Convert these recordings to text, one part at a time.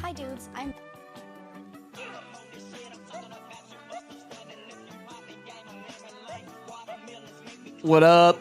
Hi dudes, I'm What up?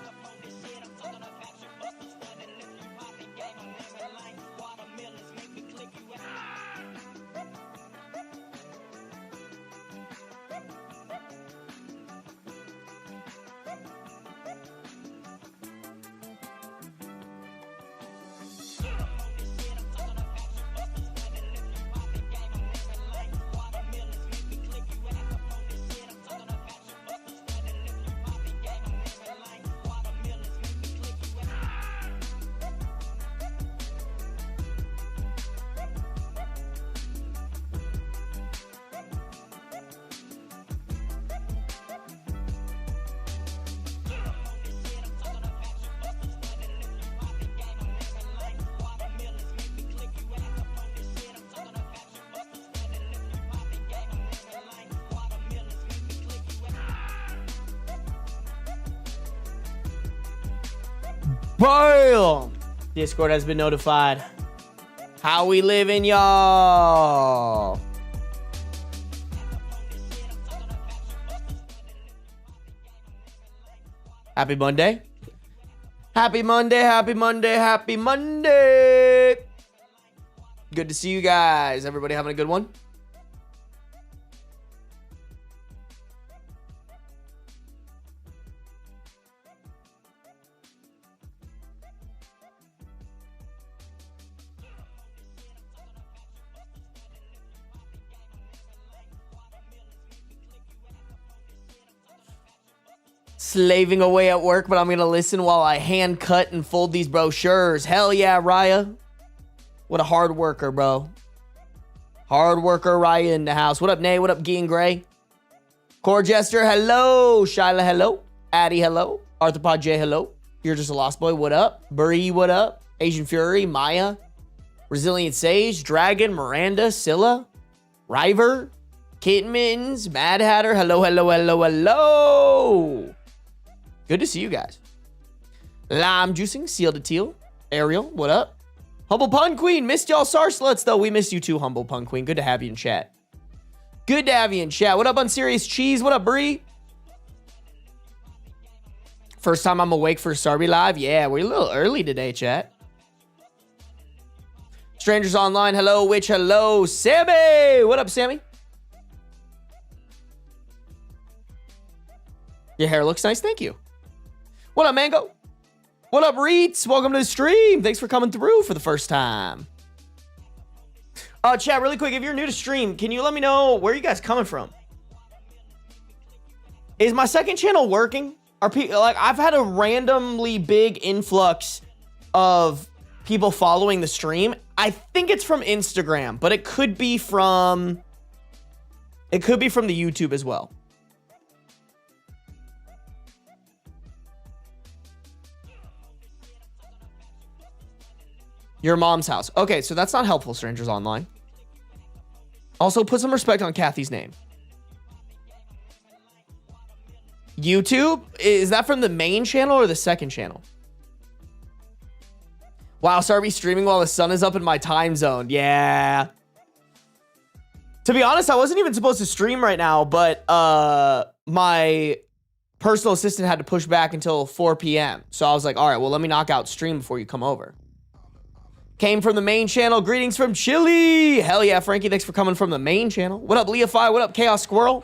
Bam! Discord has been notified. How we living, y'all? Happy Monday. Happy Monday, happy Monday, happy Monday. Good to see you guys. Everybody having a good one? Slaving away at work, but I'm going to listen while I hand cut and fold these brochures. Hell yeah, Raya. What a hard worker, bro. Hard worker, Raya in the house. What up, Nay? What up, Gee and Gray? Core Jester, hello. Shyla, hello. Addy, hello. Arthropod J, hello. You're just a lost boy. What up? Bree, what up? Asian Fury, Maya. Resilient Sage, Dragon, Miranda, Scylla, River, Kitten Mittens, Mad Hatter, hello, hello, hello, hello. Good to see you guys. Lime Juicing, Seal to Teal, Ariel, what up? Humble Pun Queen, missed y'all Sarsluts though. We missed you too, Humble Pun Queen. Good to have you in chat. Good to have you in chat. What up, Unserious Cheese? What up, Bree? First time I'm awake for Sarby Live? Yeah, we're a little early today, chat. Strangers Online, hello, Witch, hello, Sammy! What up, Sammy? Your hair looks nice, thank you. What up, Mango? What up, Reeds? Welcome to the stream. Thanks for coming through for the first time. Chat, really quick, if you're new to stream, can you let me know where you guys coming from? Is my second channel working? Are people like, I've had a randomly big influx of people following the stream. I think it's from Instagram, but it could be from the YouTube as well. Your mom's house. Okay, so that's not helpful, Strangers Online. Also, put some respect on Kathy's name. YouTube? Is that from the main channel or the second channel? Wow, Sarby streaming while the sun is up in my time zone. Yeah. To be honest, I wasn't even supposed to stream right now, but my personal assistant had to push back until 4 p.m. So I was like, all right, well, let me knock out stream before you come over. Came from the main channel. Greetings from Chile. Hell yeah, Frankie. Thanks for coming from the main channel. What up, Leafy? What up, Chaos Squirrel?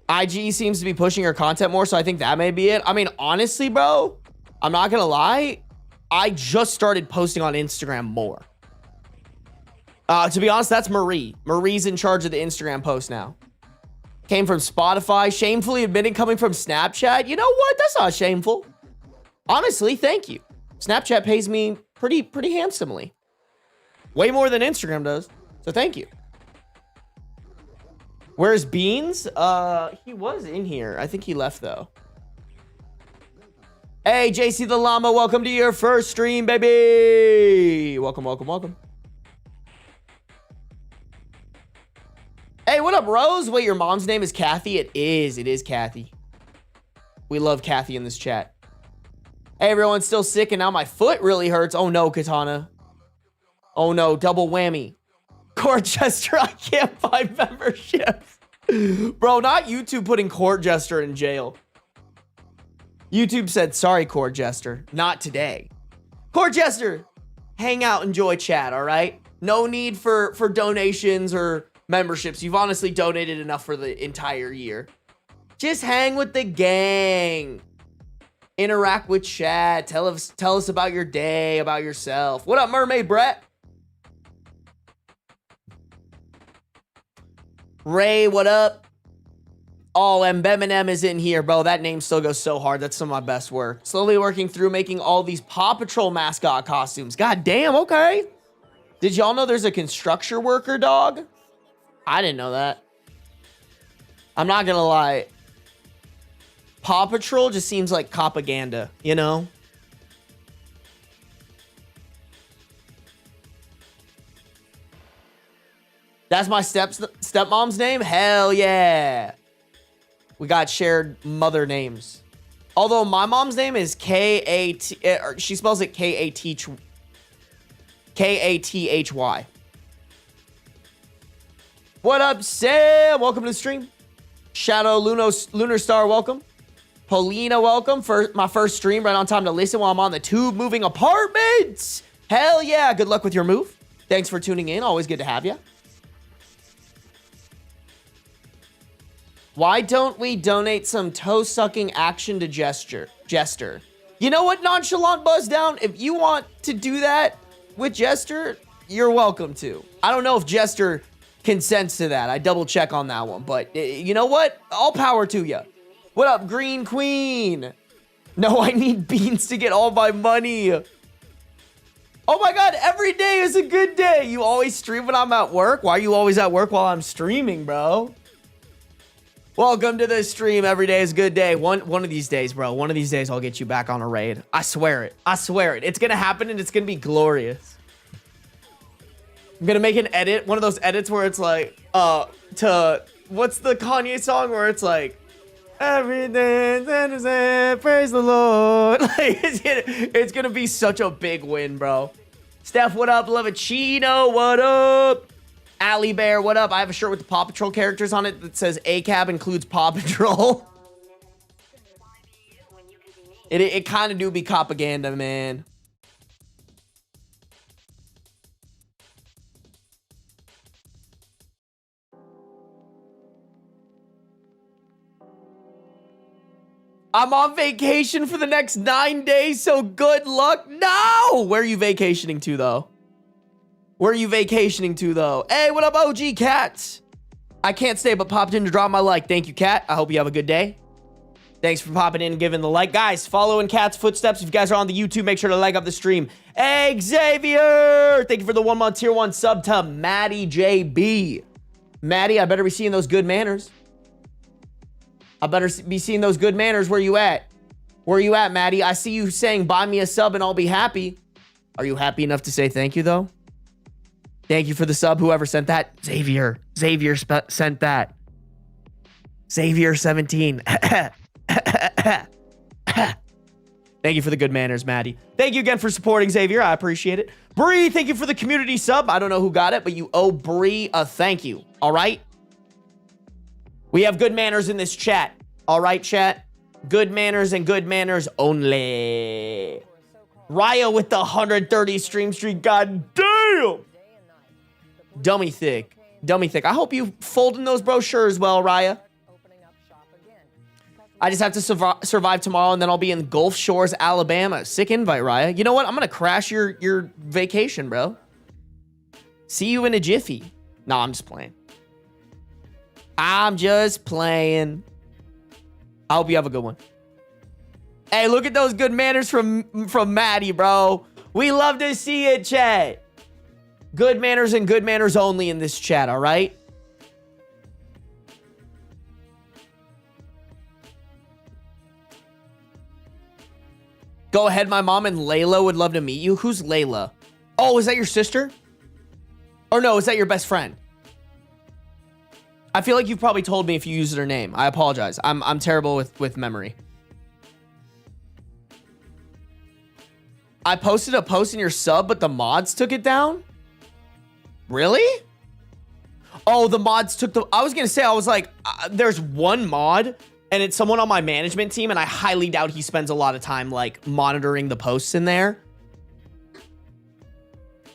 IG seems to be pushing her content more, so I think that may be it. I mean, honestly, bro, I'm not going to lie. I just started posting on Instagram more. To be honest, that's Marie. Marie's in charge of the Instagram post now. Came from Spotify. Shamefully admitting coming from Snapchat. You know what? That's not shameful. Honestly, thank you. Snapchat pays me pretty handsomely. Way more than Instagram does. So thank you. Where's Beans? He was in here. I think he left though. Hey, JC the Llama, welcome to your first stream, baby. Welcome, welcome, welcome. Hey, what up, Rose? Wait, your mom's name is Kathy? It is Kathy. We love Kathy in this chat. Hey, everyone's still sick and now my foot really hurts. Oh no, Katana. Oh no, double whammy. Court Jester, I can't buy memberships. Bro, not YouTube putting Court Jester in jail. YouTube said, sorry, Court Jester, not today. Court Jester, hang out, enjoy chat, all right? No need for donations or memberships. You've honestly donated enough for the entire year. Just hang with the gang. Interact with chat. Tell us about your day, about yourself. What up, Mermaid Brett? Ray, what up? Oh, Eminem is in here, bro. That name still goes so hard. That's some of my best work. Slowly working through making all these Paw Patrol mascot costumes. God damn, okay. Did y'all know there's a construction worker dog? I didn't know that. I'm not gonna lie. Paw Patrol just seems like propaganda, you know? That's my stepmom's name? Hell yeah. We got shared mother names. Although my mom's name is K-A-T, she spells it K-A-T-H-Y. What up, Sam? Welcome to the stream. Shadow Lunar Star, welcome. Paulina, welcome. For my first stream, right on time to listen while I'm on the tube moving apartments. Hell yeah. Good luck with your move. Thanks for tuning in. Always good to have you. Why don't we donate some toe-sucking action to Jester? You know what, Nonchalant Buzz Down? If you want to do that with Jester, you're welcome to. I don't know if Jester consents to that. I double check on that one. But you know what? All power to you. What up, Green Queen? No, I need beans to get all my money. Oh my God, every day is a good day. You always stream when I'm at work? Why are you always at work while I'm streaming, bro? Welcome to the stream. Every day is a good day. One of these days, bro. One of these days, I'll get you back on a raid. I swear it. I swear it. It's going to happen, and it's going to be glorious. I'm going to make an edit. One of those edits where it's like, what's the Kanye song where it's like, everything, praise the Lord. Like, it's going to be such a big win, bro. Steph, what up? Lovachino, what up? Allie Bear, what up? I have a shirt with the Paw Patrol characters on it that says ACAB includes Paw Patrol. It kind of do be propaganda, man. I'm on vacation for the next 9 days, so good luck. No! Where are you vacationing to, though? Where are you vacationing to, though? Hey, what up, OG Cats? I can't stay, but popped in to drop my like. Thank you, Cat. I hope you have a good day. Thanks for popping in and giving the like. Guys, follow in Cat's footsteps. If you guys are on the YouTube, make sure to like up the stream. Hey, Xavier! Thank you for the 1 month tier 1 sub to Maddie JB. Maddie, I better be seeing those good manners. I better be seeing those good manners. Where you at? Where you at, Maddie? I see you saying, buy me a sub and I'll be happy. Are you happy enough to say thank you, though? Thank you for the sub, whoever sent that. Xavier sent that. Xavier 17. Thank you for the good manners, Maddie. Thank you again for supporting Xavier. I appreciate it. Bree, thank you for the community sub. I don't know who got it, but you owe Bree a thank you. All right? We have good manners in this chat. All right, chat? Good manners and good manners only. Raya with the 130 stream streak. God damn! Dummy thick. I hope you folding those brochures well, Raya. I just have to survive tomorrow, and then I'll be in Gulf Shores, Alabama. Sick invite, Raya. You know what? I'm going to crash your vacation, bro. See you in a jiffy. No, I'm just playing. I'm just playing. I hope you have a good one. Hey, look at those good manners from Maddie, bro. We love to see it, chat. Good manners and good manners only in this chat, all right? Go ahead, my mom and Layla would love to meet you. Who's Layla? Oh, is that your sister? Or no, is that your best friend? I feel like you've probably told me if you used her name. I apologize. I'm terrible with memory. I posted a post in your sub, but the mods took it down? Really? Oh, the mods took the... I was going to say, I was like, there's one mod, and it's someone on my management team, and I highly doubt he spends a lot of time, like, monitoring the posts in there.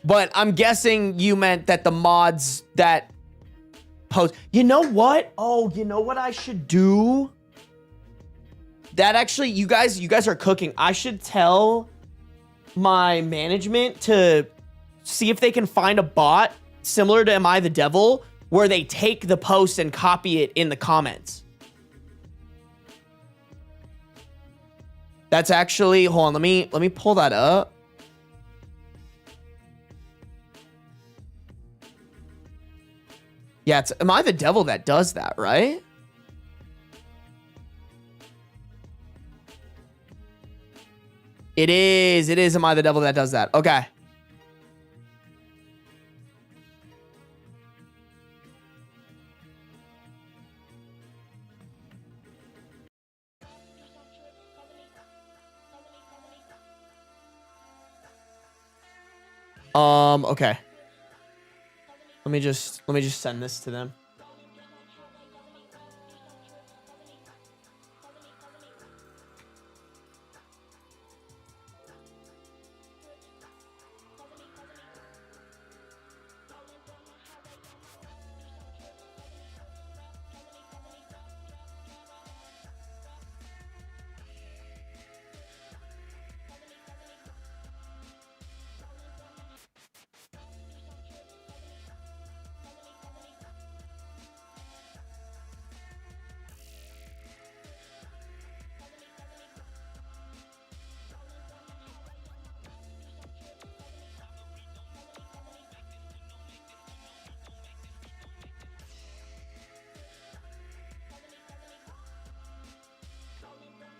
But I'm guessing you meant that the mods that post... You know what? Oh, you know what I should do? That actually, you guys are cooking. I should tell my management to see if they can find a bot similar to Am I the Devil, where they take the post and copy it in the comments. That's actually, hold on, let me pull that up. Yeah, it's Am I the Devil that does that, right? It is Am I the Devil that does that. Okay. Okay. Let me just send this to them.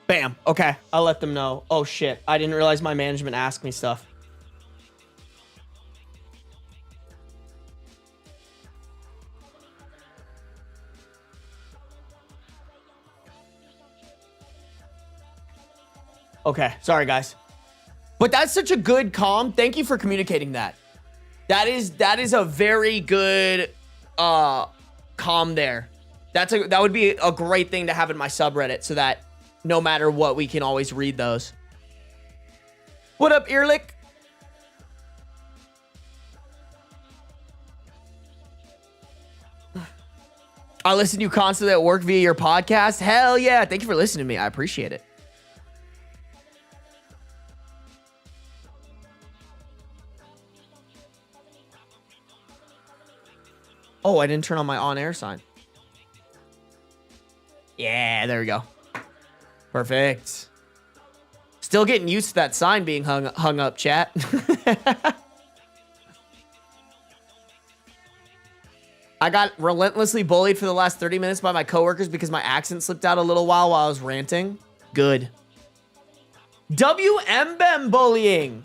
Bam. Okay. I'll let them know. Oh, shit. I didn't realize my management asked me stuff. Okay. Sorry, guys. But that's such a good comm. Thank you for communicating that. That is a very good comm there. That would be a great thing to have in my subreddit so that no matter what, we can always read those. What up, Earlick? I listen to you constantly at work via your podcast. Hell yeah. Thank you for listening to me. I appreciate it. Oh, I didn't turn on my on-air sign. Yeah, there we go. Perfect. Still getting used to that sign being hung up, chat. I got relentlessly bullied for the last 30 minutes by my coworkers because my accent slipped out a little while I was ranting. Good. WMBEM bullying.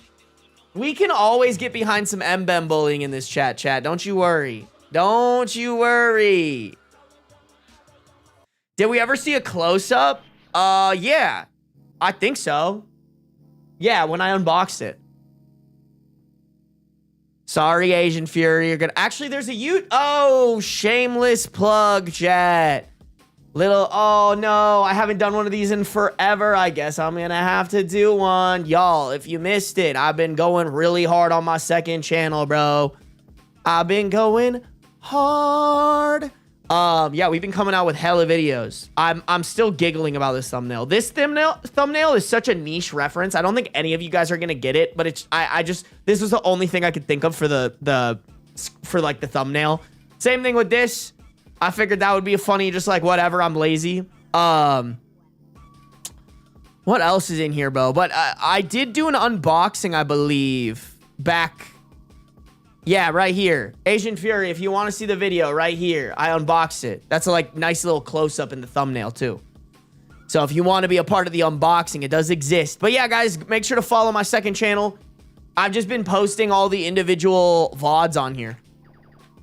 We can always get behind some MBEM bullying in this chat. Don't you worry. Don't you worry. Did we ever see a close-up? Yeah. I think so. Yeah, when I unboxed it. Sorry, Asian Fury. You're gonna... Actually, there's a Oh, shameless plug, chat. Oh, no. I haven't done one of these in forever. I guess I'm gonna have to do one. Y'all, if you missed it, I've been going really hard on my second channel, bro. I've been going hard. Yeah, we've been coming out with hella videos. I'm still giggling about this thumbnail. This thumbnail is such a niche reference. I don't think any of you guys are gonna get it, but it's this was the only thing I could think of for the thumbnail. Same thing with this. I figured that would be a funny, just like whatever. I'm lazy. What else is in here, bro? But I did do an unboxing, I believe, back. Yeah, right here. Asian Fury, if you want to see the video, right here. I unboxed it. That's a nice little close-up in the thumbnail, too. So if you want to be a part of the unboxing, it does exist. But yeah, guys, make sure to follow my second channel. I've just been posting all the individual VODs on here.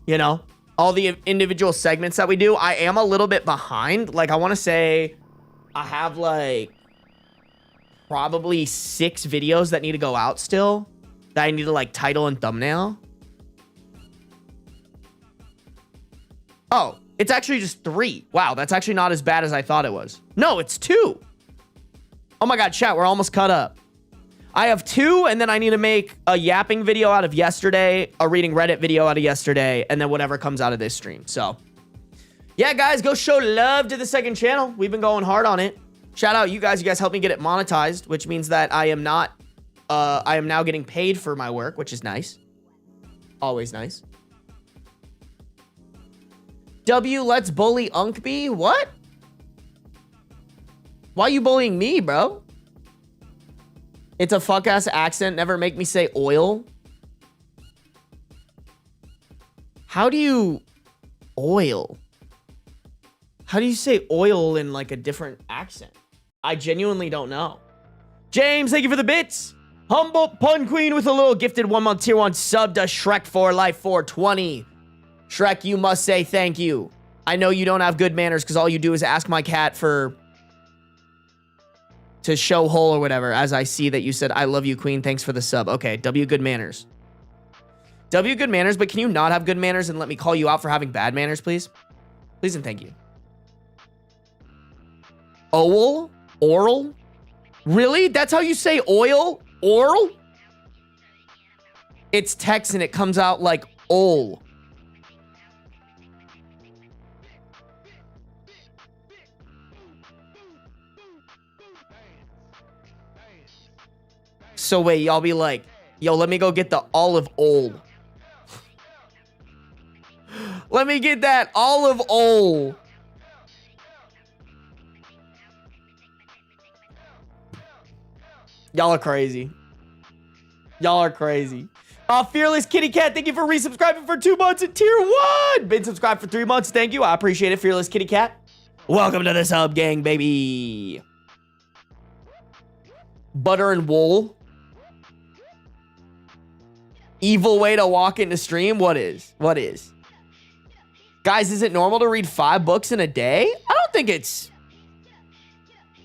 You know? All the individual segments that we do. I am a little bit behind. I want to say I have, probably 6 videos that need to go out still. That I need to, title and thumbnail. Oh, it's actually just 3. Wow, that's actually not as bad as I thought it was. No, it's 2. Oh my God, chat, we're almost caught up. I have 2, and then I need to make a yapping video out of yesterday, a reading Reddit video out of yesterday, and then whatever comes out of this stream. So, yeah, guys, go show love to the second channel. We've been going hard on it. Shout out you guys. You guys helped me get it monetized, which means that I am now getting paid for my work, which is nice. Always nice. W, let's bully Unkby. What? Why are you bullying me, bro? It's a fuck-ass accent. Never make me say oil. How do you... Oil? How do you say oil in, like, a different accent? I genuinely don't know. James, thank you for the bits. Humble Pun Queen with a little gifted 1-month tier 1 sub to Shrek for Life 420. Shrek, you must say thank you. I know you don't have good manners because all you do is ask my cat for... to show hole or whatever, as I see that you said, I love you, queen. Thanks for the sub. Okay, W good manners. W good manners, but can you not have good manners and let me call you out for having bad manners, please? Please and thank you. Owl? Oral? Really? That's how you say oil? Oral? It's text and it comes out like ol. So wait, y'all be like, yo, let me go get the olive oil. Let me get that olive oil. Y'all are crazy. Y'all are crazy. Fearless Kitty Cat, thank you for resubscribing for 2 months at tier 1. Been subscribed for 3 months. Thank you. I appreciate it, Fearless Kitty Cat. Welcome to the sub gang, baby. Butter and wool. Evil way to walk into stream? What is? What is? Guys, is it normal to read 5 books in a day? I don't think it's...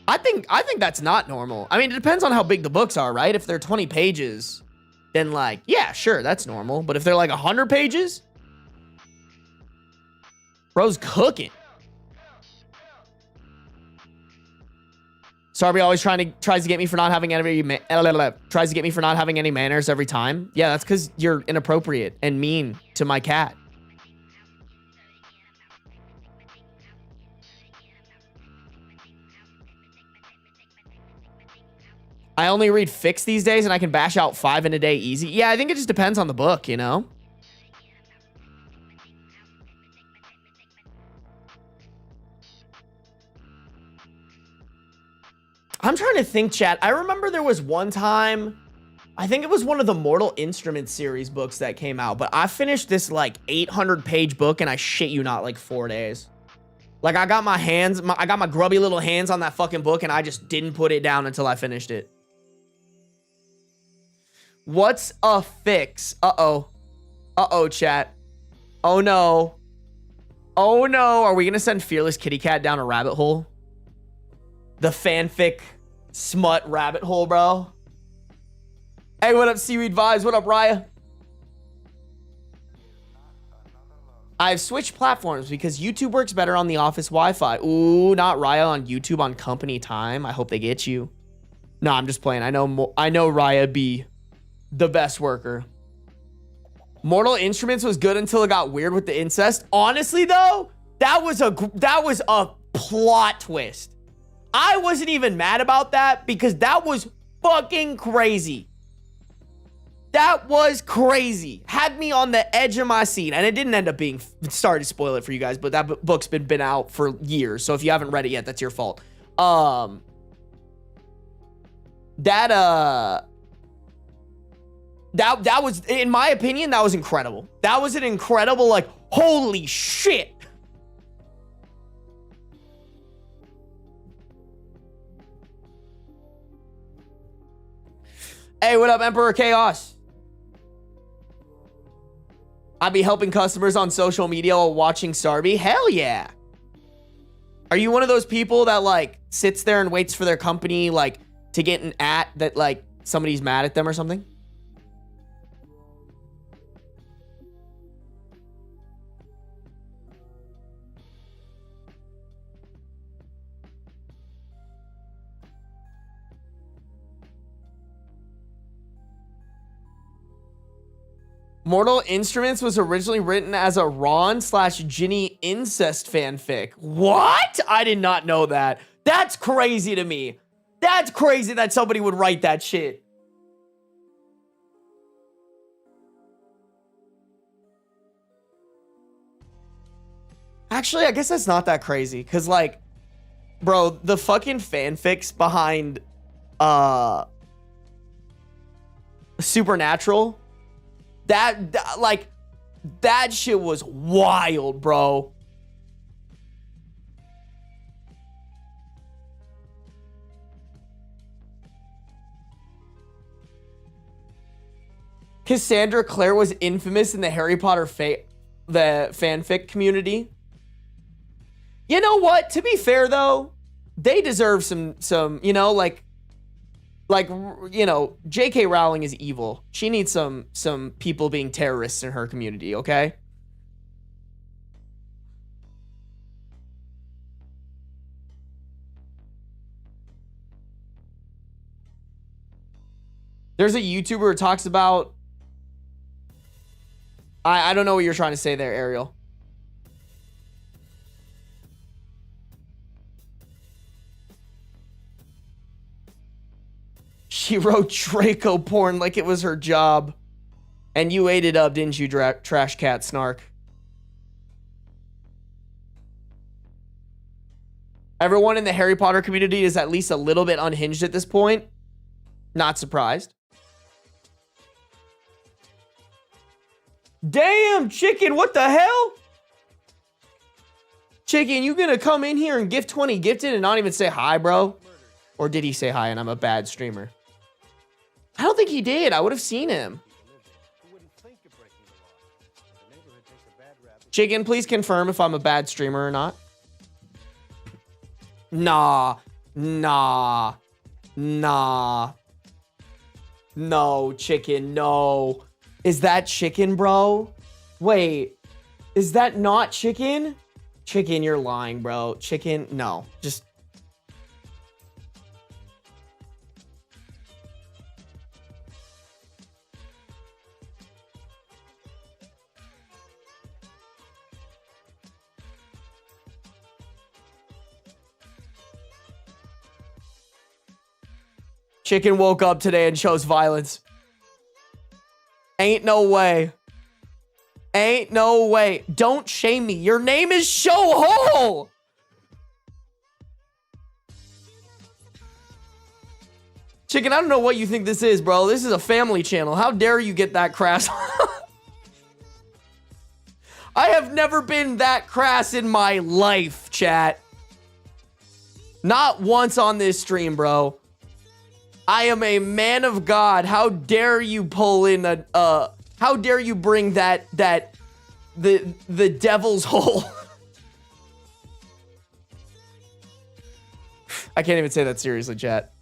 I think that's not normal. I mean, it depends on how big the books are, right? If they're 20 pages, then like, yeah, sure, that's normal. But if they're like 100 pages, bro's cooking. Sarby always tries to get me for not having any manners every time. Yeah, that's because you're inappropriate and mean to my cat. I only read fics these days and I can bash out 5 in a day easy. Yeah, I think it just depends on the book, you know? I'm trying to think, chat. I remember there was one time, I think it was one of the Mortal Instruments series books that came out, but I finished this like 800-page book and I shit you not, like 4 days. Like I got I got my grubby little hands on that fucking book and I just didn't put it down until I finished it. What's a fix? Uh-oh. Uh-oh, chat. Oh no. Oh no. Are we gonna send Fearless Kitty Cat down a rabbit hole? The fanfic smut rabbit hole, bro. Hey, what up, Seaweed Vibes? What up, Raya? I've switched platforms because YouTube works better on the office Wi-Fi. Ooh, not Raya on YouTube on company time. I hope they get you. No, I'm just playing. I know Raya be the best worker. Mortal Instruments was good until it got weird with the incest. Honestly, though, that was a plot twist. I wasn't even mad about that because that was fucking crazy. That was crazy. Had me on the edge of my seat. And it didn't end up being... Sorry to spoil it for you guys, but that book's been out for years. So if you haven't read it yet, that's your fault. That was, in my opinion, that was incredible. That was an incredible, like, holy shit. Hey, what up, Emperor Chaos? I'll be helping customers on social media while watching Sarby. Hell yeah. Are you one of those people that, like, sits there and waits for their company, like, to get an at that, like, somebody's mad at them or something? Mortal Instruments was originally written as a Ron/Ginny incest fanfic. What? I did not know that. That's crazy to me. That's crazy that somebody would write that shit. Actually, I guess that's not that crazy. Because, like, bro, the fucking fanfics behind Supernatural, that shit was wild, bro. Cassandra Clare was infamous in the Harry Potter the fanfic community. You know what? To be fair, though, they deserve some, you know, like, you know, J.K. Rowling is evil. She needs some people being terrorists in her community, okay? There's a YouTuber who talks about... I don't know what you're trying to say there, Ariel. She wrote Draco porn like it was her job. And you ate it up, didn't you, Trash Cat Snark? Everyone in the Harry Potter community is at least a little bit unhinged at this point. Not surprised. Damn, Chicken, what the hell? Chicken, you gonna come in here and gift 20 gifted and not even say hi, bro? Or did he say hi and I'm a bad streamer? I don't think he did. I would have seen him. Chicken, please confirm if I'm a bad streamer or not. Nah. No, Chicken, no. Is that Chicken, bro? Wait, is that not Chicken? Chicken, you're lying, bro. Chicken, no. Just... Chicken woke up today and chose violence. Ain't no way. Ain't no way. Don't shame me. Your name is Showhole. Chicken, I don't know what you think this is, bro. This is a family channel. How dare you get that crass? I have never been that crass in my life, chat. Not once on this stream, bro. I am a man of God. How dare you pull in how dare you bring the devil's hole? I can't even say that seriously, chat.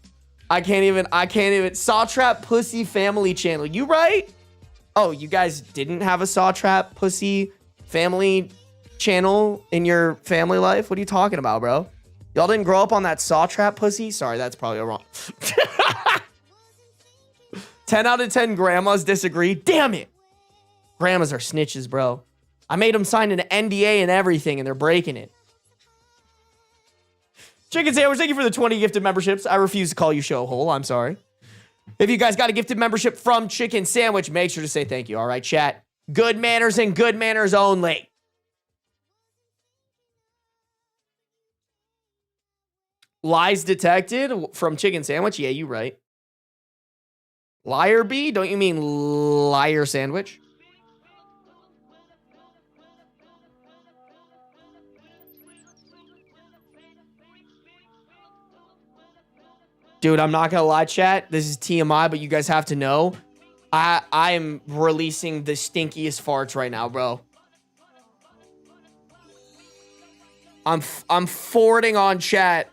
I can't even. Saw Trap Pussy Family Channel. You right? Oh, you guys didn't have a Saw Trap Pussy Family channel in your family life? What are you talking about, bro? Y'all didn't grow up on that Saw Trap Pussy? Sorry, that's probably wrong. 10 out of 10 grandmas disagree. Damn it. Grandmas are snitches, bro. I made them sign an NDA and everything, and they're breaking it. Chicken Sandwich, thank you for the 20 gifted memberships. I refuse to call you Showhole. I'm sorry. If you guys got a gifted membership from Chicken Sandwich, make sure to say thank you. All right, chat. Good manners and good manners only. Lies detected from Chicken Sandwich? Yeah, you right. Liar B? Don't you mean liar sandwich? Dude, I'm not gonna lie, chat. This is TMI, but you guys have to know. I am releasing the stinkiest farts right now, bro. I'm forwarding on chat.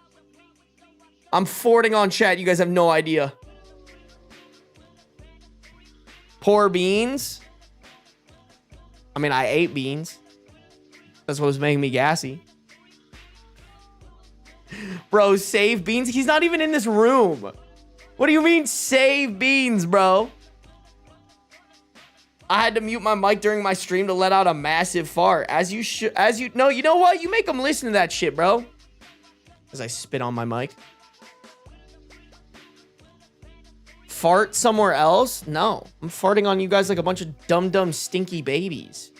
I'm forwarding on chat. You guys have no idea. Poor beans. I mean, I ate beans. That's what was making me gassy. Bro, save beans? He's not even in this room. What do you mean save beans, bro? I had to mute my mic during my stream to let out a massive fart. No, you know what? You make them listen to that shit, bro. As I spit on my mic. Fart somewhere else? No. I'm farting on you guys like a bunch of dumb stinky babies.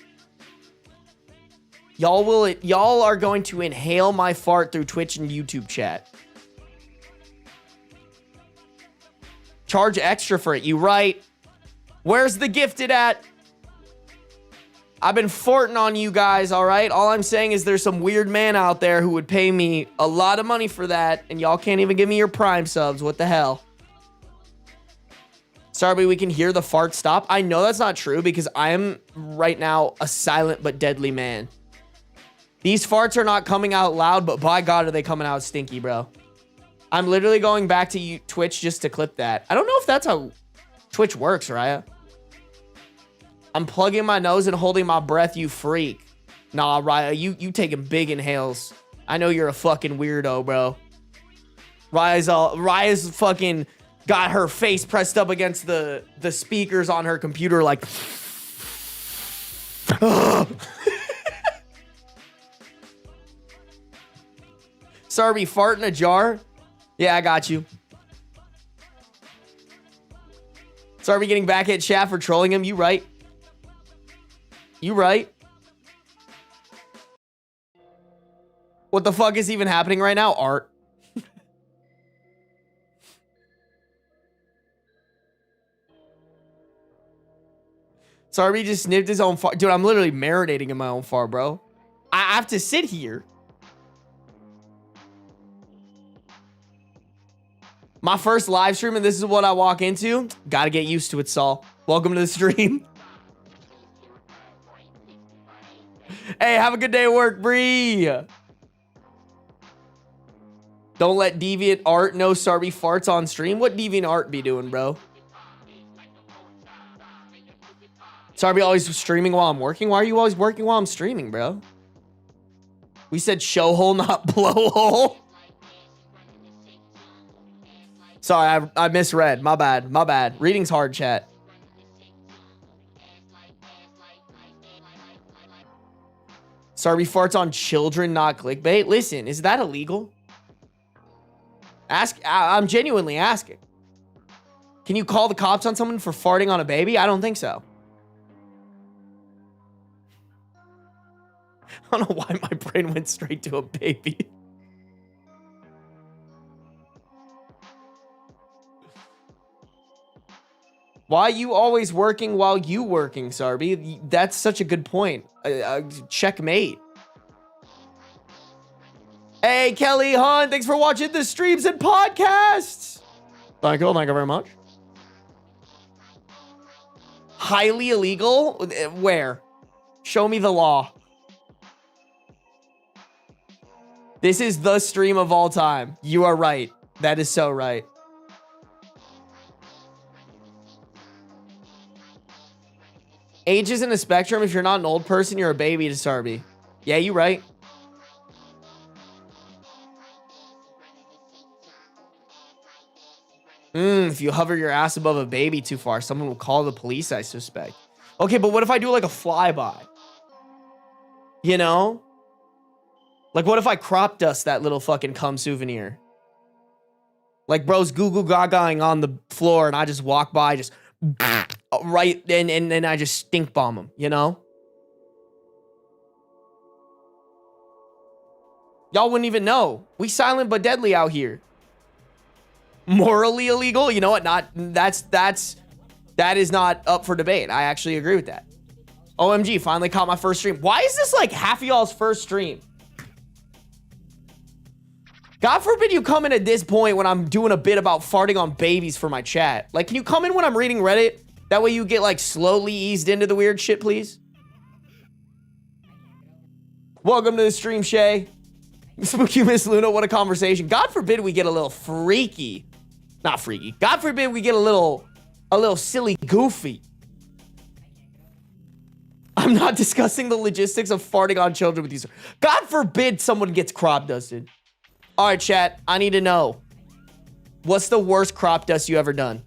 Y'all are going to inhale my fart through Twitch and YouTube chat. Charge extra for it. You right. Where's the gifted at? I've been farting on you guys, all right? All I'm saying is there's some weird man out there who would pay me a lot of money for that, and y'all can't even give me your Prime subs. What the hell? Sarby, we can hear the fart stop. I know that's not true because I am right now a silent but deadly man. These farts are not coming out loud, but by God, are they coming out stinky, bro. I'm literally going back to Twitch just to clip that. I don't know if that's how Twitch works, Raya. I'm plugging my nose and holding my breath, you freak. Nah, Raya, you taking big inhales. I know you're a fucking weirdo, bro. Raya's fucking got her face pressed up against the speakers on her computer like... Sarby, fart in a jar? Yeah, I got you. Sarby getting back at chat for trolling him. You right. You right. What the fuck is even happening right now? Art. Sarby just sniffed his own fart. Dude, I'm literally marinating in my own fart, bro. I have to sit here. My first live stream, and this is what I walk into. Gotta get used to it, Saul. Welcome to the stream. Hey, have a good day at work, Bree. Don't let Deviant Art know Sarby farts on stream. What Deviant Art be doing, bro? Sarby always streaming while I'm working. Why are you always working while I'm streaming, bro? We said show hole, not blow hole. Sorry, I misread. My bad. My bad. Reading's hard, chat. Sarby farts on children, not clickbait. Listen, is that illegal? I'm genuinely asking. Can you call the cops on someone for farting on a baby? I don't think so. I don't know why my brain went straight to a baby. Why you always working while you working, Sarby? That's such a good point. Checkmate. Hey, Kelly Hunt, thanks for watching the streams and podcasts. Thank you very much. Highly illegal? Where? Show me the law. This is the stream of all time. You are right. That is so right. Age isn't a spectrum. If you're not an old person, you're a baby to Sarby. Yeah, you right. If you hover your ass above a baby too far, someone will call the police, I suspect. Okay, but what if I do like a flyby? You know? Like, what if I crop dust that little fucking cum souvenir? Like, bro's goo goo gagaing on the floor and I just walk by, just... right, and I just stink bomb him, you know? Y'all wouldn't even know. We silent but deadly out here. Morally illegal? You know what? That is not up for debate. I actually agree with that. OMG, finally caught my first stream. Why is this like half of y'all's first stream? God forbid you come in at this point when I'm doing a bit about farting on babies for my chat. Like, can you come in when I'm reading Reddit? That way you get, like, slowly eased into the weird shit, please. Welcome to the stream, Shay. Spooky Miss Luna, what a conversation. God forbid we get a little freaky. Not freaky. God forbid we get a little silly goofy. I'm not discussing the logistics of farting on children with you. God forbid someone gets crop dusted. All right, chat, I need to know. What's the worst crop dust you ever done?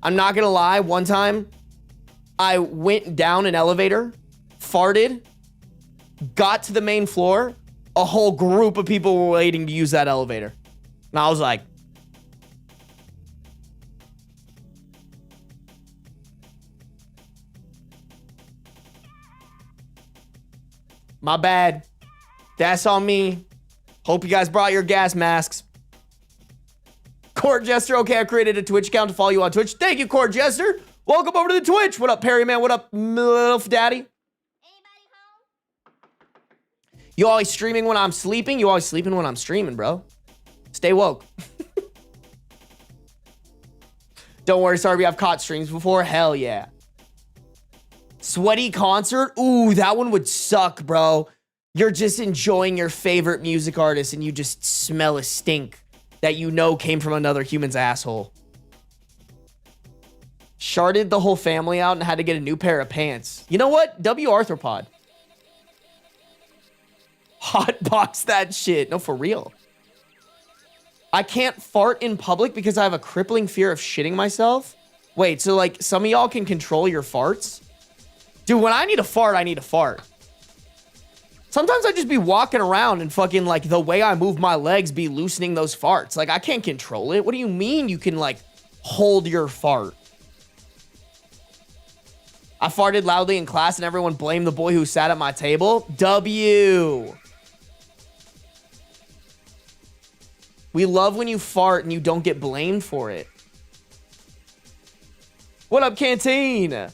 I'm not gonna lie, one time, I went down an elevator, farted, got to the main floor. A whole group of people were waiting to use that elevator. And I was like, my bad. That's on me. Hope you guys brought your gas masks. Court Jester, okay, I created a Twitch account to follow you on Twitch. Thank you, Court Jester. Welcome over to the Twitch. What up, Perry Man? What up, MILF Daddy? Anybody home? You always streaming when I'm sleeping? You always sleeping when I'm streaming, bro. Stay woke. Don't worry, Sarby, I've caught streams before. Hell yeah. Sweaty concert? Ooh, that one would suck, bro. You're just enjoying your favorite music artist and you just smell a stink that you know came from another human's asshole. Sharded the whole family out and had to get a new pair of pants. You know what? W Arthropod. Hotbox that shit. No, for real. I can't fart in public because I have a crippling fear of shitting myself. Wait, so like some of y'all can control your farts? Dude, when I need a fart, I need a fart. Sometimes I just be walking around and fucking like the way I move my legs be loosening those farts. Like I can't control it. What do you mean you can like hold your fart? I farted loudly in class and everyone blamed the boy who sat at my table. W. We love when you fart and you don't get blamed for it. What up, Canteen?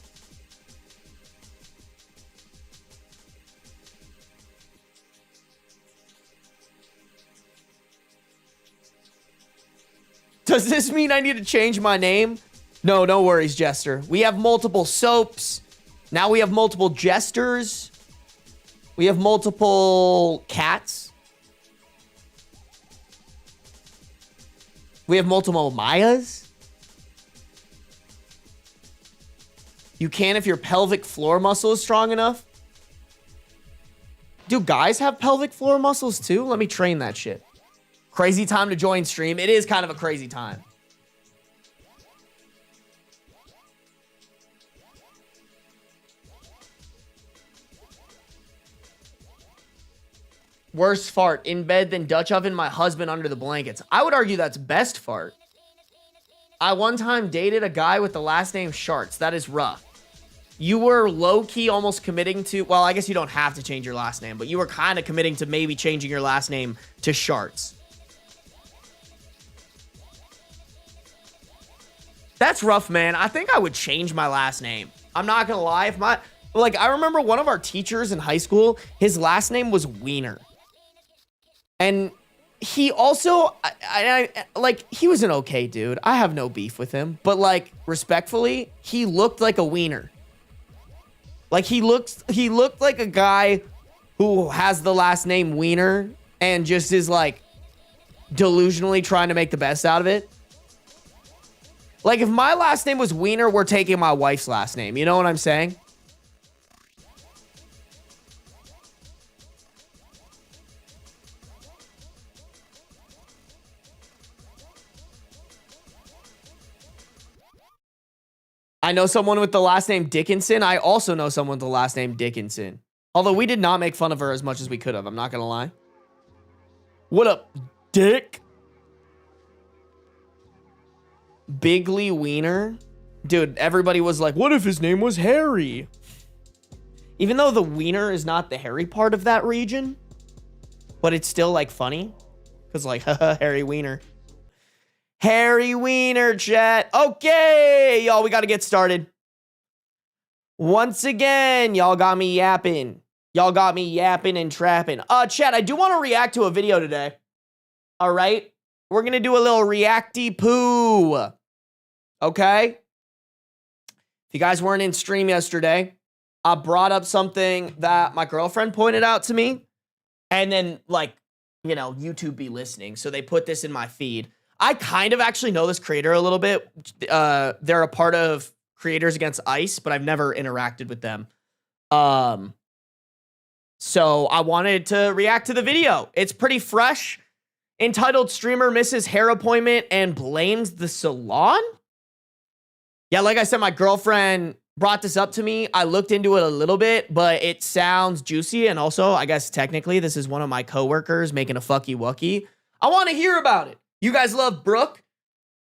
Does this mean I need to change my name? No, no worries, Jester. We have multiple soaps. Now we have multiple jesters. We have multiple cats. We have multiple Mayas. You can if your pelvic floor muscle is strong enough. Do guys have pelvic floor muscles too? Let me train that shit. Crazy time to join stream. It is kind of a crazy time. Worst fart in bed than Dutch oven my husband under the blankets. I would argue that's best fart. I one time dated a guy with the last name Sharts. That is rough. You were low-key almost committing to, well, I guess you don't have to change your last name, but you were kind of committing to maybe changing your last name to Sharts. That's rough, man. I think I would change my last name. I'm not gonna lie. If my, like, I remember one of our teachers in high school, his last name was Wiener. And he also, like, he was an okay dude. I have no beef with him. But, like, respectfully, he looked like a wiener. Like, he looked like a guy who has the last name Wiener and just is, like, delusionally trying to make the best out of it. Like, if my last name was Wiener, we're taking my wife's last name. You know what I'm saying? I know someone with the last name Dickinson. I also know someone with the last name Dickinson. Although we did not make fun of her as much as we could have. I'm not going to lie. What up, Dick? Bigly Wiener. Dude, everybody was like, what if his name was Harry? Even though the wiener is not the hairy part of that region. But it's still, like, funny. Because, like, haha, Harry Wiener. Harry Wiener, chat. Okay, y'all, we got to get started. Once again, y'all got me yapping. Y'all got me yapping and trapping. Chat, I do want to react to a video today. All right? We're going to do a little reacty poo. Okay? If you guys weren't in stream yesterday, I brought up something that my girlfriend pointed out to me. And then, like, you know, YouTube be listening. So they put this in my feed. I kind of actually know this creator a little bit. They're a part of Creators Against Ice, but I've never interacted with them. So I wanted to react to the video. It's pretty fresh. Entitled Streamer Misses Hair Appointment and Blames the Salon? Yeah, like I said, my girlfriend brought this up to me. I looked into it a little bit, but it sounds juicy. And also, I guess technically this is one of my coworkers making a fucky wucky. I want to hear about it. You guys love Brooke?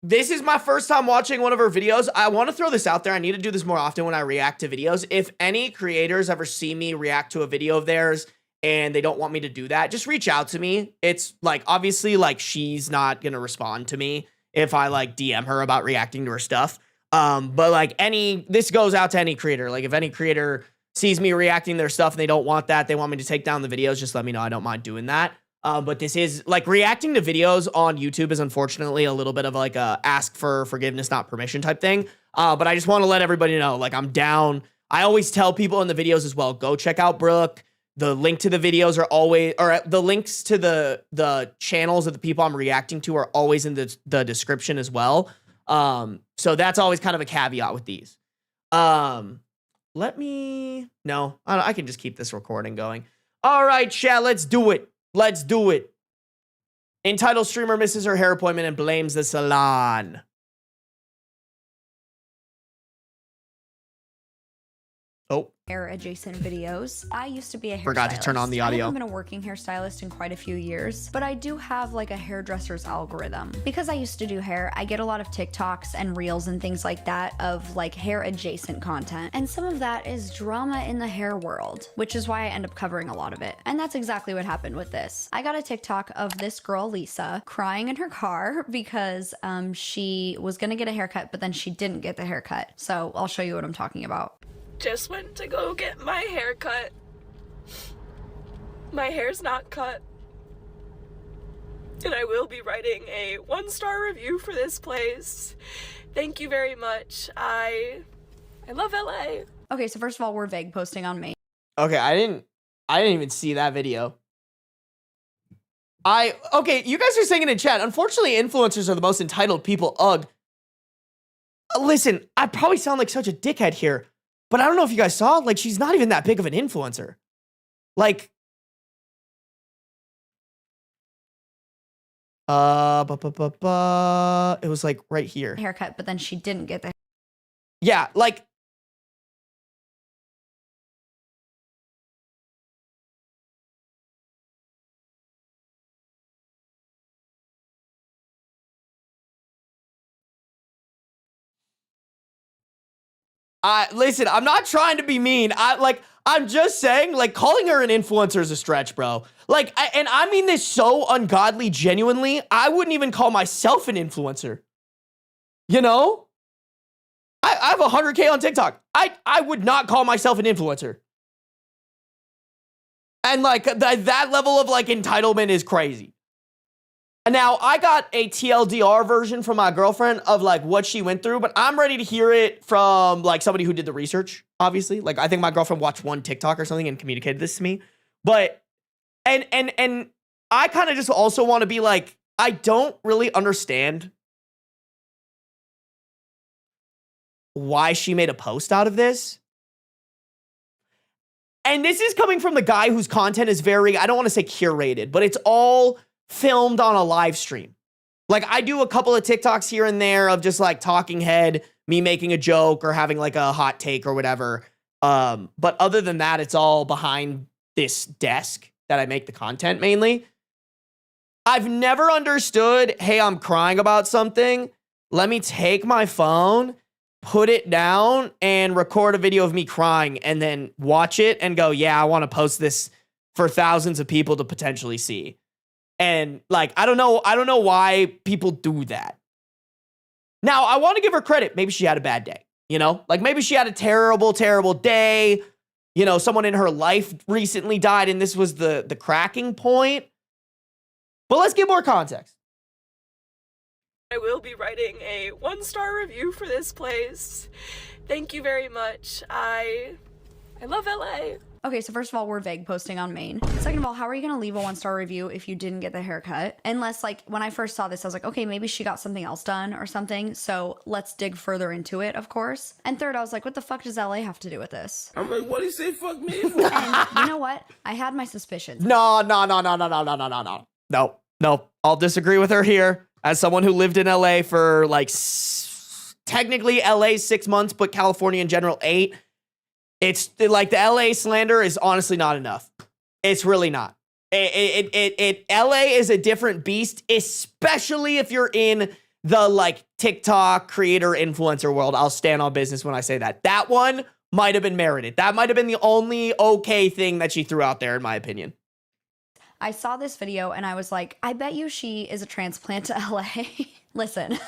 This is my first time watching one of her videos. I want to throw this out there. I need to do this more often when I react to videos. If any creators ever see me react to a video of theirs and they don't want me to do that, just reach out to me. It's like, obviously, like, she's not going to respond to me if I like DM her about reacting to her stuff. But like this goes out to any creator. Like if any creator sees me reacting to their stuff and they don't want that, they want me to take down the videos, just let me know. I don't mind doing that. But this is like reacting to videos on YouTube is unfortunately a little bit of like a ask for forgiveness, not permission type thing. But I just want to let everybody know, like, I'm down. I always tell people in the videos as well, go check out Brooke. The link to the videos are always, or the links to the channels of the people I'm reacting to are always in the description as well. So that's always kind of a caveat with these. I can just keep this recording going. All right, chat, let's do it. Let's do it. Entitled streamer misses her hair appointment and blames the salon. Oh. Hair adjacent videos. I used to be a hairstylist. Forgot to turn on the audio. I haven't been a working hairstylist in quite a few years, but I do have like a hairdresser's algorithm. Because I used to do hair, I get a lot of TikToks and reels and things like that of like hair adjacent content. And some of that is drama in the hair world, which is why I end up covering a lot of it. And that's exactly what happened with this. I got a TikTok of this girl, Lisa, crying in her car because she was gonna get a haircut, but then she didn't get the haircut. So I'll show you what I'm talking about. Just went to go get my hair cut. My hair's not cut. And I will be writing a 1-star review for this place. Thank you very much. I love LA. Okay, so first of all, we're vague posting on Maine. Okay, I didn't even see that video. Okay, you guys are saying it in chat. Unfortunately, influencers are the most entitled people. Ugh. Listen, I probably sound like such a dickhead here. But I don't know if you guys saw, like, she's not even that big of an influencer. Like, it was like right here. Haircut, but then she didn't get the. Yeah, like. Listen, I'm not trying to be mean. I'm just saying, like, calling her an influencer is a stretch, bro. Like, and I mean this so ungodly, genuinely. I wouldn't even call myself an influencer. You know? I have 100K on TikTok. I would not call myself an influencer. And, like, that level of, like, entitlement is crazy. And now, I got a TLDR version from my girlfriend of, like, what she went through, but I'm ready to hear it from, like, somebody who did the research, obviously. Like, I think my girlfriend watched one TikTok or something and communicated this to me. But, and I kind of just also want to be like, I don't really understand why she made a post out of this. And this is coming from the guy whose content is very, I don't want to say curated, but it's all filmed on a live stream. Like, I do a couple of TikToks here and there of just like talking head, me making a joke or having like a hot take or whatever. But other than that, it's all behind this desk that I make the content mainly. I've never understood, hey, I'm crying about something. Let me take my phone, put it down and record a video of me crying and then watch it and go, yeah, I want to post this for thousands of people to potentially see. And like, I don't know why people do that. Now, I want to give her credit. Maybe she had a bad day, you know? Like maybe she had a terrible, terrible day. You know, someone in her life recently died and this was the cracking point. But let's give more context. I will be writing a 1-star review for this place. Thank you very much. I love LA. Okay, so first of all, we're vague posting on Maine. Second of all, how are you gonna leave a 1-star review if you didn't get the haircut? Unless, like, when I first saw this, I was like, okay, maybe she got something else done or something. So let's dig further into it, of course. And third, I was like, what the fuck does LA have to do with this? I'm like, what do you say, fuck me? And you know what? I had my suspicions. No. I'll disagree with her here. As someone who lived in LA for like technically LA 6 months, but California in general 8. It's like the LA slander is honestly not enough. It's really not. LA is a different beast, especially if you're in the like TikTok creator influencer world. I'll stand on business when I say that. That one might have been merited. That might have been the only okay thing that she threw out there, in my opinion. I saw this video and I was like, I bet you she is a transplant to LA. Listen,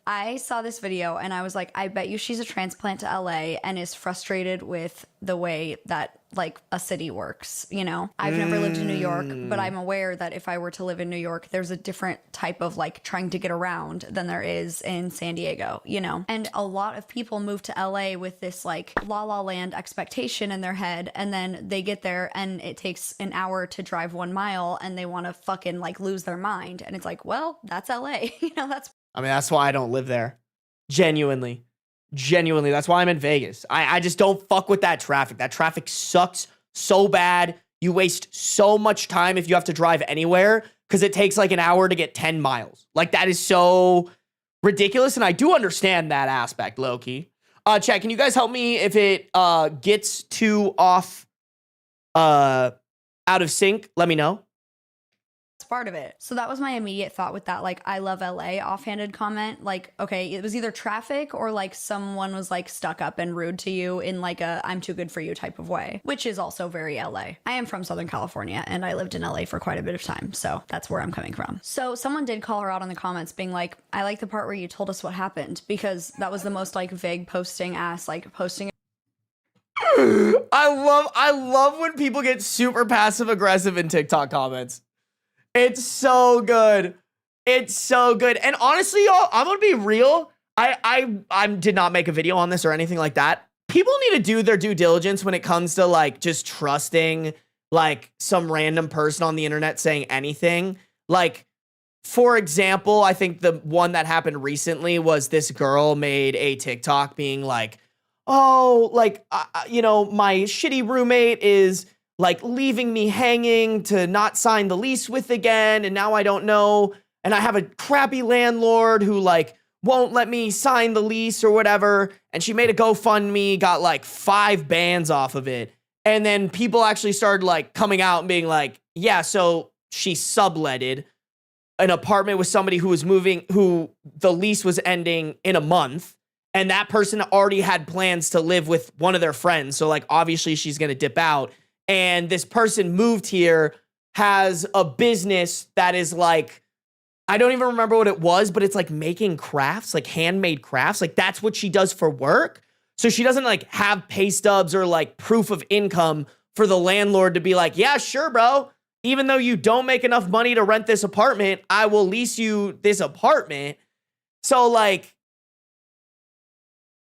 I saw this video and I was like, I bet you she's a transplant to LA and is frustrated with the way that like a city works, you know? I've never lived in New York, but I'm aware that if I were to live in New York, there's a different type of like trying to get around than there is in San Diego, you know? And a lot of people move to LA with this like La La Land expectation in their head, and then they get there and it takes an hour to drive 1 mile and they want to fucking like lose their mind. And it's like, well, that's LA. You know, that's why I don't live there. Genuinely. That's why I'm in Vegas. I just don't fuck with that traffic. That traffic sucks so bad. You waste so much time if you have to drive anywhere because it takes like an hour to get 10 miles. Like, that is so ridiculous. And I do understand that aspect, low-key. Chat, can you guys help me if it gets too off, out of sync? Let me know. part of it. So that was my immediate thought with that, like, I love LA offhanded comment. Like, okay, it was either traffic or like someone was like stuck up and rude to you in like a I'm too good for you type of way, which is also very LA. I am from Southern California and I lived in LA for quite a bit of time, so that's where I'm coming from. So someone did call her out in the comments being like, I like the part where you told us what happened, because that was the most like vague posting ass, like posting. I love when people get super passive aggressive in TikTok comments. It's so good. It's so good. And honestly, y'all, I'm gonna be real. I did not make a video on this or anything like that. People need to do their due diligence when it comes to like just trusting like some random person on the internet saying anything. Like, for example, I think the one that happened recently was this girl made a TikTok being like, oh, like, you know, my shitty roommate is like leaving me hanging to not sign the lease with again. And now I don't know. And I have a crappy landlord who like won't let me sign the lease or whatever. And she made a GoFundMe, got like 5 bands off of it. And then people actually started like coming out and being like, yeah, so she subletted an apartment with somebody who was moving, who the lease was ending in a month. And that person already had plans to live with one of their friends. So like, obviously she's going to dip out. And this person moved here, has a business that is like, I don't even remember what it was, but it's like making crafts, like handmade crafts. Like that's what she does for work. So she doesn't like have pay stubs or like proof of income for the landlord to be like, yeah, sure, bro. Even though you don't make enough money to rent this apartment, I will lease you this apartment. So like,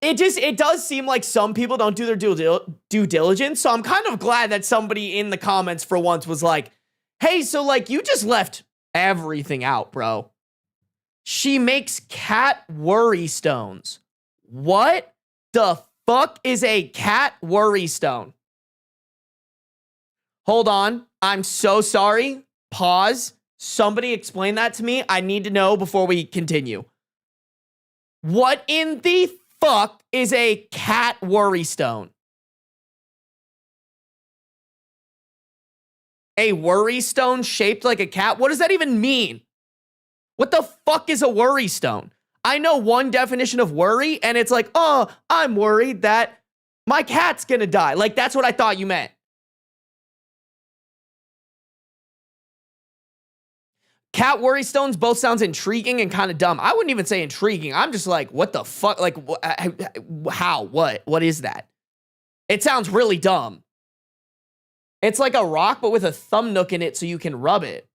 it does seem like some people don't do their due diligence. So I'm kind of glad that somebody in the comments for once was like, hey, so like you just left everything out, bro. She makes cat worry stones. What the fuck is a cat worry stone? Hold on. I'm so sorry. Pause. Somebody explain that to me. I need to know before we continue. What in the fuck is a cat worry stone? A worry stone shaped like a cat? What does that even mean? What the fuck is a worry stone? I know one definition of worry, and it's like, oh, I'm worried that my cat's gonna die. Like, that's what I thought you meant. Cat worry stones both sounds intriguing and kind of dumb. I wouldn't even say intriguing. I'm just like, what the fuck? Like, how? What is that? It sounds really dumb. It's like a rock, but with a thumb nook in it so you can rub it.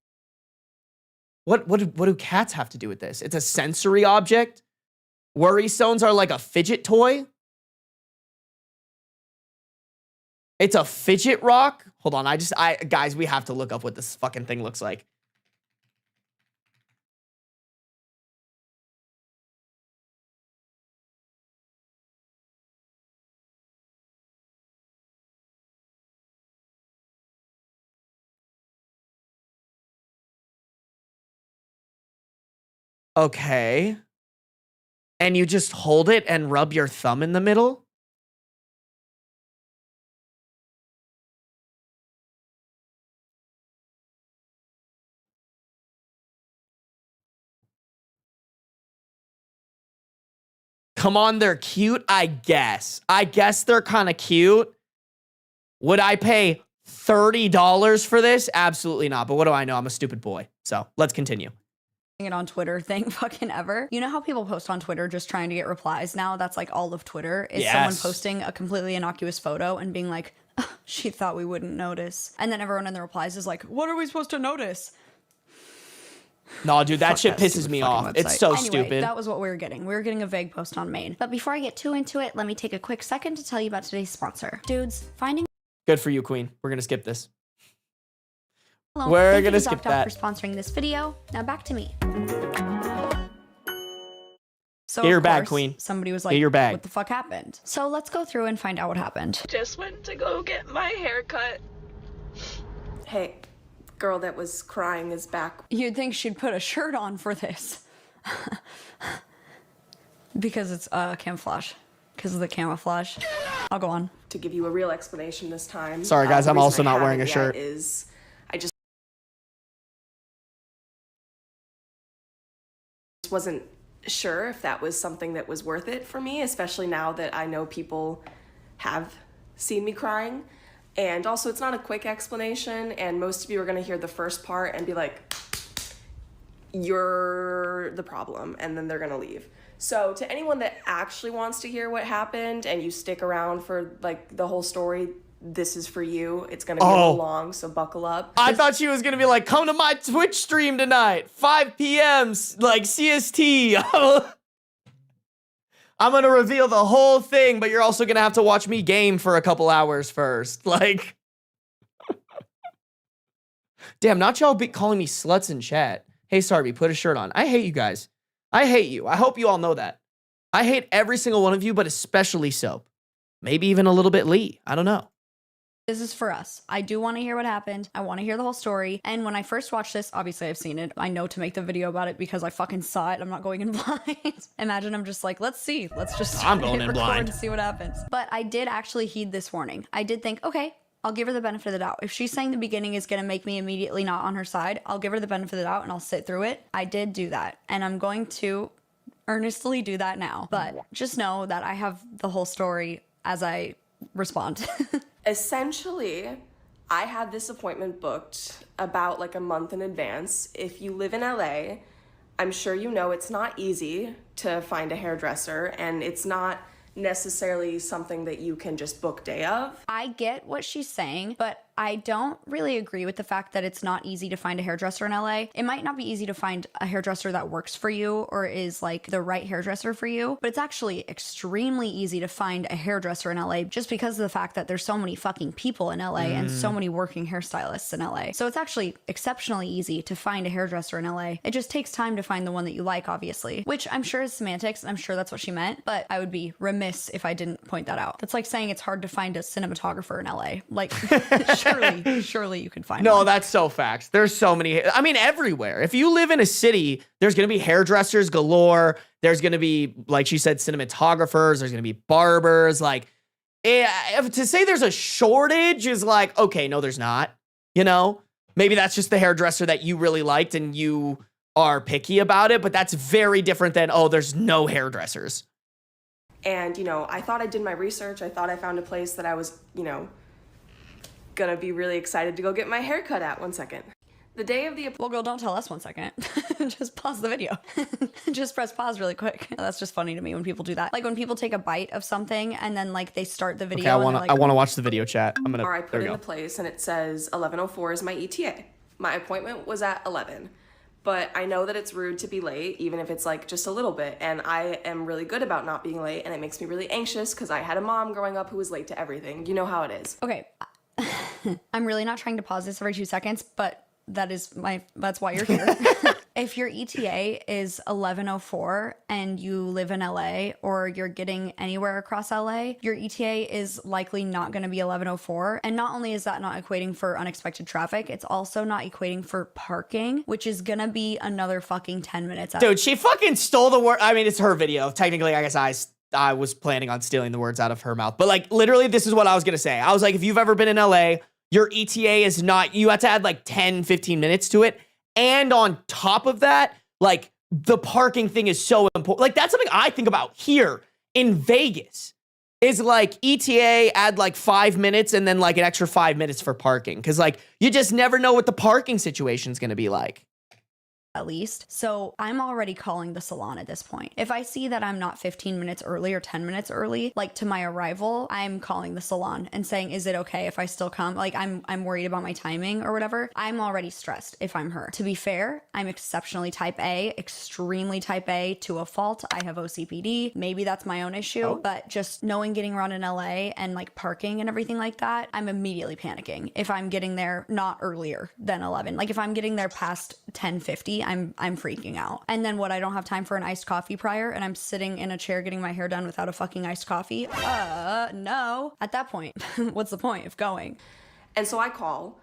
What do cats have to do with this? It's a sensory object. Worry stones are like a fidget toy. It's a fidget rock. Hold on, guys, we have to look up what this fucking thing looks like. Okay. and you just hold it and rub your thumb in the middle. Come on, they're cute, I guess. I guess they're kind of cute. Would I pay $30 for this? Absolutely not. But what do I know? I'm a stupid boy. So let's continue. It on Twitter thing fucking ever. You know how people post on Twitter just trying to get replies now? That's like all of Twitter is someone posting a completely innocuous photo and being like, oh, she thought we wouldn't notice. And then everyone in the replies is like, what are we supposed to notice? No, dude, that shit pisses me off. Website. It's so anyway, stupid. That was what we were getting. We were getting a vague post on Maine. But before I get too into it, let me take a quick second to tell you about today's sponsor. Dudes, finding Good for you, Queen. We're going to skip this. alone. We're going to skip that. For sponsoring this video. Now back to me. So Get your of bag, course, Queen. somebody was like, Get your bag. what the fuck happened? So let's go through and find out what happened. Just went to go get my hair cut. Hey, girl that was crying is back. You'd think she'd put a shirt on for this. Because it's camouflage. Because of the camouflage. I'll go on. To give you a real explanation this time. Sorry, guys, the I'm reason also I not wearing haven't a shirt. yet is I just wasn't sure if that was something that was worth it for me, especially now that I know people have seen me crying. And also, it's not a quick explanation, and most of you are going to hear the first part and be like, you're the problem, and then they're going to leave. So to anyone that actually wants to hear what happened and you stick around for like the whole story, this is for you. It's going to be a little long, so buckle up. I thought she was going to be like, come to my Twitch stream tonight, 5 p.m., like CST. I'm going to reveal the whole thing, but you're also going to have to watch me game for a couple hours first. Like, damn, not y'all be calling me sluts in chat. Hey, Sarby, put a shirt on. I hate you guys. I hate you. I hope you all know that. I hate every single one of you, but especially Soap. Maybe even a little bit Lee. I don't know. This is for us. I do want to hear what happened. I want to hear the whole story. And when I first watched this, obviously I've seen it. I know to make the video about it because I fucking saw it. I'm not going in blind. Imagine I'm just like, let's see. Let's just I'm going in blind and see what happens. But I did actually heed this warning. I did think, okay, I'll give her the benefit of the doubt. If she's saying the beginning is going to make me immediately not on her side, I'll give her the benefit of the doubt and I'll sit through it. I did do that. And I'm going to earnestly do that now. But just know that I have the whole story as I respond. Essentially, I had this appointment booked about like a month in advance. If you live in LA, I'm sure you know it's not easy to find a hairdresser, and it's not necessarily something that you can just book day of. I get what she's saying, but I don't really agree with the fact that it's not easy to find a hairdresser in LA. It might not be easy to find a hairdresser that works for you or is like the right hairdresser for you, but it's actually extremely easy to find a hairdresser in LA just because of the fact that there's so many fucking people in LA and so many working hairstylists in LA. So it's actually exceptionally easy to find a hairdresser in LA. It just takes time to find the one that you like, obviously, which I'm sure is semantics and I'm sure that's what she meant, but I would be remiss if I didn't point that out. That's like saying it's hard to find a cinematographer in LA. Like, surely you could find one. No, that's so facts. There's so many. I mean, everywhere. If you live in a city, there's going to be hairdressers galore. There's going to be, like she said, cinematographers. There's going to be barbers. Like, to say there's a shortage is like, okay, no, there's not. You know, maybe that's just the hairdresser that you really liked and you are picky about it. But that's very different than, oh, there's no hairdressers. And, you know, I thought I did my research. I thought I found a place that I was, you know, gonna be really excited to go get my hair cut at. 1 second. The day of the Well, girl, don't tell us 1 second. Just pause the video. Just press pause really quick. That's just funny to me when people do that. Like when people take a bite of something and then like they start the video. Okay, I want to watch the video chat. I'm gonna. Or I put in the place and it says 11:04 is my ETA. My appointment was at 11. But I know that it's rude to be late, even if it's like just a little bit. And I am really good about not being late, and it makes me really anxious because I had a mom growing up who was late to everything. You know how it is. Okay. I'm really not trying to pause this every 2 seconds, but that's why you're here. If your ETA is 11:04 and you live in LA or you're getting anywhere across LA, your ETA is likely not going to be 11:04. And not only is that not equating for unexpected traffic, it's also not equating for parking, which is going to be another fucking 10 minutes. Dude, she fucking stole the word. I mean, it's her video. Technically, I guess I was planning on stealing the words out of her mouth. But like, literally, this is what I was going to say. I was like, if you've ever been in LA, your ETA is not, you have to add like 10, 15 minutes to it. And on top of that, like, the parking thing is so important. Like, that's something I think about here in Vegas is like ETA, add like 5 minutes and then like an extra 5 minutes for parking. Cause like, you just never know what the parking situation is going to be like. At least. So I'm already calling the salon at this point. If I see that I'm not 15 minutes early or 10 minutes early, like to my arrival, I'm calling the salon and saying, is it okay if I still come? Like I'm worried about my timing or whatever. I'm already stressed if I'm her. To be fair, I'm exceptionally type A, extremely type A to a fault. I have OCPD. Maybe that's my own issue, but just knowing getting around in LA and like parking and everything like that, I'm immediately panicking if I'm getting there not earlier than 11. Like if I'm getting there past 10:50, I'm freaking out. And then what, I don't have time for an iced coffee prior and I'm sitting in a chair getting my hair done without a fucking iced coffee? No. At that point, what's the point of going? And so I call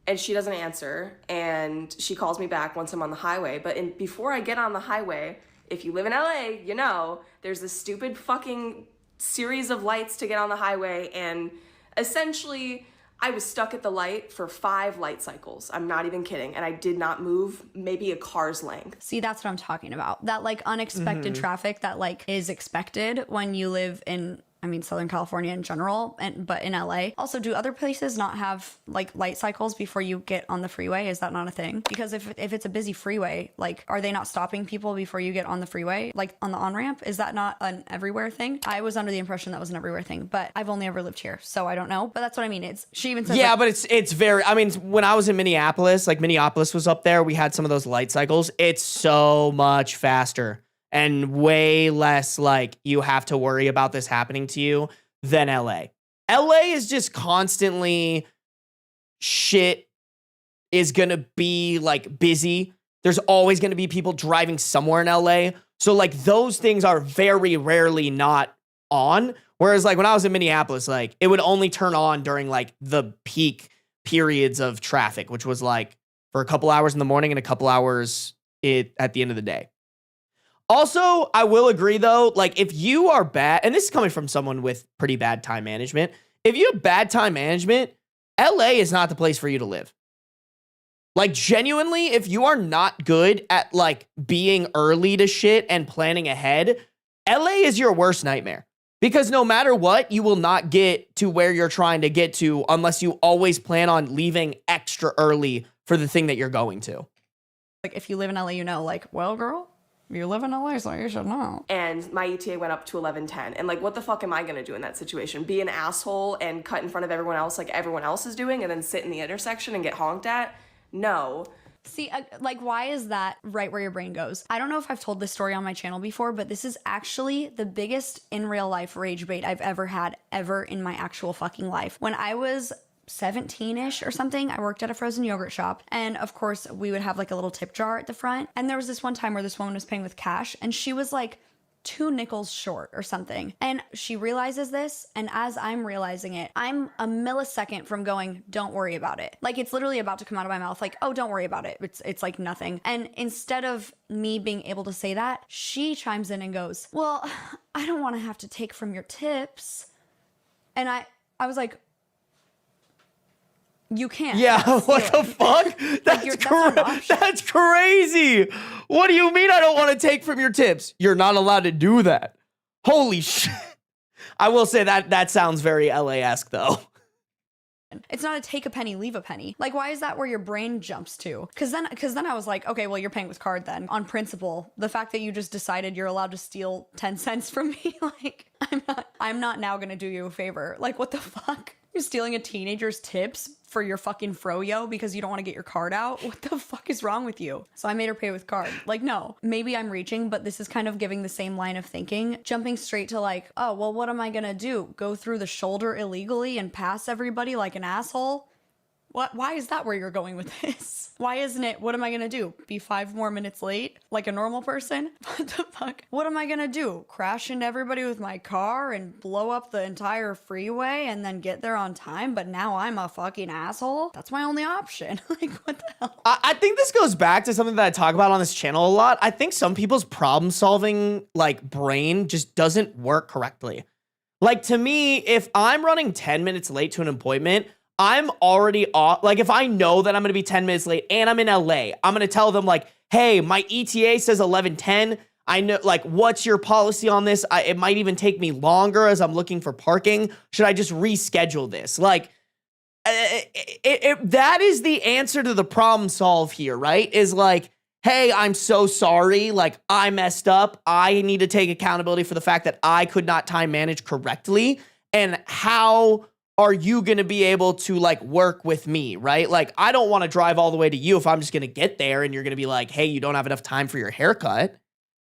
and she doesn't answer and she calls me back once I'm on the highway. But before I get on the highway, if you live in LA, you know, there's this stupid fucking series of lights to get on the highway, and essentially I was stuck at the light for 5 light cycles. I'm not even kidding. And I did not move maybe a car's length. See, that's what I'm talking about. That like unexpected traffic that like is expected when you live in, I mean, Southern California in general, but in LA. Also, do other places not have like light cycles before you get on the freeway? Is that not a thing? Because if it's a busy freeway, like, are they not stopping people before you get on the freeway? Like on the on-ramp? Is that not an everywhere thing? I was under the impression that was an everywhere thing, but I've only ever lived here, so I don't know. But that's what I mean. She even says, yeah, like, but it's very, I mean, when I was in Minneapolis, like Minneapolis was up there, we had some of those light cycles. It's so much faster and way less like you have to worry about this happening to you than LA. LA is just constantly shit is gonna be like busy. There's always gonna be people driving somewhere in LA. So like those things are very rarely not on. Whereas like when I was in Minneapolis, like it would only turn on during like the peak periods of traffic, which was like for a couple hours in the morning and a couple hours at the end of the day. Also, I will agree though, like if you are bad, and this is coming from someone with pretty bad time management, if you have bad time management, LA is not the place for you to live. Like genuinely, if you are not good at like being early to shit and planning ahead, LA is your worst nightmare. Because no matter what, you will not get to where you're trying to get to unless you always plan on leaving extra early for the thing that you're going to. like if you live in LA, you know, like, well, girl, you live in LA, so you should know. And my ETA went up to 11:10. And like, what the fuck am I gonna do in that situation? Be an asshole and cut in front of everyone else like everyone else is doing and then sit in the intersection and get honked at? No. See, like, why is that right where your brain goes? I don't know if I've told this story on my channel before, but this is actually the biggest in real life rage bait I've ever had in my actual fucking life. When I was 17-ish or something, I worked at a frozen yogurt shop, and of course we would have like a little tip jar at the front, and there was this one time where this woman was paying with cash and she was like 2 nickels short or something, and she realizes this, and as I'm realizing it, I'm a millisecond from going, don't worry about it. Like, it's literally about to come out of my mouth like, oh, don't worry about it, it's like nothing. And instead of me being able to say that, she chimes in and goes, well, I don't want to have to take from your tips. And I was like, you can't. Yeah, what the fuck? That's crazy. What do you mean I don't want to take from your tips? You're not allowed to do that. Holy shit. I will say that sounds very LA-esque though. It's not a take a penny, leave a penny. Like, why is that where your brain jumps to? Because then I was like, okay, well, you're paying with card then. On principle, the fact that you just decided you're allowed to steal 10 cents from me, like, I'm not now gonna do you a favor. Like, what the fuck? You're stealing a teenager's tips for your fucking froyo because you don't want to get your card out? What the fuck is wrong with you? So I made her pay with card. Like, no, maybe I'm reaching, but this is kind of giving the same line of thinking, jumping straight to like, oh, well, what am I gonna do? Go through the shoulder illegally and pass everybody like an asshole? Why is that where you're going with this? Why isn't it, what am I gonna do? Be 5 more minutes late? Like a normal person? What the fuck? What am I gonna do? Crash into everybody with my car and blow up the entire freeway and then get there on time? But now I'm a fucking asshole? That's my only option. Like, what the hell? I think this goes back to something that I talk about on this channel a lot. I think some people's problem solving like brain just doesn't work correctly. Like to me, if I'm running 10 minutes late to an appointment, I'm already off. Like if I know that I'm going to be 10 minutes late and I'm in LA, I'm going to tell them like, hey, my ETA says 11:10. I know, like, what's your policy on this? It might even take me longer as I'm looking for parking. Should I just reschedule this? Like, that is the answer to the problem solve here, right? Is like, hey, I'm so sorry. Like, I messed up. I need to take accountability for the fact that I could not time manage correctly. And how are you going to be able to, like, work with me, right? Like, I don't want to drive all the way to you if I'm just going to get there and you're going to be like, hey, you don't have enough time for your haircut,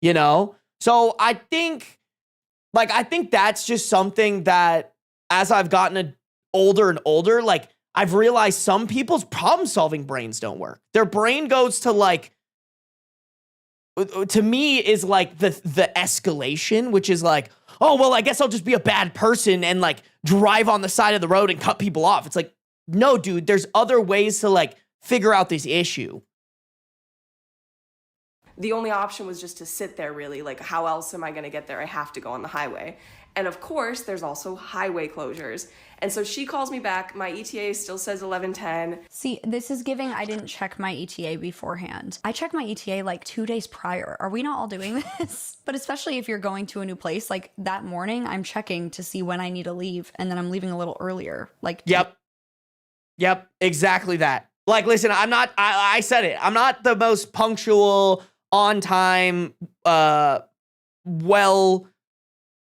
you know? So I think that's just something that as I've gotten older and older, like, I've realized some people's problem-solving brains don't work. Their brain goes to, like, to me is like the escalation, which is like, oh, well, I guess I'll just be a bad person and like drive on the side of the road and cut people off. It's like, no, dude, there's other ways to like figure out this issue. The only option was just to sit there, really. Like, how else am I going to get there? I have to go on the highway. And of course, there's also highway closures. And so she calls me back. My ETA still says 11:10. See, this is giving I didn't check my ETA beforehand. I checked my ETA like 2 days prior. Are we not all doing this? But especially if you're going to a new place, like that morning, I'm checking to see when I need to leave. And then I'm leaving a little earlier. Like, Yep, exactly that. Like, listen, I said it. I'm not the most punctual, on time, well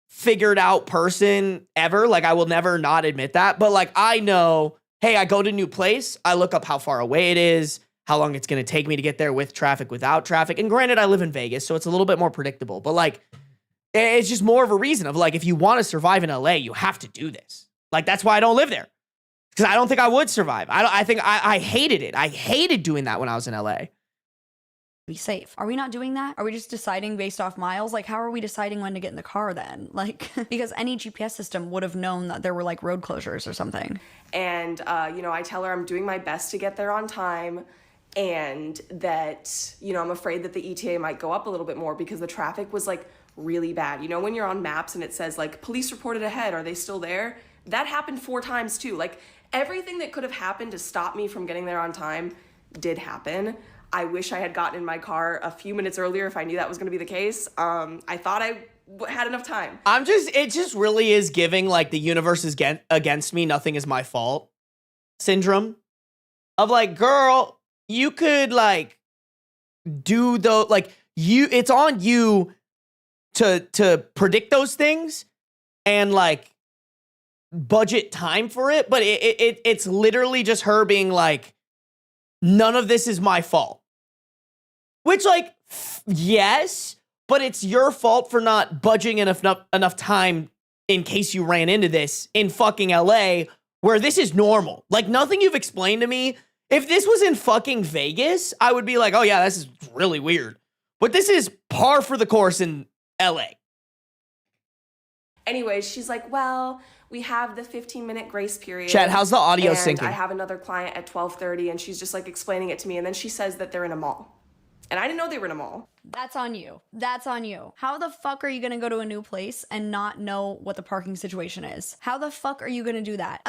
figured out person ever. Like, I will never not admit that. But like, I know, hey, I go to a new place. I look up how far away it is, how long it's going to take me to get there with traffic, without traffic. And granted, I live in Vegas, so it's a little bit more predictable. But like, it's just more of a reason of like, if you want to survive in LA, you have to do this. Like, that's why I don't live there. Because I don't think I would survive. I think I hated it. I hated doing that when I was in LA. be safe. Are we not doing that? Are we just deciding based off miles? Like, how are we deciding when to get in the car then? Like, because any GPS system would have known that there were like road closures or something. And, I tell her I'm doing my best to get there on time and that, I'm afraid that the ETA might go up a little bit more because the traffic was like really bad. You know, when you're on maps and it says like police reported ahead, are they still there? That happened 4 times too. Like, everything that could have happened to stop me from getting there on time did happen. I wish I had gotten in my car a few minutes earlier if I knew that was going to be the case. I thought I had enough time. It just really is giving like the universe is against me, nothing is my fault syndrome of like, girl, you could like do it's on you to predict those things and like budget time for it. But it's literally just her being like, none of this is my fault. Which, like, yes, but it's your fault for not budging enough time in case you ran into this in fucking LA, where this is normal. Like, nothing you've explained to me. If this was in fucking Vegas, I would be like, oh yeah, this is really weird. But this is par for the course in LA. Anyways, she's like, well, we have the 15-minute grace period. Chat, how's the audio syncing? I have another client at 12:30, and she's just like explaining it to me, and then she says that they're in a mall. And I didn't know they were in a mall. That's on you. That's on you. How the fuck are you gonna go to a new place and not know what the parking situation is? How the fuck are you gonna do that?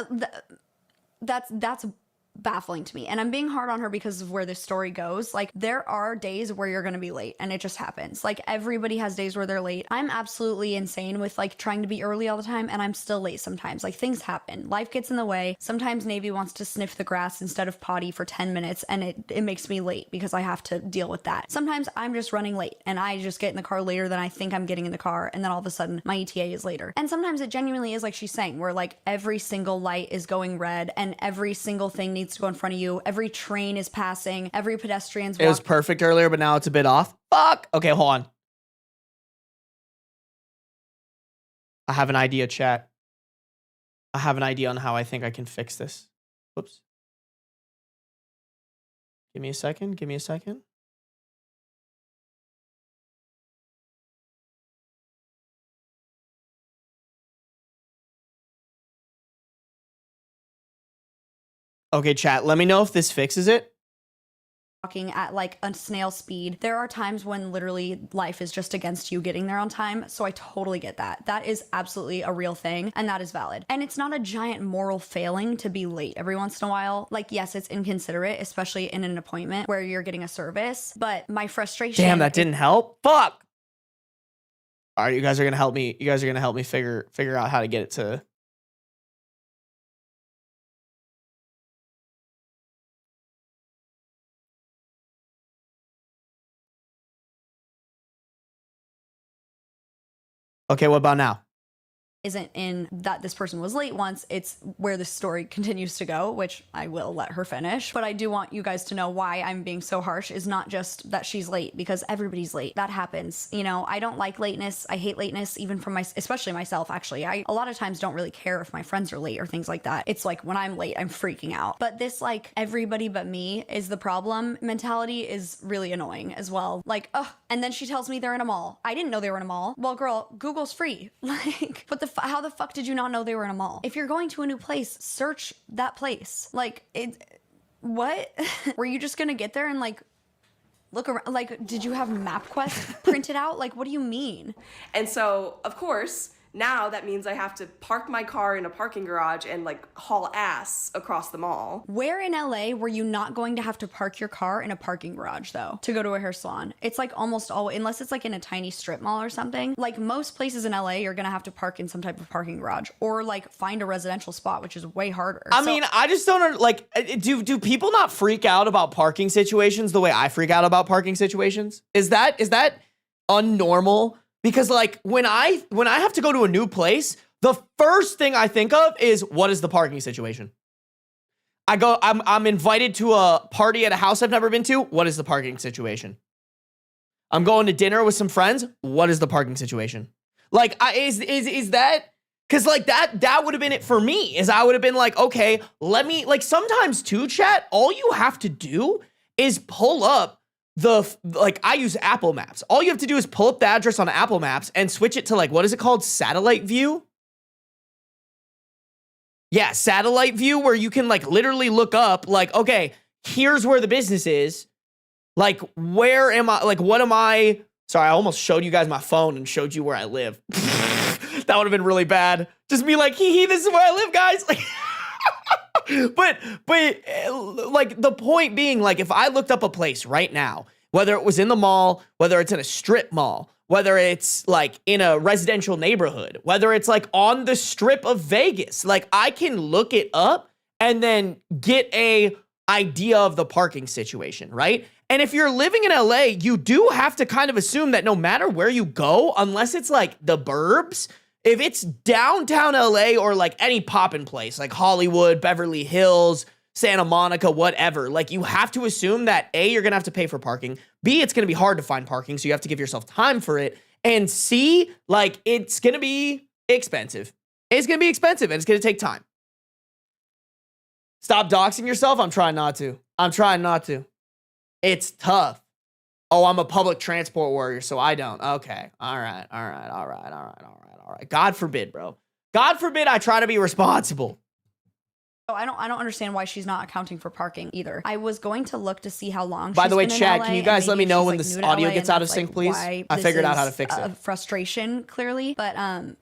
That's baffling to me. And I'm being hard on her because of where this story goes. Like, there are days where you're gonna be late and it just happens. Like, everybody has days where they're late. I'm absolutely insane with like trying to be early all the time and I'm still late sometimes. Like, things happen. Life gets in the way. Sometimes Navy wants to sniff the grass instead of potty for 10 minutes and it makes me late because I have to deal with that. Sometimes I'm just running late and I just get in the car later than I think I'm getting in the car, and then all of a sudden my ETA is later. And sometimes it genuinely is like she's saying, where like every single light is going red and every single thing needs to go in front of you. Every train is passing. Every pedestrian's walking. It was perfect earlier, but now it's a bit off. Fuck. Okay, hold on. I have an idea, chat. I have an idea on how I think I can fix this. Whoops. Give me a second. Give me a second. Okay, chat. Let me know if this fixes it. Walking at like a snail speed. There are times when literally life is just against you getting there on time. So I totally get that. That is absolutely a real thing and that is valid. And it's not a giant moral failing to be late every once in a while. Like, yes, it's inconsiderate, especially in an appointment where you're getting a service. But my frustration. Damn, that didn't help. Fuck. All right, you guys are gonna help me. You guys are gonna help me figure out how to get it to. Okay, what about now? Isn't in that this person was late once, it's where the story continues to go, which I will let her finish. But I do want you guys to know why I'm being so harsh is not just that she's late, because everybody's late. That happens. You know, I don't like lateness. I hate lateness, even from especially myself, actually. I a lot of times don't really care if my friends are late or things like that. It's like when I'm late, I'm freaking out. But this like everybody but me is the problem mentality is really annoying as well. Like, oh, and then she tells me they're in a mall. I didn't know they were in a mall. Well, girl, Google's free. Like, what the how the fuck did you not know they were in a mall? If you're going to a new place, search that place. Like, what? Were you just gonna get there and like look around? Like, did you have MapQuest printed out? Like, what do you mean? And so, of course, now that means I have to park my car in a parking garage and like haul ass across the mall. Where in LA were you not going to have to park your car in a parking garage though to go to a hair salon? It's like almost always, unless it's like in a tiny strip mall or something, like most places in LA you're gonna have to park in some type of parking garage or like find a residential spot, which is way harder. I mean, I just don't like, do people not freak out about parking situations the way I freak out about parking situations? Is that unnormal? Because like when I have to go to a new place, the first thing I think of is what is the parking situation? I'm invited to a party at a house I've never been to. What is the parking situation? I'm going to dinner with some friends. What is the parking situation? Like, is that, because like that would have been it for me, is I would have been like, okay, let me, like sometimes too, chat, all you have to do is pull up like I use Apple Maps. All you have to do is pull up the address on Apple Maps and switch it to like, what is it called? Satellite view? Yeah, satellite view, where you can like literally look up like, okay, here's where the business is. Like, where am I? Like, what am I? Sorry, I almost showed you guys my phone and showed you where I live. That would have been really bad. Just be like, hee hee, this is where I live, guys. Like, but like the point being, like if I looked up a place right now, whether it was in the mall, whether it's in a strip mall, whether it's like in a residential neighborhood, whether it's like on the strip of Vegas, like I can look it up and then get a idea of the parking situation, right? And if you're living in LA, you do have to kind of assume that no matter where you go, unless it's like the burbs, if it's downtown LA or like any poppin' place, like Hollywood, Beverly Hills, Santa Monica, whatever, like you have to assume that A, you're gonna have to pay for parking, B, it's gonna be hard to find parking, so you have to give yourself time for it, and C, like it's gonna be expensive. It's gonna be expensive and it's gonna take time. Stop doxing yourself. I'm trying not to. It's tough. Oh, I'm a public transport warrior, so I don't. Okay. All right. God forbid, bro. God forbid I try to be responsible. I don't understand why she's not accounting for parking either. I was going to look to see how long By the way, been in Chad, LA, can you guys let me know when like this audio gets out of sync, please? I figured out how to fix it. Frustration, clearly, but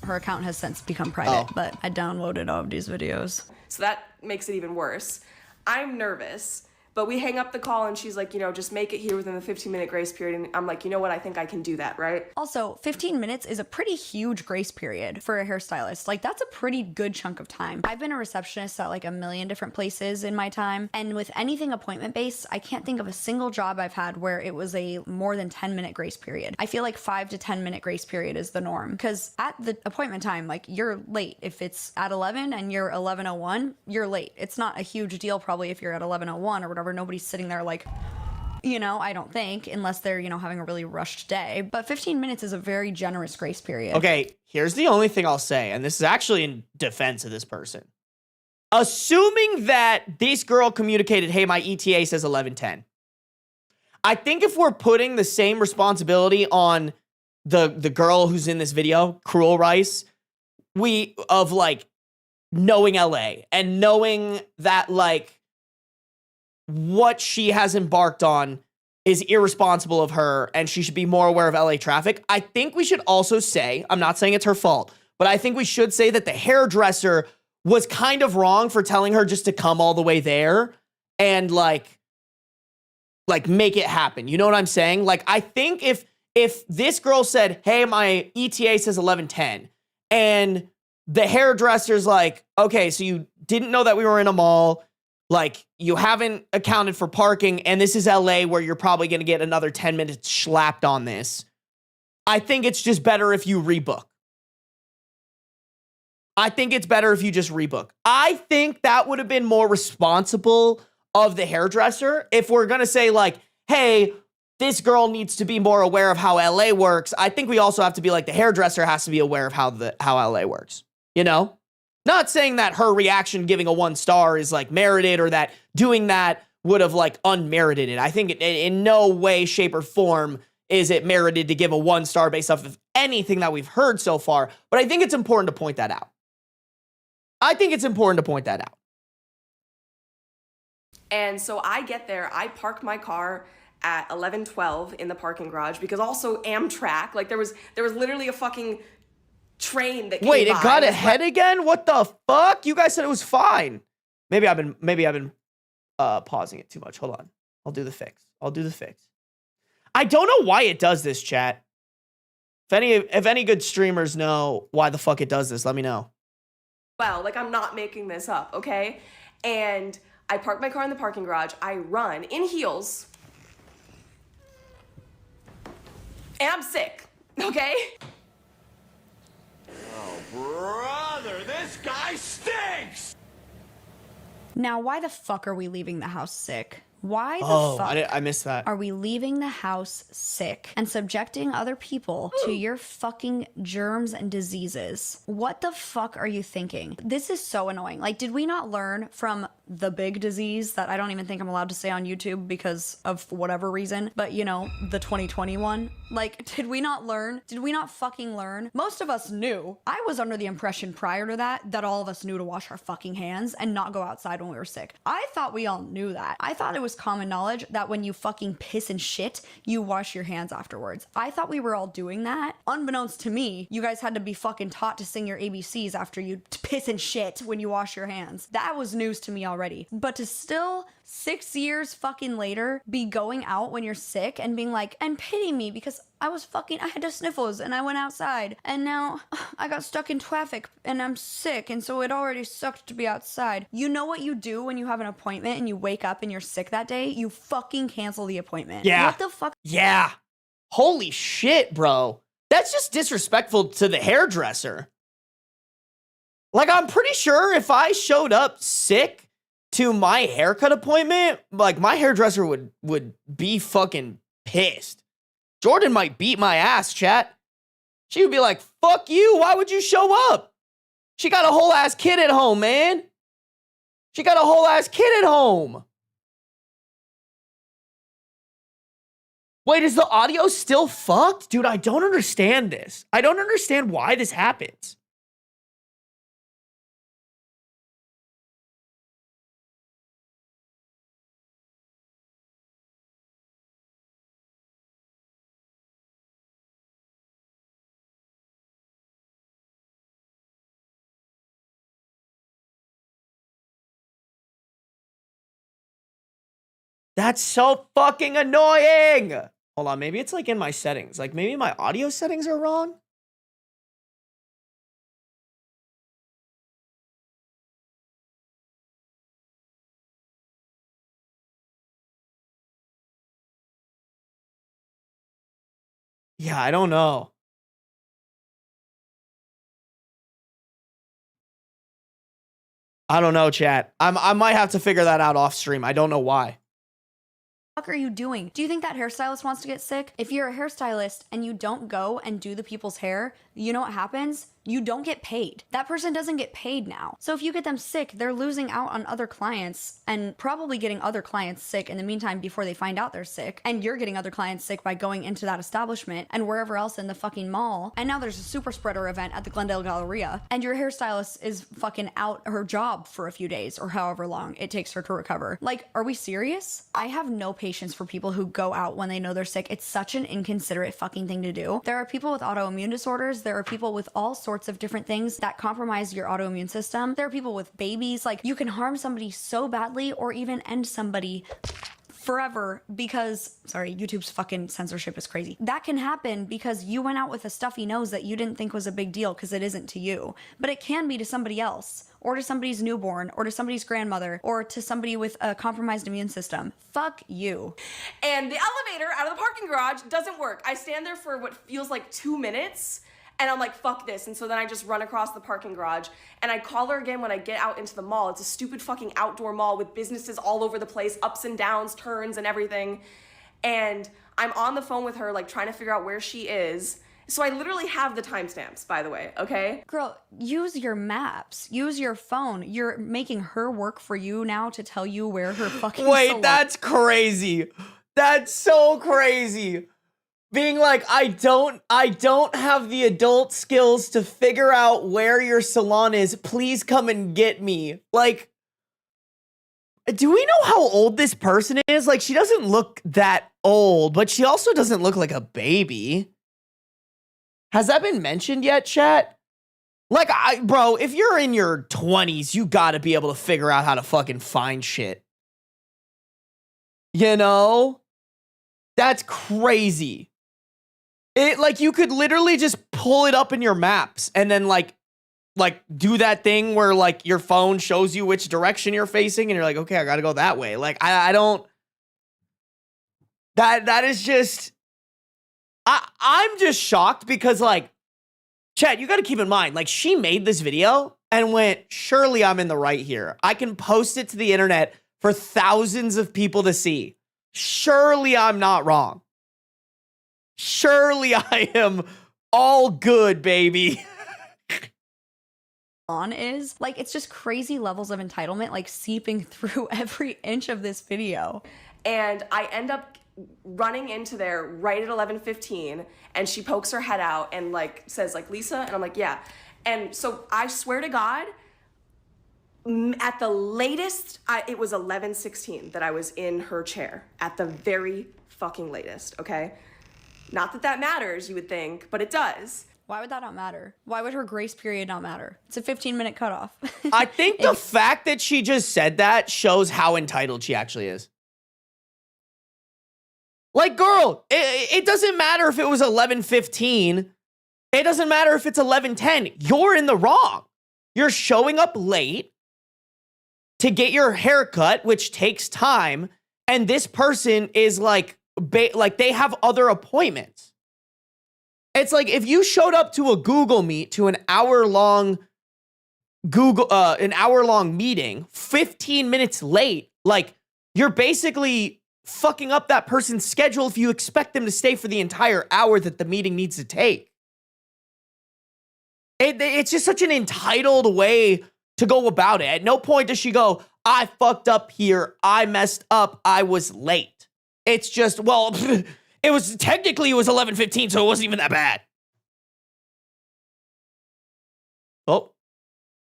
her account has since become private, but I downloaded all of these videos. So that makes it even worse. I'm nervous, but we hang up the call and she's like, you know, just make it here within the 15-minute grace period. And I'm like, you know what? I think I can do that, right? Also, 15 minutes is a pretty huge grace period for a hairstylist. Like, that's a pretty good chunk of time. I've been a receptionist at like a million different places in my time. And with anything appointment-based, I can't think of a single job I've had where it was a more than 10-minute grace period. I feel like 5 to 10-minute grace period is the norm. Because at the appointment time, like, you're late. If it's at 11 and you're 11:01, you're late. It's not a huge deal probably if you're at 11:01 or whatever. Nobody's sitting there like, you know, I don't think, unless they're, you know, having a really rushed day. But 15 minutes is a very generous grace period. Okay, here's the only thing I'll say, and this is actually in defense of this person. Assuming that this girl communicated, hey, my ETA says 11:10. I think if we're putting the same responsibility on the girl who's in this video, Cruel Rice, of like knowing LA and knowing that like what she has embarked on is irresponsible of her and she should be more aware of LA traffic. I think we should also say, I'm not saying it's her fault, but I think we should say that the hairdresser was kind of wrong for telling her just to come all the way there and like make it happen. You know what I'm saying? Like, I think if this girl said, hey, my ETA says 11:10, and the hairdresser's like, okay, so you didn't know that we were in a mall, like, you haven't accounted for parking, and this is LA where you're probably going to get another 10 minutes slapped on this. I think it's just better if you rebook. I think it's better if you just rebook. I think that would have been more responsible of the hairdresser. If we're going to say like, hey, this girl needs to be more aware of how LA works, I think we also have to be like, the hairdresser has to be aware of how LA works. You know? Not saying that her reaction giving a 1 star is like merited or that doing that would have like unmerited it. I think in no way, shape, or form is it merited to give a 1 star based off of anything that we've heard so far. But I think it's important to point that out. And so I get there, I park my car at 11:12 in the parking garage because also Amtrak, like there was literally a fucking train that came Wait, it by. got ahead again? What the fuck? You guys said it was fine. Maybe I've been pausing it too much. Hold on. I'll do the fix. I don't know why it does this, chat. If any good streamers know why the fuck it does this, let me know. Well, like I'm not making this up, okay? And I park my car in the parking garage. I run in heels. And I'm sick, okay? Oh, brother, this guy stinks! Now, why the fuck are we leaving the house sick? Why the fuck I missed that. are we leaving the house sick and subjecting other people to your fucking germs and diseases? What the fuck are you thinking? This is so annoying. Like, did we not learn from the big disease that I don't even think I'm allowed to say on YouTube because of whatever reason, but you know, the 2021? Like, did we not fucking learn? Most of us knew. I was under the impression prior to that all of us knew to wash our fucking hands and not go outside when we were sick. I thought we all knew that. I thought it was common knowledge that when you fucking piss and shit, you wash your hands afterwards. I thought we were all doing that. Unbeknownst to me, you guys had to be fucking taught to sing your ABCs after you piss and shit when you wash your hands. That was news to me already. But to still 6 years fucking later be going out when you're sick and being like, and pity me because I had the sniffles and I went outside and now I got stuck in traffic and I'm sick and so it already sucked to be outside. You know what you do when you have an appointment and you wake up and you're sick that day? You fucking cancel the appointment. Yeah. What the fuck? Yeah. Holy shit, bro. That's just disrespectful to the hairdresser. Like, I'm pretty sure if I showed up sick to my haircut appointment, like, my hairdresser would be fucking pissed. Jordan might beat my ass, chat. She would be like, fuck you, why would you show up? She got a whole ass kid at home, man. She got a whole ass kid at home. Wait, is the audio still fucked? Dude, I don't understand this. I don't understand why this happens. That's so fucking annoying. Hold on, maybe it's like in my settings. Like maybe my audio settings are wrong. Yeah, I don't know. I don't know, chat. I might have to figure that out off stream. I don't know why. What are you doing? Do you think that hairstylist wants to get sick? If you're a hairstylist and you don't go and do the people's hair, you know what happens? You don't get paid. That person doesn't get paid now. So if you get them sick, they're losing out on other clients and probably getting other clients sick in the meantime before they find out they're sick. And you're getting other clients sick by going into that establishment and wherever else in the fucking mall. And now there's a super spreader event at the Glendale Galleria. And your hairstylist is fucking out her job for a few days or however long it takes her to recover. Like, are we serious? I have no patience for people who go out when they know they're sick. It's such an inconsiderate fucking thing to do. There are people with autoimmune disorders. There are people with all sorts of different things that compromise your autoimmune system. There are people with babies. Like, you can harm somebody so badly or even end somebody forever because, sorry, YouTube's fucking censorship is crazy. That can happen because you went out with a stuffy nose that you didn't think was a big deal because it isn't to you. But it can be to somebody else, or to somebody's newborn, or to somebody's grandmother, or to somebody with a compromised immune system. Fuck you. And the elevator out of the parking garage doesn't work. I stand there for what feels like 2 minutes, and I'm like, fuck this. And so then I just run across the parking garage, and I call her again when I get out into the mall. It's a stupid fucking outdoor mall with businesses all over the place, ups and downs, turns and everything. And I'm on the phone with her, like, trying to figure out where she is. So I literally have the timestamps, by the way, okay? Girl, use your maps. Use your phone. You're making her work for you now to tell you where her fucking Wait, that's crazy. That's so crazy. Being like, I don't have the adult skills to figure out where your salon is. Please come and get me. Like, do we know how old this person is? Like, she doesn't look that old, but she also doesn't look like a baby. Has that been mentioned yet, chat? Like, bro, if you're in your 20s, you gotta be able to figure out how to fucking find shit. You know? That's crazy. Like, you could literally just pull it up in your maps and then, like do that thing where, like, your phone shows you which direction you're facing and you're like, okay, I gotta go that way. Like, I don't... That is just... I'm just shocked because, like, chat, you gotta keep in mind, like, she made this video and went, surely I'm in the right here. I can post it to the internet for thousands of people to see. Surely I'm not wrong. Surely I am all good, baby. On is like, it's just crazy levels of entitlement, like, seeping through every inch of this video. And I end up running into there right at 11:15, and she pokes her head out and, like, says, like, Lisa, and I'm like, yeah. And so I swear to God, at the latest, it was 11:16 that I was in her chair, at the very fucking latest, okay? Not that that matters, you would think, but it does. Why would that not matter? Why would her grace period not matter? It's a 15-minute cutoff. I think the fact that she just said that shows how entitled she actually is. Like, girl, it doesn't matter if it was 11:15. It doesn't matter if it's 11:10. You're in the wrong. You're showing up late to get your haircut, which takes time, and this person is like they have other appointments. It's like if you showed up to a Google Meet to an hour-long meeting 15 minutes late, like, you're basically fucking up that person's schedule if you expect them to stay for the entire hour that the meeting needs to take. It's just such an entitled way to go about it. At no point does she go, I fucked up here, I messed up, I was late. It's just, well, it was 11:15, so it wasn't even that bad. Oh.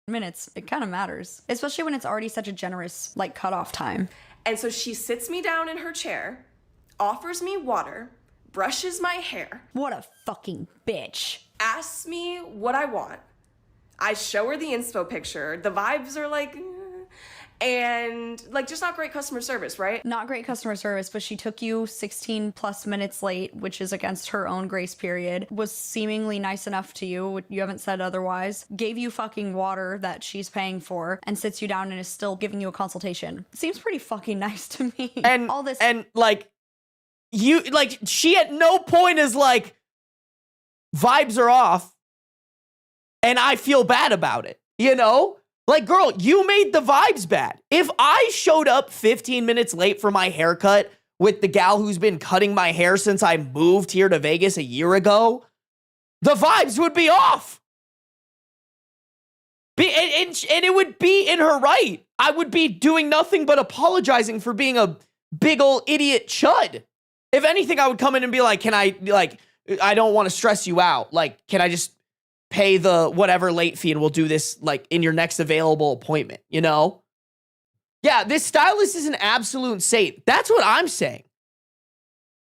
Minutes, it kind of matters. Especially when it's already such a generous, like, cutoff time. And so she sits me down in her chair, offers me water, brushes my hair. What a fucking bitch. Asks me what I want. I show her the inspo picture. The vibes are like... And, like, just not great customer service, right? Not great customer service, but she took you 16 plus minutes late, which is against her own grace period, was seemingly nice enough to you, you haven't said otherwise, gave you fucking water that she's paying for, and sits you down and is still giving you a consultation. Seems pretty fucking nice to me. And all this, and, like, she at no point is like, vibes are off, and I feel bad about it, you know? Like, girl, you made the vibes bad. If I showed up 15 minutes late for my haircut with the gal who's been cutting my hair since I moved here to Vegas a year ago, The vibes would be off. And it would be in her right. I would be doing nothing but apologizing for being a big old idiot chud. If anything, I would come in and be like, can I, like, I don't want to stress you out. Like, can I just pay the whatever late fee and we'll do this, like, in your next available appointment, you know? Yeah, this stylist is an absolute saint. That's what I'm saying.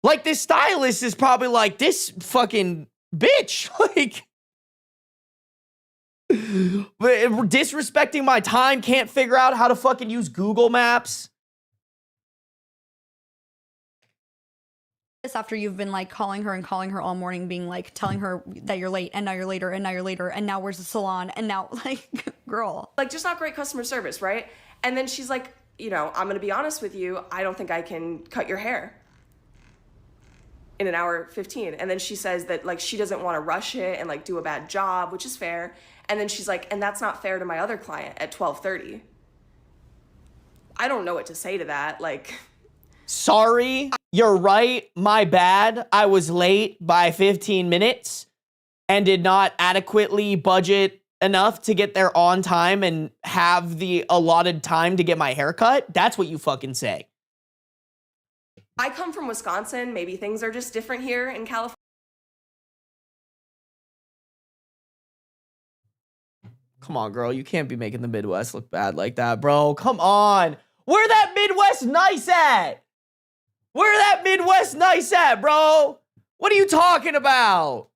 Like, this stylist is probably like, this fucking bitch. Like, disrespecting my time, can't figure out how to fucking use Google Maps. After you've been like calling her all morning, being like telling her that you're late, and now you're later, and now you're later, and now where's the salon, and now, like, girl. Like, just not great customer service, right? And then she's like, you know, I'm gonna be honest with you, I don't think I can cut your hair in an hour 15. And then she says that, like, she doesn't want to rush it and, like, do a bad job, which is fair. And then she's like, and that's not fair to my other client at 12:30. I don't know what to say to that. Like, sorry, you're right. My bad. I was late by 15 minutes and did not adequately budget enough to get there on time and have the allotted time to get my haircut. That's what you fucking say. I come from Wisconsin. Maybe things are just different here in California. Come on, girl. You can't be making the Midwest look bad like that, bro. Come on. Where that Midwest nice at? Where that Midwest nice at, bro? What are you talking about?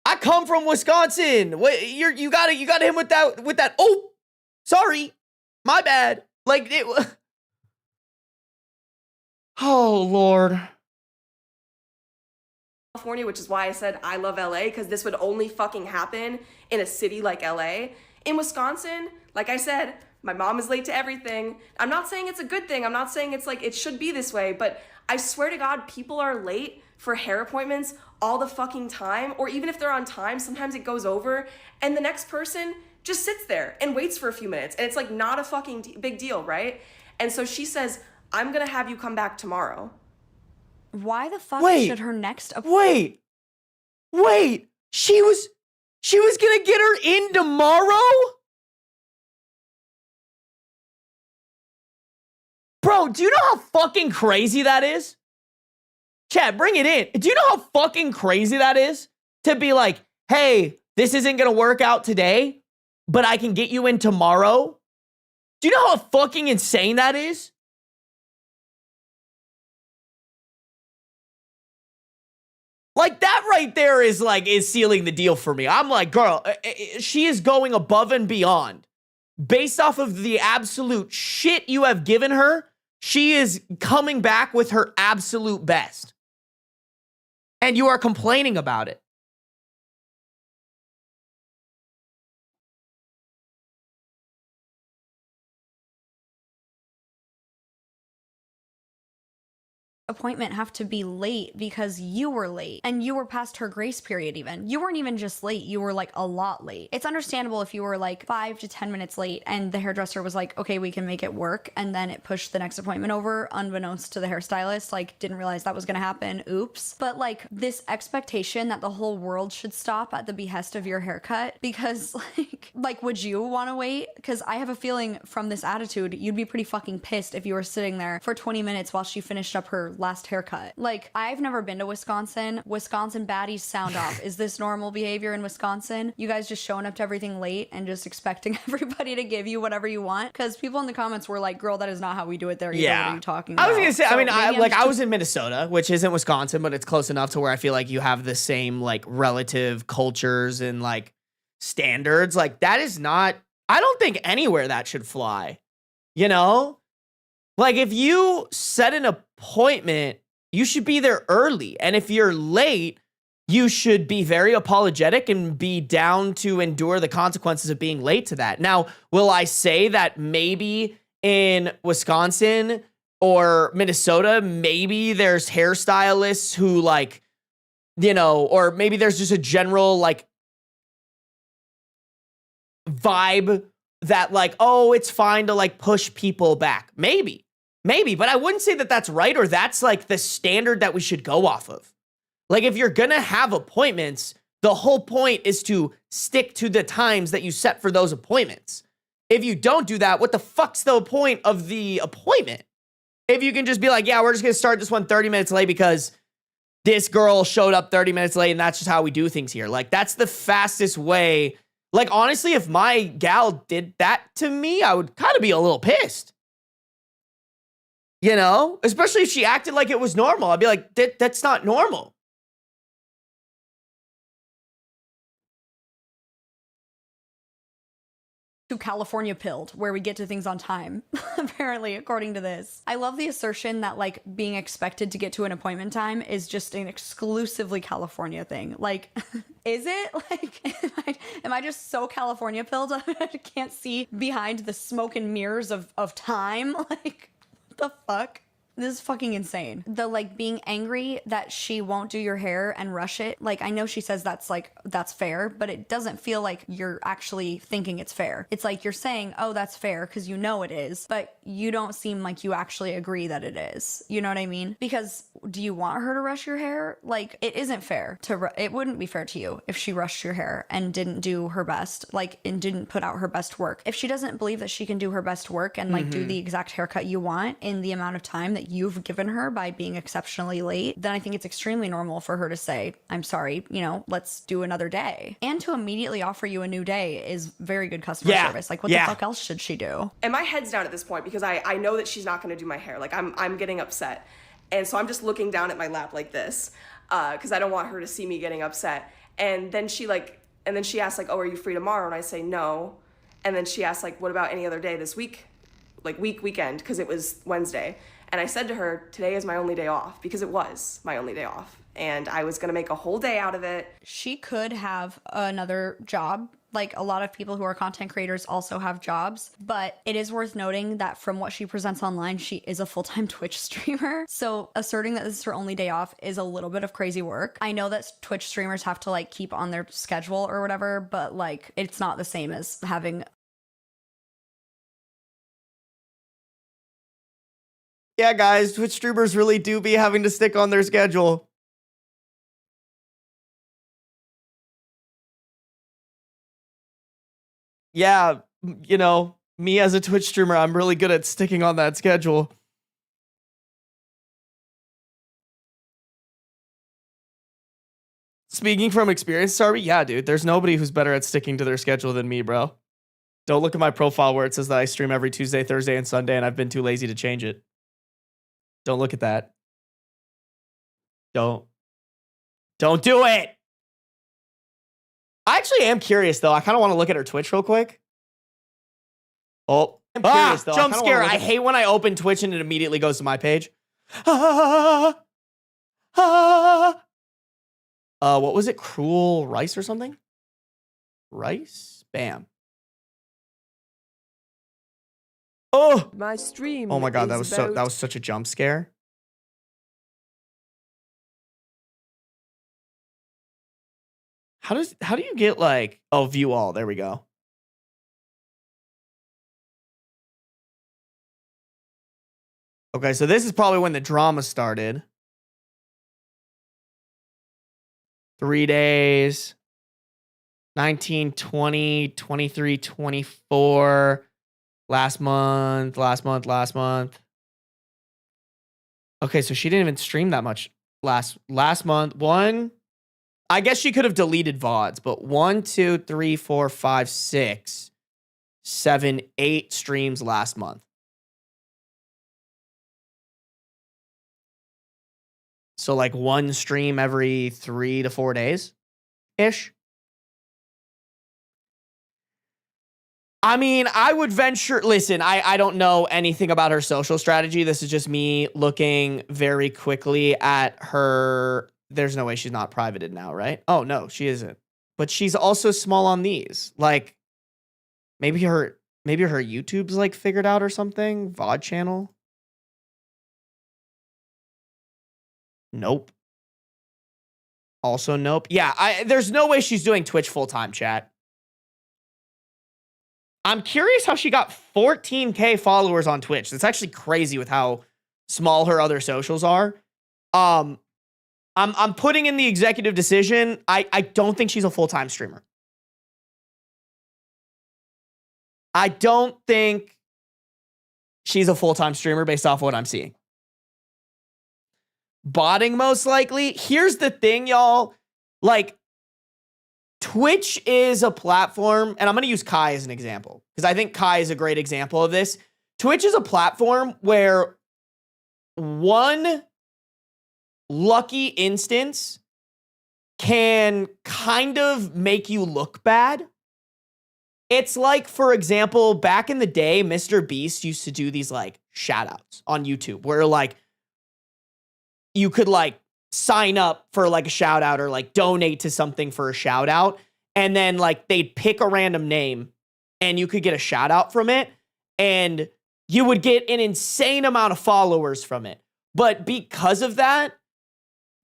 I come from Wisconsin. What, you got him with that. Oh, sorry. My bad. Like, it. Oh, Lord. California, which is why I said I love LA, because this would only fucking happen in a city like LA. In Wisconsin, like I said, my mom is late to everything. I'm not saying it's a good thing. I'm not saying it's like it should be this way, but I swear to God, people are late for hair appointments all the fucking time. Or even if they're on time, sometimes it goes over and the next person just sits there and waits for a few minutes. And it's like not a fucking big deal, right? And so she says, I'm gonna have you come back tomorrow. Why the fuck should her next Wait. She was gonna get her in tomorrow? Bro, do you know how fucking crazy that is? Chat, bring it in. Do you know how fucking crazy that is? To be like, hey, this isn't gonna work out today, but I can get you in tomorrow? Do you know how fucking insane that is? Like, that right there is sealing the deal for me. I'm like, girl, she is going above and beyond. Based off of the absolute shit you have given her, she is coming back with her absolute best. And you are complaining about it. appointment have to be late because you were late and you were past her grace period even. You weren't even just late, you were like a lot late. It's understandable if you were like 5 to 10 minutes late and the hairdresser was like, okay, we can make it work, and then it pushed the next appointment over unbeknownst to the hairstylist, like didn't realize that was gonna happen, oops. But like this expectation that the whole world should stop at the behest of your haircut because like would you want to wait? Because I have a feeling from this attitude you'd be pretty fucking pissed if you were sitting there for 20 minutes while she finished up her last haircut. Like, I've never been to Wisconsin. Wisconsin baddies sound off. Is this normal behavior in Wisconsin? You guys just showing up to everything late and just expecting everybody to give you whatever you want? Because people in the comments were like, girl, that is not how we do it there. Yeah. What are you talking about? I was gonna say, So I mean, maybe I was in Minnesota, which isn't Wisconsin, but it's close enough to where I feel like you have the same like relative cultures and like standards. Like, that is not, I don't think anywhere that should fly, you know? Like, if you set an appointment, you should be there early. And if you're late, you should be very apologetic and be down to endure the consequences of being late to that. Now, will I say that maybe in Wisconsin or Minnesota, maybe there's hairstylists who like, you know, or maybe there's just a general like vibe that like, oh, it's fine to like push people back. Maybe, but I wouldn't say that that's right or that's like the standard that we should go off of. Like, if you're gonna have appointments, The whole point is to stick to the times that you set for those appointments. If you don't do that, what the fuck's the point of the appointment? If you can just be like, yeah, we're just going to start this one 30 minutes late because this girl showed up 30 minutes late and that's just how we do things here. Like, that's the fastest way. Like, honestly, if my gal did that to me, I would kind of be a little pissed. You know? Especially if she acted like it was normal. I'd be like, that's not normal. California pilled, where we get to things on time, apparently, according to this. I love the assertion that like being expected to get to an appointment time is just an exclusively California thing. Like, is it? Like, am I just so California pilled I can't see behind the smoke and mirrors of time? Like, what the fuck? This is fucking insane. The like being angry that she won't do your hair and rush it. Like, I know she says that's fair, but it doesn't feel like you're actually thinking it's fair. It's like you're saying, oh, that's fair because you know it is, but you don't seem like you actually agree that it is. You know what I mean? Because do you want her to rush your hair? Like, it isn't fair it wouldn't be fair to you if she rushed your hair and didn't do her best, like, and didn't put out her best work. If she doesn't believe that she can do her best work and like do the exact haircut you want in the amount of time that you've given her by being exceptionally late, then I think it's extremely normal for her to say, I'm sorry, you know, let's do another day. And to immediately offer you a new day is very good customer service. Like, what the fuck else should she do? And my head's down at this point because I know that she's not going to do my hair. Like, I'm getting upset. And so I'm just looking down at my lap like this because I don't want her to see me getting upset. And then she asks like, oh, are you free tomorrow? And I say no. And then she asks like, what about any other day this week? Like weekend, because it was Wednesday. And I said to her, today is my only day off, because it was my only day off. And I was going to make a whole day out of it. She could have another job. Like, a lot of people who are content creators also have jobs, but it is worth noting that from what she presents online, she is a full-time Twitch streamer. So asserting that this is her only day off is a little bit of crazy work. I know that Twitch streamers have to like keep on their schedule or whatever, but like, it's not the same as having. Yeah, guys, Twitch streamers really do be having to stick on their schedule. Yeah, you know, me as a Twitch streamer, I'm really good at sticking on that schedule. Speaking from experience, Sarby, yeah, dude, there's nobody who's better at sticking to their schedule than me, bro. Don't look at my profile where it says that I stream every Tuesday, Thursday, and Sunday, and I've been too lazy to change it. Don't look at that. Don't do it. I actually am curious, though. I kind of want to look at her Twitch real quick. Oh, I'm curious, though. Jump scare. I hate when I open Twitch and it immediately goes to my page. What was it? Cruel Rice or something? Rice? Bam. Oh, my stream. Oh my god, that was such a jump scare. How do you get like, oh, view all? There we go. Okay, so this is probably when the drama started. 3 days. 19, 20, 23, 24. Last month. Okay, so she didn't even stream that much last month. I guess she could have deleted VODs, but 1, 2, 3, 4, 5, 6, 7, 8 streams last month. So like one stream every 3 to 4 days ish. I mean, I would venture, listen, I don't know anything about her social strategy. This is just me looking very quickly at her. There's no way she's not privated now, right? Oh, no, she isn't. But she's also small on these. Like, maybe her YouTube's like figured out or something. VOD channel. Nope. Also nope. Yeah, there's no way she's doing Twitch full-time, chat. I'm curious how she got 14K followers on Twitch. That's actually crazy with how small her other socials are. I'm putting in the executive decision. I don't think she's a full-time streamer. I don't think she's a full-time streamer based off what I'm seeing. Botting most likely. Here's the thing, y'all. Like, Twitch is a platform, and I'm going to use Kai as an example because I think Kai is a great example of this. Twitch is a platform where one lucky instance can kind of make you look bad. It's like, for example, back in the day, Mr. Beast used to do these like shout outs on YouTube where like you could like sign up for like a shout out or like donate to something for a shout out. And then like they'd pick a random name and you could get a shout out from it. And you would get an insane amount of followers from it. But because of that,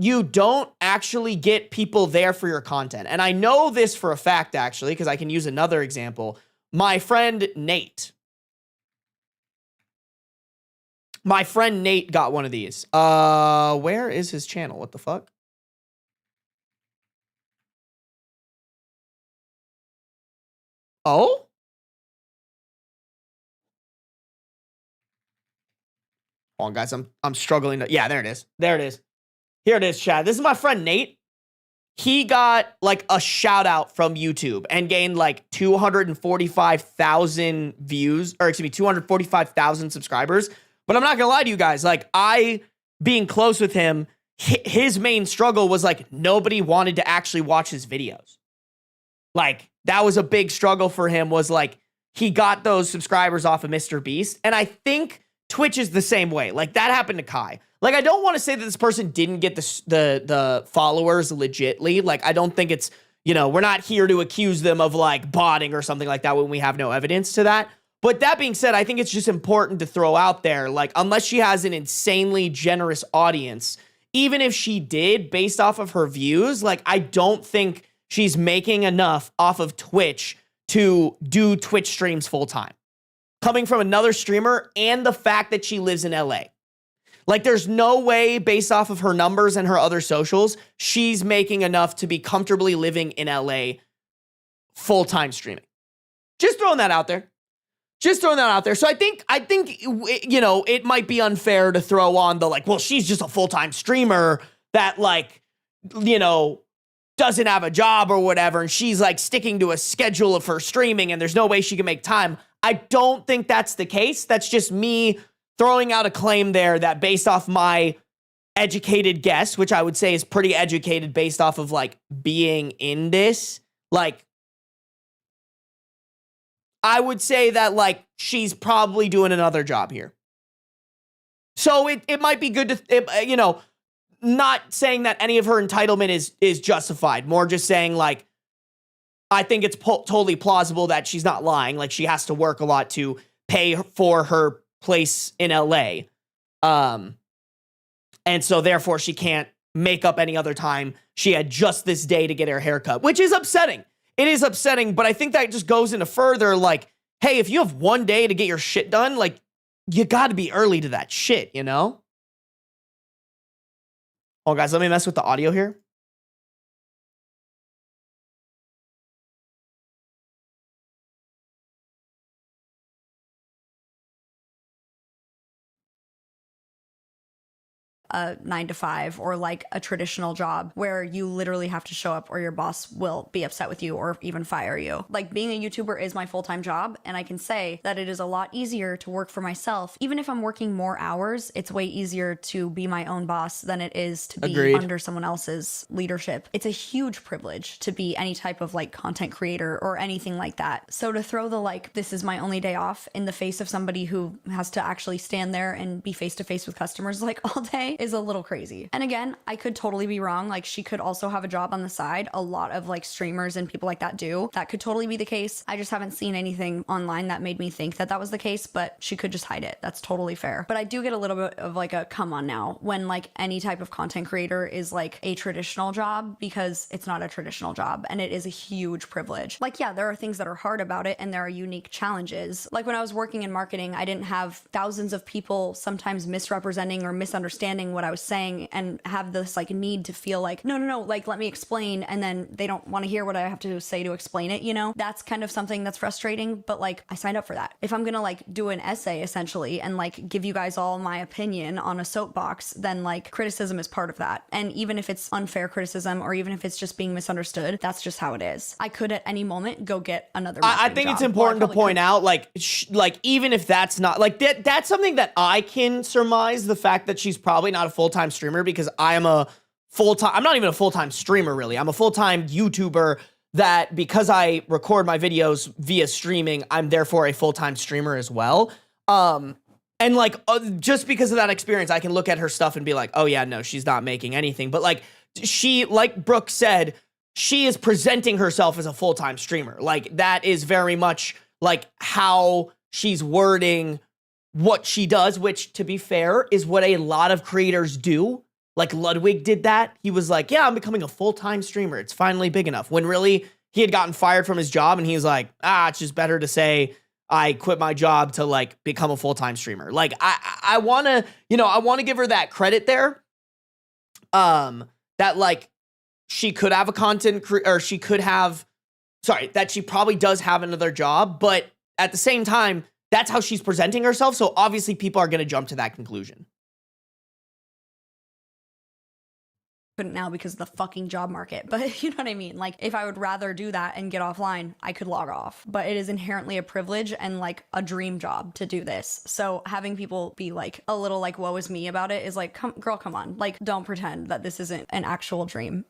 you don't actually get people there for your content. And I know this for a fact, actually, because I can use another example. My friend Nate. My friend Nate got one of these. Where is his channel? What the fuck? Oh? Hold on, guys. I'm struggling to... Yeah, there it is. There it is. Here it is, Chad. This is my friend Nate. He got like a shout out from YouTube and gained like 245,000 views, or excuse me, 245,000 subscribers. But I'm not gonna lie to you guys. Like, being close with him, his main struggle was like nobody wanted to actually watch his videos. Like, that was a big struggle for him, was like he got those subscribers off of Mr. Beast. And I think Twitch is the same way. Like, that happened to Kai. Like, I don't want to say that this person didn't get the followers legitly. Like, I don't think it's, you know, we're not here to accuse them of like botting or something like that when we have no evidence to that. But that being said, I think it's just important to throw out there, like, unless she has an insanely generous audience, even if she did, based off of her views, like, I don't think she's making enough off of Twitch to do Twitch streams full time. Coming from another streamer and the fact that she lives in LA. Like, there's no way, based off of her numbers and her other socials, she's making enough to be comfortably living in LA full-time streaming. Just throwing that out there. Just throwing that out there. So I think, you know, it might be unfair to throw on the, like, well, she's just a full-time streamer that, like, you know, doesn't have a job or whatever, and she's, like, sticking to a schedule of her streaming, and there's no way she can make time. I don't think that's the case. That's just me throwing out a claim there that, based off my educated guess, which I would say is pretty educated based off of like being in this, like, I would say that like she's probably doing another job here. So it might be good to, you know, not saying that any of her entitlement is justified, more just saying like, I think it's totally plausible that she's not lying. Like, she has to work a lot to pay for her place in LA. And so therefore she can't make up any other time. She had just this day to get her haircut, which is upsetting. It is upsetting, but I think that just goes into further like, hey, if you have one day to get your shit done, like, you got to be early to that shit, you know? Oh, guys, let me mess with the audio here. 9 to 5 or like a traditional job where you literally have to show up or your boss will be upset with you or even fire you. Like, being a YouTuber is my full-time job, and I can say that it is a lot easier to work for myself. Even if I'm working more hours, it's way easier to be my own boss than it is to be Agreed. under someone else's leadership. It's a huge privilege to be any type of like content creator or anything like that. So to throw the like, this is my only day off in the face of somebody who has to actually stand there and be face to face with customers like all day is a little crazy. And again, I could totally be wrong. Like, she could also have a job on the side. A lot of like streamers and people like that do. That could totally be the case. I just haven't seen anything online that made me think that that was the case, but she could just hide it. That's totally fair. But I do get a little bit of like a come on now when like any type of content creator is like a traditional job, because it's not a traditional job and it is a huge privilege. Like, yeah, there are things that are hard about it and there are unique challenges. Like, when I was working in marketing, I didn't have thousands of people sometimes misrepresenting or misunderstanding saying what I was saying and have this like need to feel like, no, like let me explain, and then they don't want to hear what I have to say to explain it, you know? That's kind of something that's frustrating, but like I signed up for that. If I'm gonna like do an essay essentially and like give you guys all my opinion on a soapbox, then like criticism is part of that. And even if it's unfair criticism or even if it's just being misunderstood, that's just how it is. I could at any moment go get another I think it's important to point out, like, even if that's not, like, that's something that I can surmise, the fact that she's probably not a full-time streamer, because I'm not even a full-time streamer, really. I'm a full-time YouTuber that, because I record my videos via streaming, I'm therefore a full-time streamer as well. And like, just because of that experience, I can look at her stuff and be like, oh yeah, no, she's not making anything. But like, like Brooke said, she is presenting herself as a full-time streamer. Like, that is very much like how she's wording what she does, which, to be fair, is what a lot of creators do. Like, Ludwig did that. He was like, yeah, I'm becoming a full-time streamer. It's finally big enough. When really, he had gotten fired from his job, and he was like, it's just better to say I quit my job to, like, become a full-time streamer. Like, I want to give her that credit there. That, like, she could have a that she probably does have another job, but at the same time, that's how she's presenting herself, so obviously people are going to jump to that conclusion. Couldn't now because of the fucking job market, but you know what I mean? Like, if I would rather do that and get offline, I could log off, but it is inherently a privilege and like a dream job to do this. So having people be like a little like woe is me about it is like, girl, come on, like, don't pretend that this isn't an actual dream.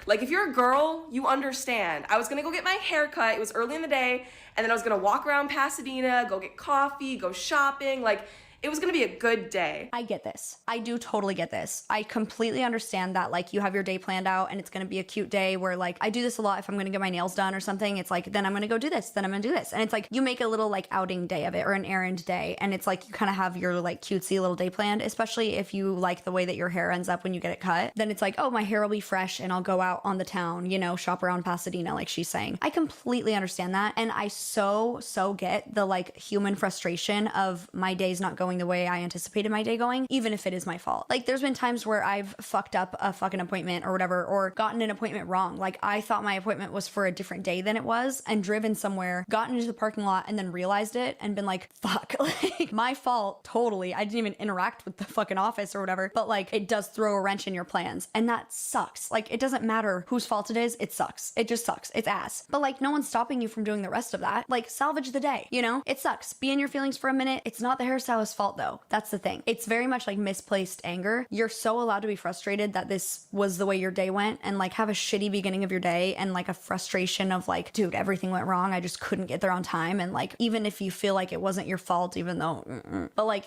Like, if you're a girl, you understand. I was gonna go get my hair cut. It was early in the day, and then I was gonna walk around Pasadena, go get coffee, go shopping. Like, it was gonna be a good day. I get this. I do totally get this. I completely understand that, like, you have your day planned out and it's gonna be a cute day where, like, I do this a lot if I'm gonna get my nails done or something. It's like, then I'm gonna go do this, then I'm gonna do this. And it's like, you make a little, like, outing day of it or an errand day. And it's like, you kind of have your, like, cutesy little day planned, especially if you like the way that your hair ends up when you get it cut. Then it's like, oh, my hair will be fresh and I'll go out on the town, you know, shop around Pasadena, like she's saying. I completely understand that. And I so get the, like, human frustration of my days not going the way I anticipated my day going, even if it is my fault. Like, there's been times where I've fucked up a fucking appointment or whatever, or gotten an appointment wrong. Like, I thought my appointment was for a different day than it was, and driven somewhere, gotten into the parking lot, and then realized it and been like, fuck, like, my fault, totally. I didn't even interact with the fucking office or whatever, but like, it does throw a wrench in your plans, and that sucks. Like, it doesn't matter whose fault it is, it sucks. It just sucks. It's ass. But like, no one's stopping you from doing the rest of that. Like, salvage the day, you know? It sucks. Be in your feelings for a minute. It's not the hairstylist's fault though. That's the thing. It's very much like misplaced anger. You're so allowed to be frustrated that this was the way your day went, and like have a shitty beginning of your day, and like a frustration of like, dude, everything went wrong. I just couldn't get there on time. And like, even if you feel like it wasn't your fault, even though, but like,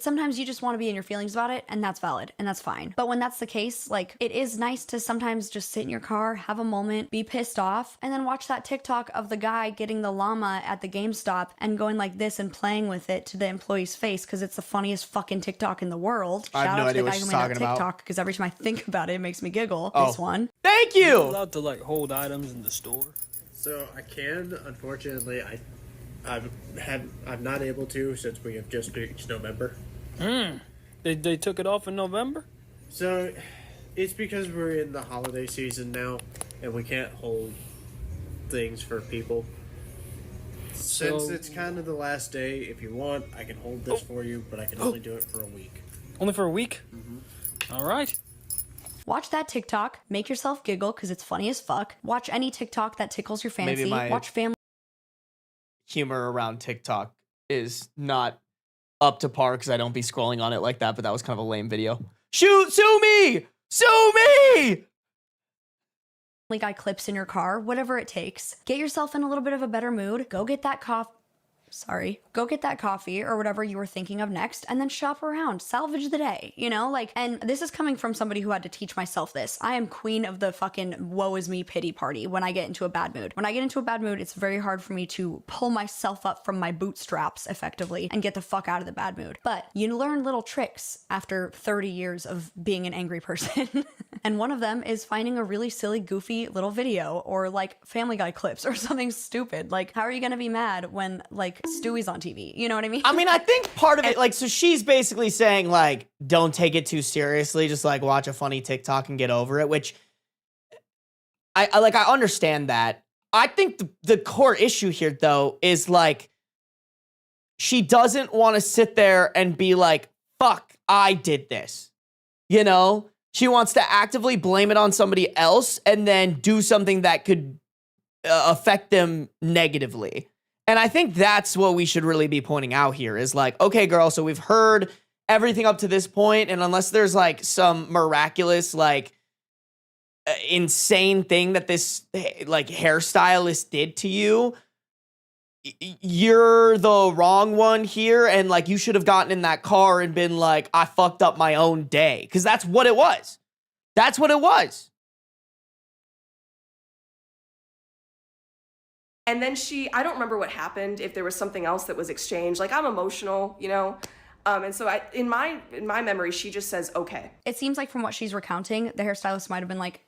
sometimes you just want to be in your feelings about it, and that's valid and that's fine. But when that's the case, like, it is nice to sometimes just sit in your car, have a moment, be pissed off, and then watch that TikTok of the guy getting the llama at the GameStop and going like this and playing with it to the employee's face because it's the funniest fucking TikTok in the world. I have Shout no out to idea the what guy she's who made that talking about. TikTok, because every time I think about it, it makes me giggle. Oh. This one. Thank Are you you. allowed to like hold items in the store? So I can, unfortunately, I'm not able to since we have just reached November. They took it off in November? So it's because we're in the holiday season now, and we can't hold things for people. Since So- it's kind of the last day, if you want, I can hold this for you, but I can only do it for a week. Only for a week? All right. Watch that TikTok, make yourself giggle because it's funny as fuck. Watch any TikTok that tickles your fancy. Maybe my- Watch family Humor around TikTok is not up to par because I don't be scrolling on it like that, but that was kind of a lame video. Sue me! Sue me! guy clips in your car, whatever it takes. Get yourself in a little bit of a better mood. Go get that Go get that coffee or whatever you were thinking of next, and then shop around. Salvage the day, you know? Like, and this is coming from somebody who had to teach myself this. I am queen of the fucking woe is me pity party when I get into a bad mood. When I get into a bad mood, it's very hard for me to pull myself up from my bootstraps effectively and get the fuck out of the bad mood. But you learn little tricks after 30 years of being an angry person. And one of them is finding a really silly, goofy little video or like Family Guy clips or something stupid. Like, how are you going to be mad when like Stewie's on TV? You know what I mean? I mean, I think part of it, like, so she's basically saying, like, don't take it too seriously. Just, like, watch a funny TikTok and get over it, which I understand that. I think the core issue here, though, is, like, she doesn't want to sit there and be like, fuck, I did this. You know? She wants to actively blame it on somebody else and then do something that could affect them negatively. And I think that's what we should really be pointing out here is like, okay, girl, so we've heard everything up to this point, and unless there's like some miraculous, like insane thing that this like hairstylist did to you, you're the wrong one here. And like, you should have gotten in that car and been like, I fucked up my own day. Because that's what it was. That's what it was. And then I don't remember what happened, if there was something else that was exchanged. Like, I'm emotional, you know? And so in my memory, she just says, okay. It seems like from what she's recounting, the hairstylist might have been like,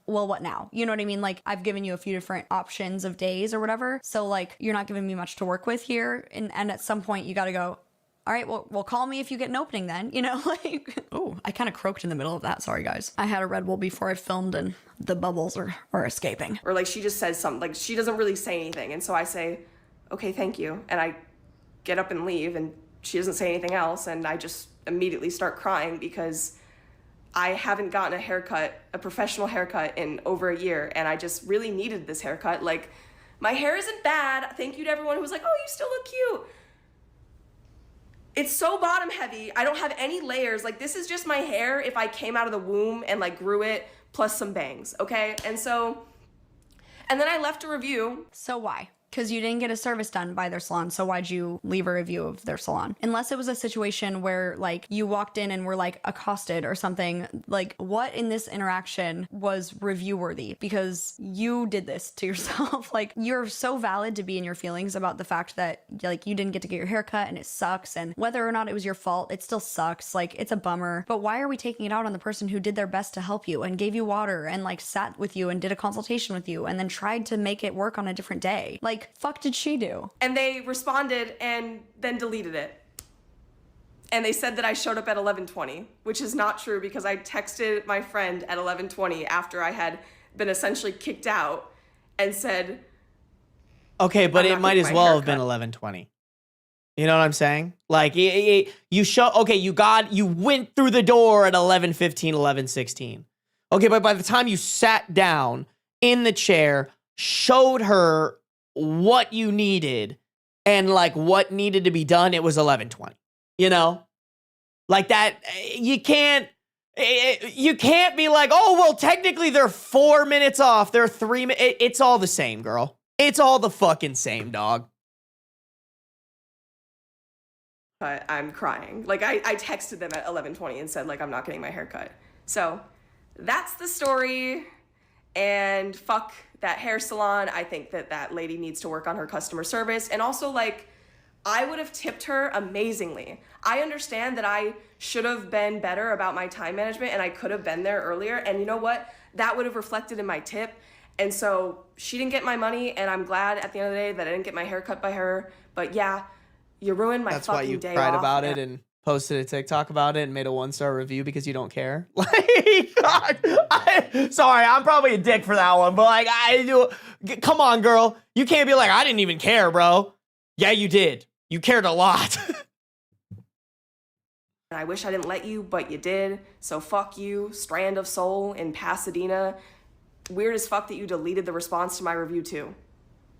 well, what now? You know what I mean? Like, I've given you a few different options of days or whatever. So like, you're not giving me much to work with here. And at some point you got to go, all right, well, call me if you get an opening then, you know, like, oh, I kind of croaked in the middle of that. Sorry, guys. I had a Red Bull before I filmed and the bubbles are escaping. Or like, she just says something, like she doesn't really say anything. And so I say, okay, thank you. And I get up and leave and she doesn't say anything else. And I just immediately start crying because I haven't gotten a haircut, a professional haircut in over a year. And I just really needed this haircut. Like, my hair isn't bad. Thank you to everyone who was like, oh, you still look cute. It's so bottom heavy. I don't have any layers. Like, this is just my hair if I came out of the womb and like grew it plus some bangs, okay? And then I left a review. So why? Because you didn't get a service done by their salon, so why'd you leave a review of their salon? Unless it was a situation where, like, you walked in and were, like, accosted or something. Like, what in this interaction was review-worthy? Because you did this to yourself. Like, you're so valid to be in your feelings about the fact that, like, you didn't get to get your hair cut and it sucks, and whether or not it was your fault, it still sucks. Like, it's a bummer. But why are we taking it out on the person who did their best to help you and gave you water and, like, sat with you and did a consultation with you and then tried to make it work on a different day? Like, fuck did she do? And they responded and then deleted it. And they said that I showed up at 11:20, which is not true because I texted my friend at 11:20 after I had been essentially kicked out and said, okay, but it might as well have been haircut. 11:20. You know what I'm saying? Like, you went through the door at 11:15, 11:16. Okay, but by the time you sat down in the chair, showed her what you needed and like what needed to be done, it was 11:20. You know? Like that, you can't be like, oh, well, technically they're 4 minutes off. They're 3 minutes. It's all the same, girl. It's all the fucking same, dog. But I'm crying. Like, I texted them at 11:20 and said, like, I'm not getting my hair cut. So that's the story. And fuck that hair salon. I think that lady needs to work on her customer service. And also, like, I would have tipped her amazingly. I understand that I should have been better about my time management and I could have been there earlier. And you know what? That would have reflected in my tip. And so she didn't get my money, and I'm glad at the end of the day that I didn't get my hair cut by her. But yeah, you ruined my fucking day off. That's why you cried about it and posted a TikTok about it and made a 1-star review because you don't care. Like, sorry, I'm probably a dick for that one, but like, come on, girl. You can't be like, I didn't even care, bro. Yeah, you did. You cared a lot. And I wish I didn't let you, but you did. So fuck you, Strand of Soul in Pasadena. Weird as fuck that you deleted the response to my review too.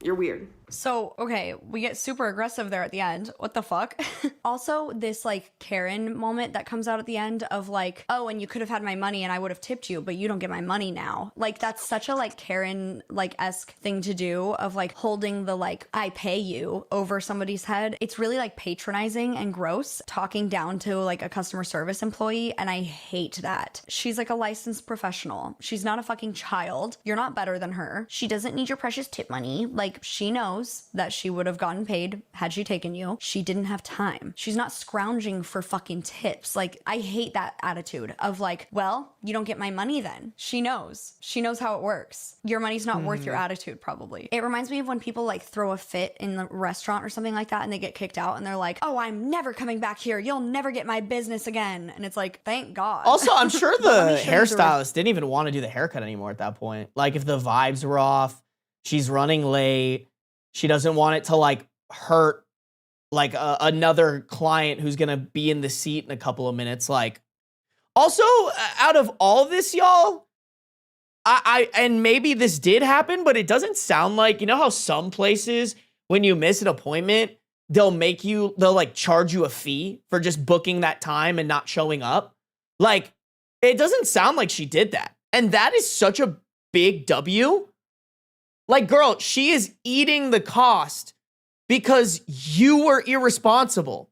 You're weird. So, okay, we get super aggressive there at the end. What the fuck? Also, this, like, Karen moment that comes out at the end of, like, oh, and you could have had my money and I would have tipped you, but you don't get my money now. Like, that's such a, like, Karen, like, esque thing to do of, like, holding the, like, I pay you over somebody's head. It's really, like, patronizing and gross, talking down to, like, a customer service employee, and I hate that. She's, like, a licensed professional. She's not a fucking child. You're not better than her. She doesn't need your precious tip money. Like, she knows knows that she would have gotten paid had she taken you. She didn't have time. She's not scrounging for fucking tips. Like, I hate that attitude of like, well, you don't get my money then. She knows. She knows how it works. Your money's not worth your attitude, probably. It reminds me of when people like throw a fit in the restaurant or something like that and they get kicked out and they're like, oh, I'm never coming back here. You'll never get my business again. And it's like, thank God. Also, I'm sure Let the me show you the hairstylist didn't even want to do the haircut anymore at that point. Like, if the vibes were off, she's running late, she doesn't want it to like hurt like another client who's gonna be in the seat in a couple of minutes. Like, also, out of all this, y'all, I and maybe this did happen, but it doesn't sound like, you know how some places when you miss an appointment, they'll like charge you a fee for just booking that time and not showing up. Like, it doesn't sound like she did that. And that is such a big W. Like, girl, she is eating the cost because you were irresponsible.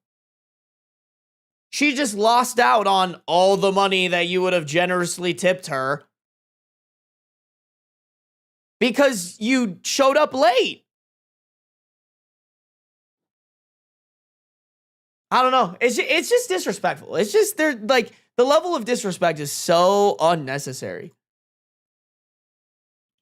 She just lost out on all the money that you would have generously tipped her because you showed up late. I don't know. It's just disrespectful. It's just, they're like, the level of disrespect is so unnecessary.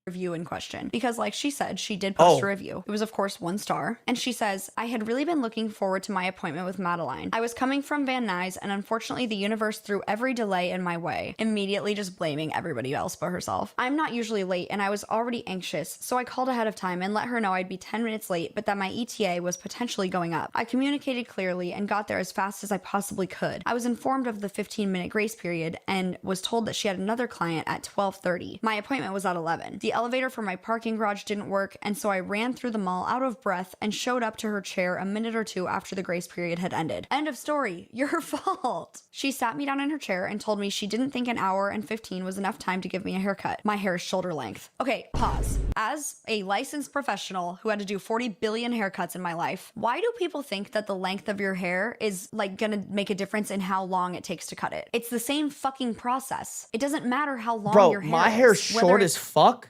review in question because, like she said, she did post Oh. a review. It was, of course, 1 star. And she says, I had really been looking forward to my appointment with Madeline. I was coming from Van Nuys, and unfortunately, the universe threw every delay in my way, immediately just blaming everybody else but herself. I'm not usually late, and I was already anxious, so I called ahead of time and let her know I'd be 10 minutes late, but that my ETA was potentially going up. I communicated clearly and got there as fast as I possibly could. I was informed of the 15-minute grace period and was told that she had another client at 12:30. My appointment was at 11. The elevator for my parking garage didn't work, and so I ran through the mall out of breath and showed up to her chair a minute or two after the grace period had ended. End of story. Your fault. She sat me down in her chair and told me she didn't think an hour and 15 was enough time to give me a haircut. My hair is shoulder length. Okay, pause. As a licensed professional who had to do 40 billion haircuts in my life, why do people think that the length of your hair is like gonna make a difference in how long it takes to cut it? It's the same fucking process. It doesn't matter how long Bro, your hair my is. hair's short as fuck.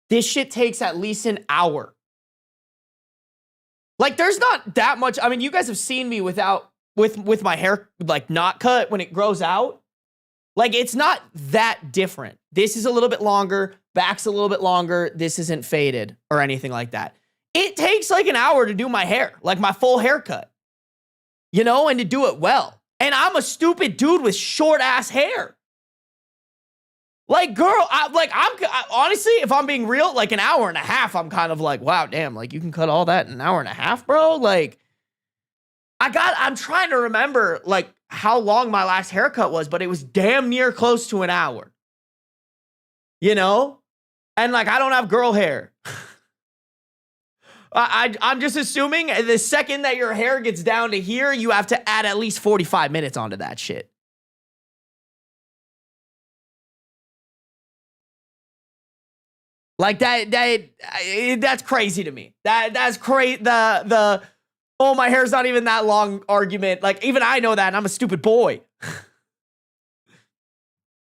This shit takes at least an hour. Like, there's not that much. I mean, you guys have seen me with my hair like not cut when it grows out. Like, it's not that different. This is a little bit longer, back's a little bit longer. This isn't faded or anything like that. It takes like an hour to do my hair, like my full haircut. You know, and to do it well. And I'm a stupid dude with short ass hair. Like, girl, honestly, if I'm being real, like an hour and a half, I'm kind of like, wow, damn, like you can cut all that in an hour and a half, bro. Like, I'm trying to remember like how long my last haircut was, but it was damn near close to an hour. You know? And like, I don't have girl hair. I'm just assuming the second that your hair gets down to here, you have to add at least 45 minutes onto that shit. Like that's crazy to me. That's crazy. The oh, my hair's not even that long argument. Like, even I know that, and I'm a stupid boy.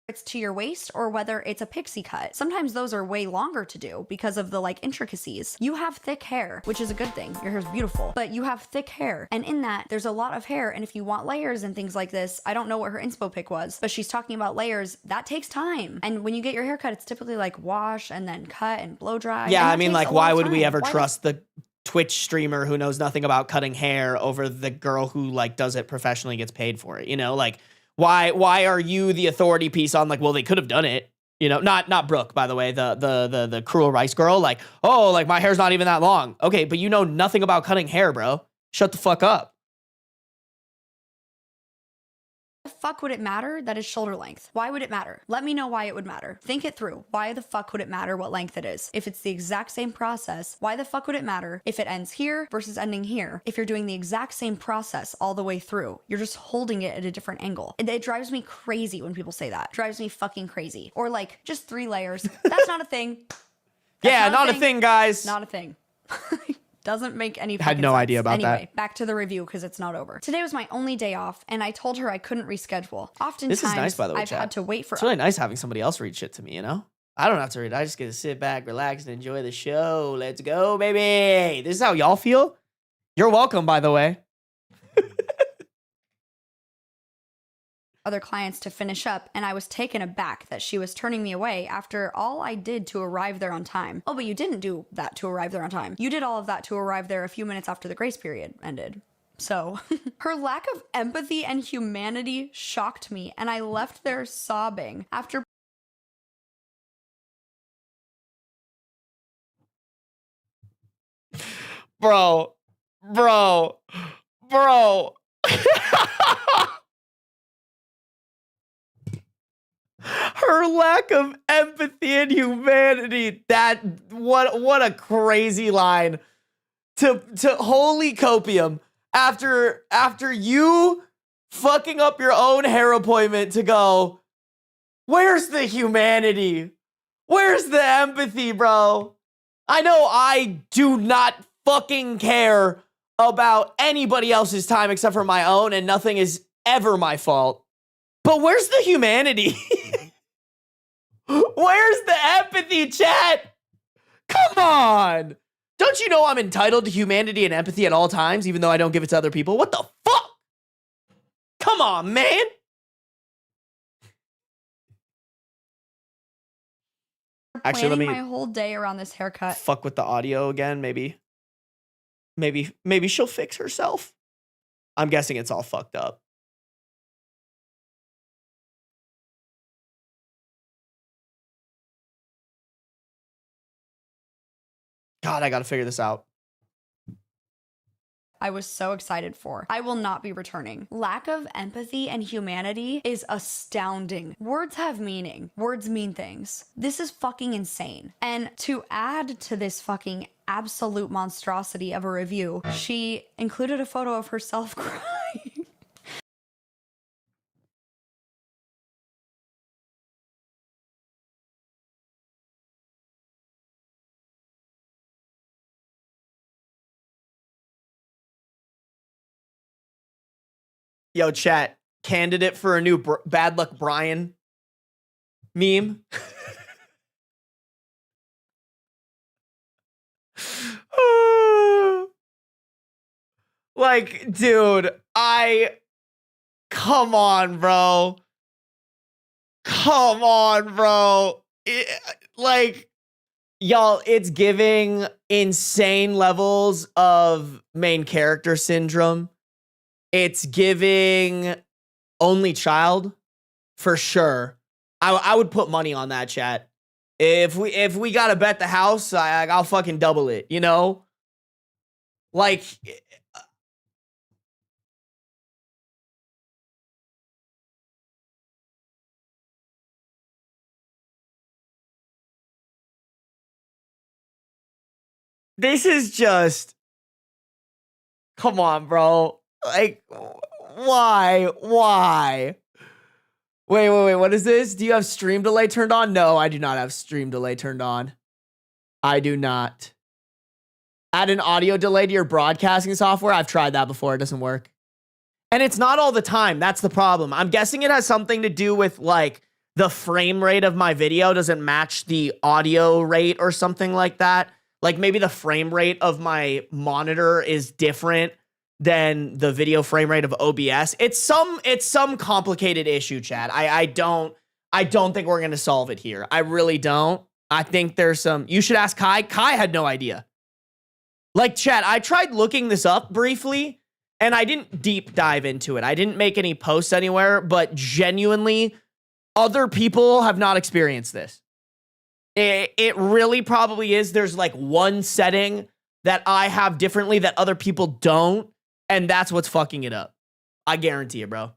it's to your waist or whether it's a pixie cut. Sometimes those are way longer to do because of the like intricacies. You have thick hair, which is a good thing. Your hair's beautiful, but you have thick hair. And in that, there's a lot of hair. And if you want layers and things like this, I don't know what her inspo pic was, but she's talking about layers. That takes time. And when you get your hair cut, it's typically like wash and then cut and blow dry. Yeah, And I mean, takes like, a why long would we time. ever Why trust the Twitch streamer who knows nothing about cutting hair over the girl who like does it professionally, gets paid for it? You know, like, why are you the authority piece on like, well, they could have done it, you know? Not Brooke, by the way, the cruel rice girl. Like, oh, like my hair's not even that long. Okay, but you know nothing about cutting hair, bro. Shut the fuck up. the fuck would it matter that is shoulder length? Why would it matter? Let me know why it would matter. Think it through. Why the fuck would it matter what length it is? If it's the exact same process, why the fuck would it matter if it ends here versus ending here? If you're doing the exact same process all the way through, you're just holding it at a different angle. It drives me crazy when people say that. It drives me fucking crazy. Or like, just 3 layers. That's not a thing. Yeah, not a thing, guys. Not a thing. Doesn't make any fucking Had no sense. idea about anyway, that. back to the review because it's not over. Today was my only day off, and I told her I couldn't reschedule. Oftentimes, This is nice, by the way, I've chat. had to wait for It's really nice having somebody else read shit to me, you know? I don't have to read. I just get to sit back, relax, and enjoy the show. Let's go, baby. This is how y'all feel? You're welcome, by the way. Other clients to finish up, and I was taken aback that she was turning me away after all I did to arrive there on time. Oh, but you didn't do that to arrive there on time. You did all of that to arrive there a few minutes after the grace period ended. So, her lack of empathy and humanity shocked me, and I left there sobbing after. Bro. Her lack of empathy and humanity. What a crazy line. To holy copium. After you fucking up your own hair appointment to go, where's the humanity? Where's the empathy, bro? I know I do not fucking care about anybody else's time except for my own, and nothing is ever my fault. But where's the humanity? Where's the empathy, chat? Come on. Don't you know I'm entitled to humanity and empathy at all times, even though I don't give it to other people? What the fuck? Come on, man. Actually, let me my whole day around this haircut. fuck with the audio again. Maybe she'll fix herself. I'm guessing it's all fucked up. God, I gotta figure this out. I was so excited for. I will not be returning. Lack of empathy and humanity is astounding. Words have meaning. Words mean things. This is fucking insane. And to add to this fucking absolute monstrosity of a review, she included a photo of herself crying. Yo, chat, candidate for a new Bad Luck Brian meme. Like, dude, come on, bro. Come on, bro. Like, y'all, it's giving insane levels of main character syndrome. It's giving only child for sure. I would put money on that, chat. If we gotta bet the house, I'll fucking double it, you know? Like, this is just, come on, bro. Like, why? Wait, what is this? Do you have stream delay turned on? No, I do not have stream delay turned on. I do not. Add an audio delay to your broadcasting software. I've tried that before. It doesn't work. And it's not all the time. That's the problem. I'm guessing it has something to do with, like, the frame rate of my video doesn't match the audio rate or something like that. Like, maybe the frame rate of my monitor is different than the video frame rate of OBS. It's some complicated issue, chat. I don't think we're gonna solve it here. I really don't. I think there's some. You should ask Kai. Kai had no idea. Like, chat, I tried looking this up briefly, and I didn't deep dive into it. I didn't make any posts anywhere, but genuinely, other people have not experienced this. It really probably is. There's like one setting that I have differently that other people don't. And that's what's fucking it up. I guarantee it, bro.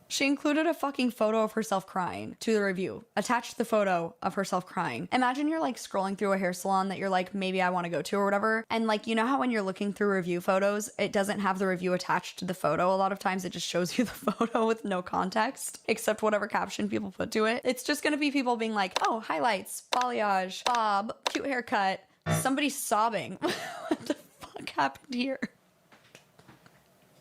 She included a fucking photo of herself crying to the review. Attached the photo of herself crying. Imagine you're like scrolling through a hair salon that you're like, maybe I want to go to or whatever. And like, you know how when you're looking through review photos, it doesn't have the review attached to the photo. A lot of times it just shows you the photo with no context, except whatever caption people put to it. It's just going to be people being like, oh, highlights, balayage, bob, cute haircut. Somebody's sobbing. What the fuck happened here?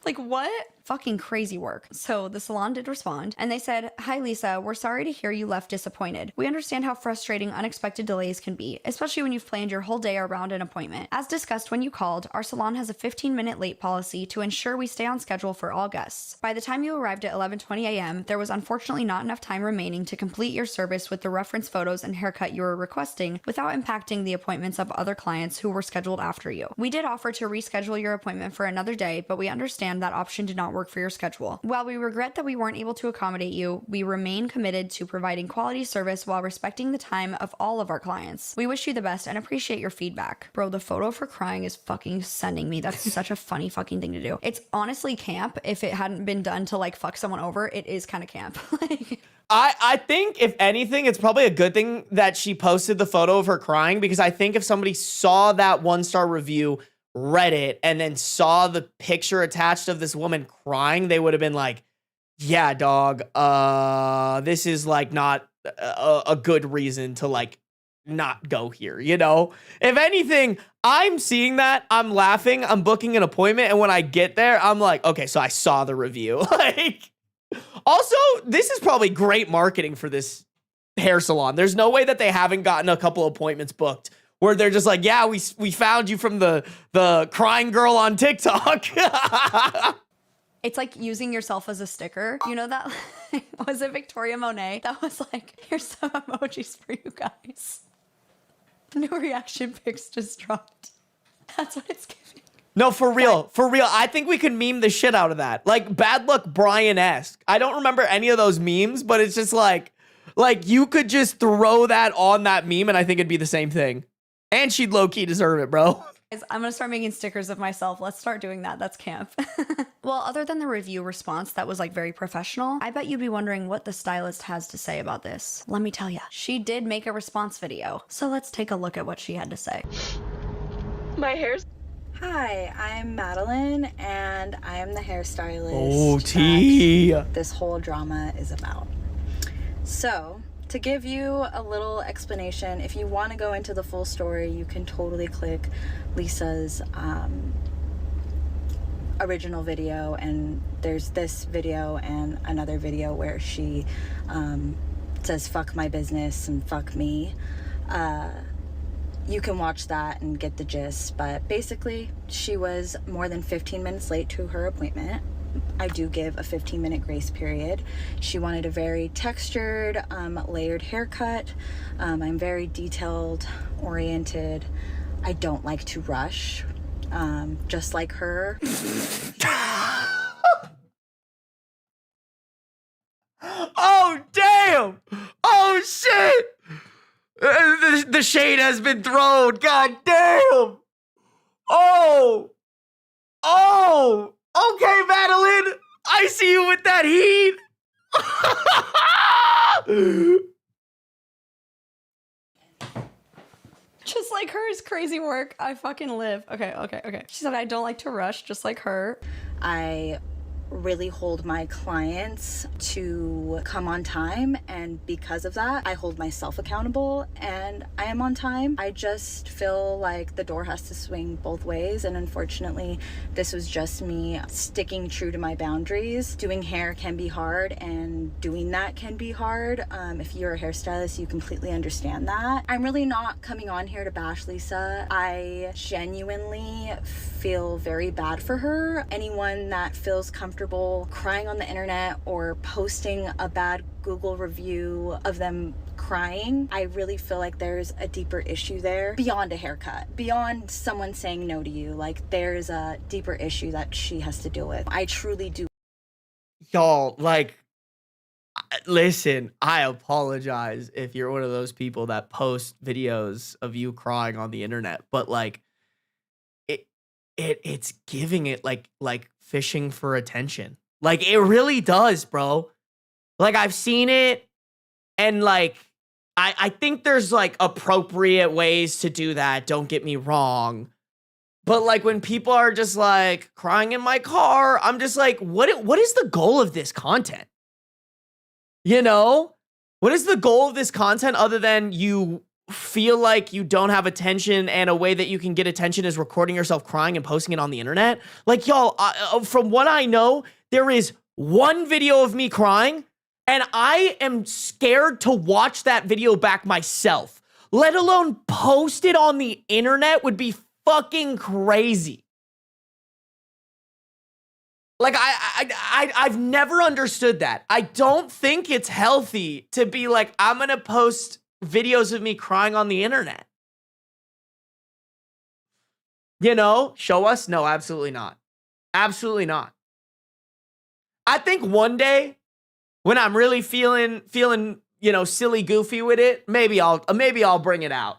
Like, what? Fucking crazy work. So the salon did respond, and they said, "Hi Lisa, we're sorry to hear you left disappointed. We understand how frustrating unexpected delays can be, especially when you've planned your whole day around an appointment. As discussed when you called, our salon has a 15-minute late policy to ensure we stay on schedule for all guests. By the time you arrived at 11:20 a.m., there was unfortunately not enough time remaining to complete your service with the reference photos and haircut you were requesting without impacting the appointments of other clients who were scheduled after you. We did offer to reschedule your appointment for another day, but we understand that option did not work for your schedule. While we regret that we weren't able to accommodate you, we remain committed to providing quality service while respecting the time of all of our clients. We wish you the best and appreciate your feedback." Bro, the photo of her crying is fucking sending me. That's such a funny fucking thing to do. It's honestly camp. If it hadn't been done to like fuck someone over, it is kind of camp. Like, I think if anything, it's probably a good thing that she posted the photo of her crying, because I think if somebody saw that 1-star review, read it, and then saw the picture attached of this woman crying, they would have been like, yeah, dog, this is like not a good reason to like not go here, you know? If anything, I'm seeing that, I'm laughing, I'm booking an appointment, and when I get there, I'm like, okay, so I saw the review. Like, also, this is probably great marketing for this hair salon. There's no way that they haven't gotten a couple appointments booked where they're just like, yeah, we found you from the crying girl on TikTok. it's like using yourself as a sticker. You know that? Was it Victoria Monet? That was like, here's some emojis for you guys. New reaction pics just dropped. That's what it's giving. No, for real. I think we could meme the shit out of that. Like, Bad Luck Brian-esque. I don't remember any of those memes, but it's just like you could just throw that on that meme and I think it'd be the same thing. And she'd low-key deserve it, bro. I'm gonna start making stickers of myself. Let's start doing that. That's camp. Well, other than the review response that was like very professional, I bet you'd be wondering what the stylist has to say about this. Let me tell you, she did make a response video. So let's take a look at what she had to say. My hair's Hi, I'm Madeline, and I am the hairstylist Oh, T. that this whole drama is about. So, to give you a little explanation, if you want to go into the full story, you can totally click Lisa's original video, and there's this video and another video where she says fuck my business and fuck me. You can watch that and get the gist, but basically she was more than 15 minutes late to her appointment. I do give a 15-minute grace period. She wanted a very textured, layered haircut. I'm very detailed oriented. I don't like to rush, just like her. Oh, damn. Oh, shit. The shade has been thrown. God damn. Oh. Okay, Madeline. I see you with that heat. Just like her is crazy work. I fucking live. Okay. She said, I don't like to rush, just like her. I really hold my clients to come on time, and because of that I hold myself accountable and I am on time. I just feel like the door has to swing both ways, and unfortunately this was just me sticking true to my boundaries. Doing hair can be hard, and doing that can be hard. If you're a hairstylist, you completely understand that. I'm really not coming on here to bash Lisa. I genuinely feel very bad for her. Anyone that feels comfortable crying on the internet or posting a bad Google review of them crying, I really feel like there's a deeper issue there beyond a haircut, beyond someone saying no to you. Like, there's a deeper issue that she has to deal with. I truly do. Y'all, like, listen, I apologize if you're one of those people that post videos of you crying on the internet, but like, it's giving it like fishing for attention. Like, it really does, bro. Like, I've seen it, and like, I think there's like appropriate ways to do that, don't get me wrong. But like, when people are just like crying in my car, I'm just like, what is the goal of this content? You know? What is the goal of this content other than you feel like you don't have attention, and a way that you can get attention is recording yourself crying and posting it on the internet? Like, y'all, from what I know, there is one video of me crying, and I am scared to watch that video back myself, let alone post it on the internet would be fucking crazy. Like, I've never understood that. I don't think it's healthy to be like, I'm gonna post videos of me crying on the internet. You know, show us? No, absolutely not. Absolutely not. I think one day when I'm really feeling, you know, silly goofy with it, maybe I'll bring it out.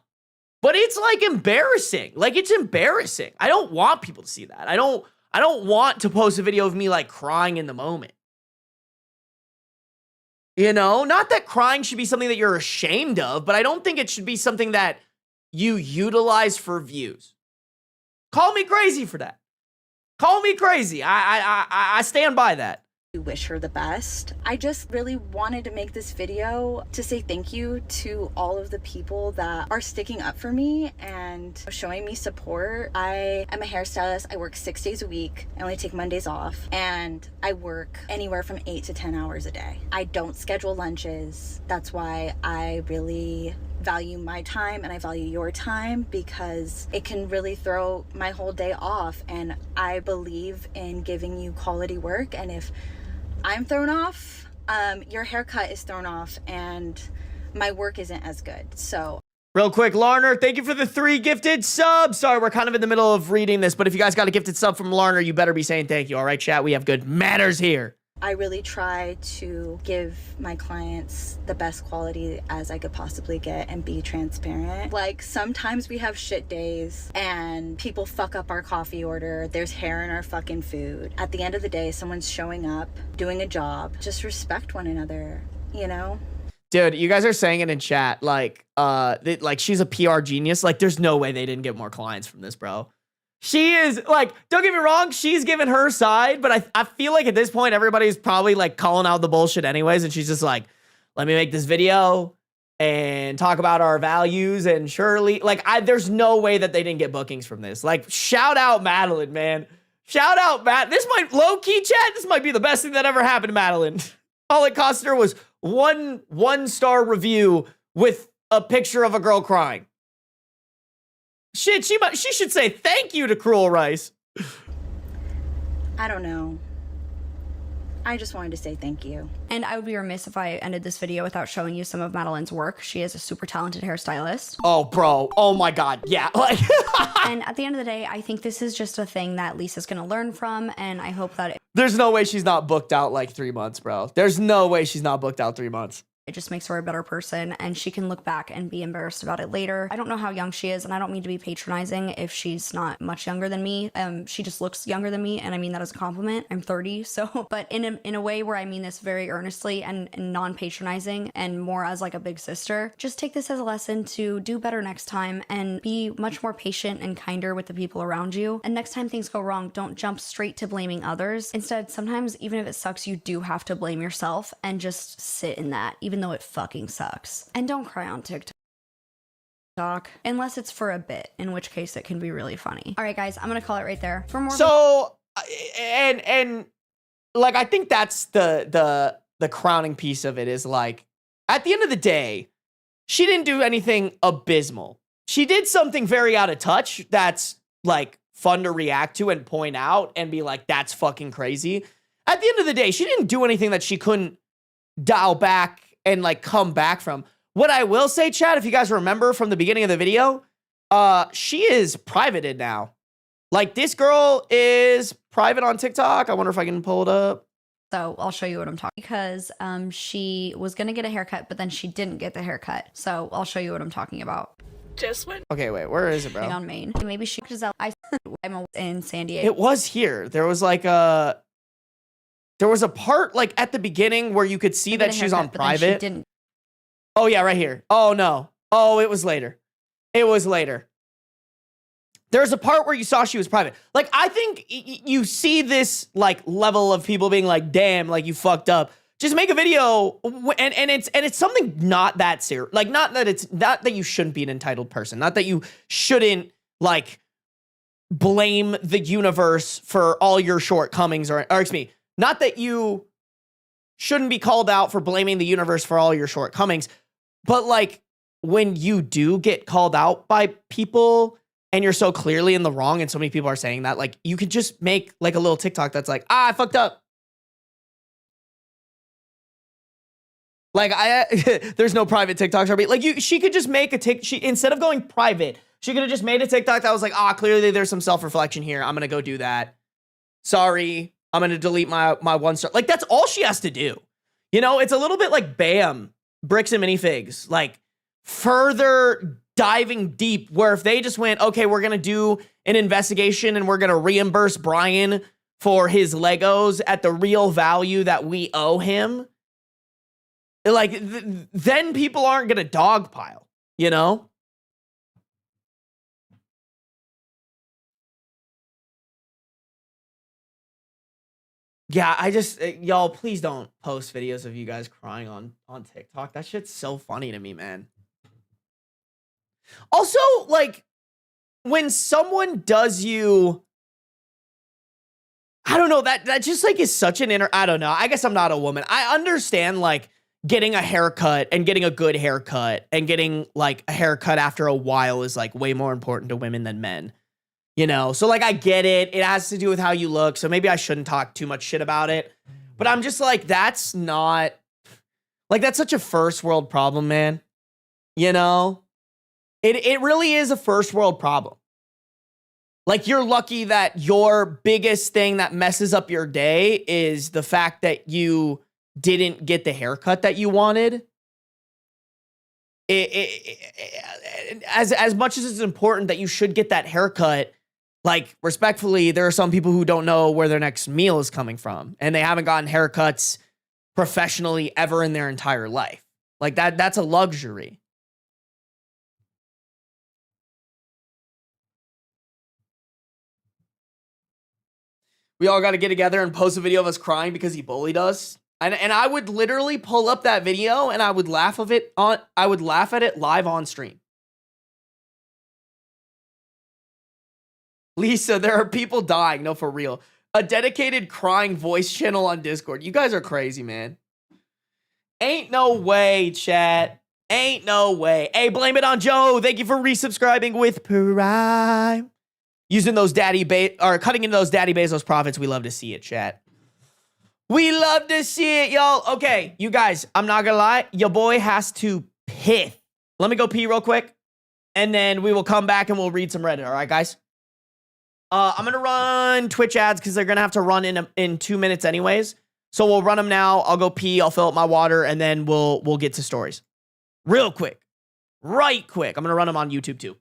But it's like embarrassing. Like, it's embarrassing. I don't want people to see that. I don't want to post a video of me like crying in the moment. You know, not that crying should be something that you're ashamed of, but I don't think it should be something that you utilize for views. Call me crazy for that. Call me crazy. I stand by that. Wish her the best. I just really wanted to make this video to say thank you to all of the people that are sticking up for me and showing me support. I am a hairstylist. I work 6 days a week. I only take Mondays off, and I work anywhere from 8 to 10 hours a day. I don't schedule lunches. That's why I really value my time and I value your time, because it can really throw my whole day off, and I believe in giving you quality work. And if I'm thrown off, your haircut is thrown off, and my work isn't as good. So real quick, Larner, thank you for the 3 gifted subs. Sorry, we're kind of in the middle of reading this, but if you guys got a gifted sub from Larner, you better be saying thank you. All right, chat, we have good manners here. I really try to give my clients the best quality as I could possibly get and be transparent. Like, sometimes we have shit days and people fuck up our coffee order. There's hair in our fucking food. At the end of the day, someone's showing up, doing a job. Just respect one another, you know? Dude, you guys are saying it in chat, like she's a PR genius. Like, there's no way they didn't get more clients from this, bro. She is, like, don't get me wrong, she's given her side, but I feel like at this point, everybody's probably, like, calling out the bullshit anyways, and she's just like, let me make this video and talk about our values, and surely, like, there's no way that they didn't get bookings from this. Like, shout out Madeline, man. Shout out Matt. This might, low-key chat, this might be the best thing that ever happened to Madeline. All it cost her was one-star review with a picture of a girl crying. Shit, she should say thank you to Cruel Rice. I don't know. I just wanted to say thank you. And I would be remiss if I ended this video without showing you some of Madeline's work. She is a super talented hairstylist. Oh, bro. Oh, my God. Yeah. Like, and at the end of the day, I think this is just a thing that Lisa's going to learn from, and I hope that there's no way she's not booked out like 3 months, bro. There's no way she's not booked out 3 months. it just makes her a better person, and she can look back and be embarrassed about it later. I don't know how young she is, and I don't mean to be patronizing if she's not much younger than me. She just looks younger than me, and I mean that as a compliment. I'm 30, so, but in a way where I mean this very earnestly and non-patronizing and more as like a big sister. Just take this as a lesson to do better next time and be much more patient and kinder with the people around you. And next time things go wrong, don't jump straight to blaming others. Instead, sometimes even if it sucks, you do have to blame yourself and just sit in that, even though it fucking sucks. And don't cry on TikTok. Unless it's for a bit, in which case it can be really funny. All right, guys, I'm gonna call it right there. For more, so and like I think that's the crowning piece of it is like at the end of the day, she didn't do anything abysmal. She did something very out of touch that's like fun to react to and point out and be like, that's fucking crazy. At the end of the day, she didn't do anything that she couldn't dial back and like come back from. What I will say, Chad, if you guys remember from the beginning of the video, she is privated now. Like, this girl is private on TikTok. I wonder if I can pull it up. So I'll show you what I'm talking, because she was gonna get a haircut, but then she didn't get the haircut. So I'll show you what I'm talking about. Just went. Okay, wait, where is it, bro? On Maine. Maybe she was out. I'm in San Diego. It was here. There was like a part like at the beginning where you could see that she's on private. She didn't. Oh yeah, right here. Oh no. Oh, it was later. It was later. There's a part where you saw she was private. Like, I think you see this like level of people being like, damn, like you fucked up. Just make a video and it's something not that serious. Like, not that you shouldn't be an entitled person. Not that you shouldn't like blame the universe for all your shortcomings or excuse me, Not that you shouldn't be called out for blaming the universe for all your shortcomings, but like when you do get called out by people and you're so clearly in the wrong and so many people are saying that, like you could just make like a little TikTok that's like, I fucked up. Like there's no private TikToks. Sarby. Like she could just make a instead of going private, she could have just made a TikTok that was like, clearly there's some self-reflection here. I'm gonna go do that. Sorry, I'm gonna delete my 1 star. Like that's all she has to do. You know, it's a little bit like Bam, Bricks and Minifigs. Like further diving deep, where if they just went, okay, we're gonna do an investigation and we're gonna reimburse Brian for his Legos at the real value that we owe him. Like, then people aren't going to dogpile, you know? Yeah, I just, y'all, please don't post videos of you guys crying on TikTok. That shit's so funny to me, man. Also, like, when someone does you, I don't know, that just, like, is such an I don't know. I guess I'm not a woman. I understand, like, getting a haircut and getting a good haircut and getting like a haircut after a while is like way more important to women than men, you know? So like, I get it. It has to do with how you look. So maybe I shouldn't talk too much shit about it, but I'm just like, that's not like, that's such a first world problem, man. You know, it really is a first world problem. Like you're lucky that your biggest thing that messes up your day is the fact that you didn't get the haircut that you wanted. As much as it's important that you should get that haircut, like respectfully, there are some people who don't know where their next meal is coming from and they haven't gotten haircuts professionally ever in their entire life. Like that's a luxury. We all got to get together and post a video of us crying because he bullied us. And I would literally pull up that video and I would laugh at it live on stream. Lisa, there are people dying. No, for real. A dedicated crying voice channel on Discord. You guys are crazy, man. Ain't no way, chat. Ain't no way. Hey, blame it on Joe. Thank you for resubscribing with Prime. Using those cutting into those Daddy Bezos profits. We love to see it, chat. We love to see it, y'all. Okay, you guys, I'm not gonna lie. Your boy has to piss. Let me go pee real quick. And then we will come back and we'll read some Reddit. All right, guys? I'm gonna run Twitch ads because they're gonna have to run in 2 minutes anyways. So we'll run them now. I'll go pee. I'll fill up my water. And then we'll get to stories. Real quick. Right quick. I'm gonna run them on YouTube too.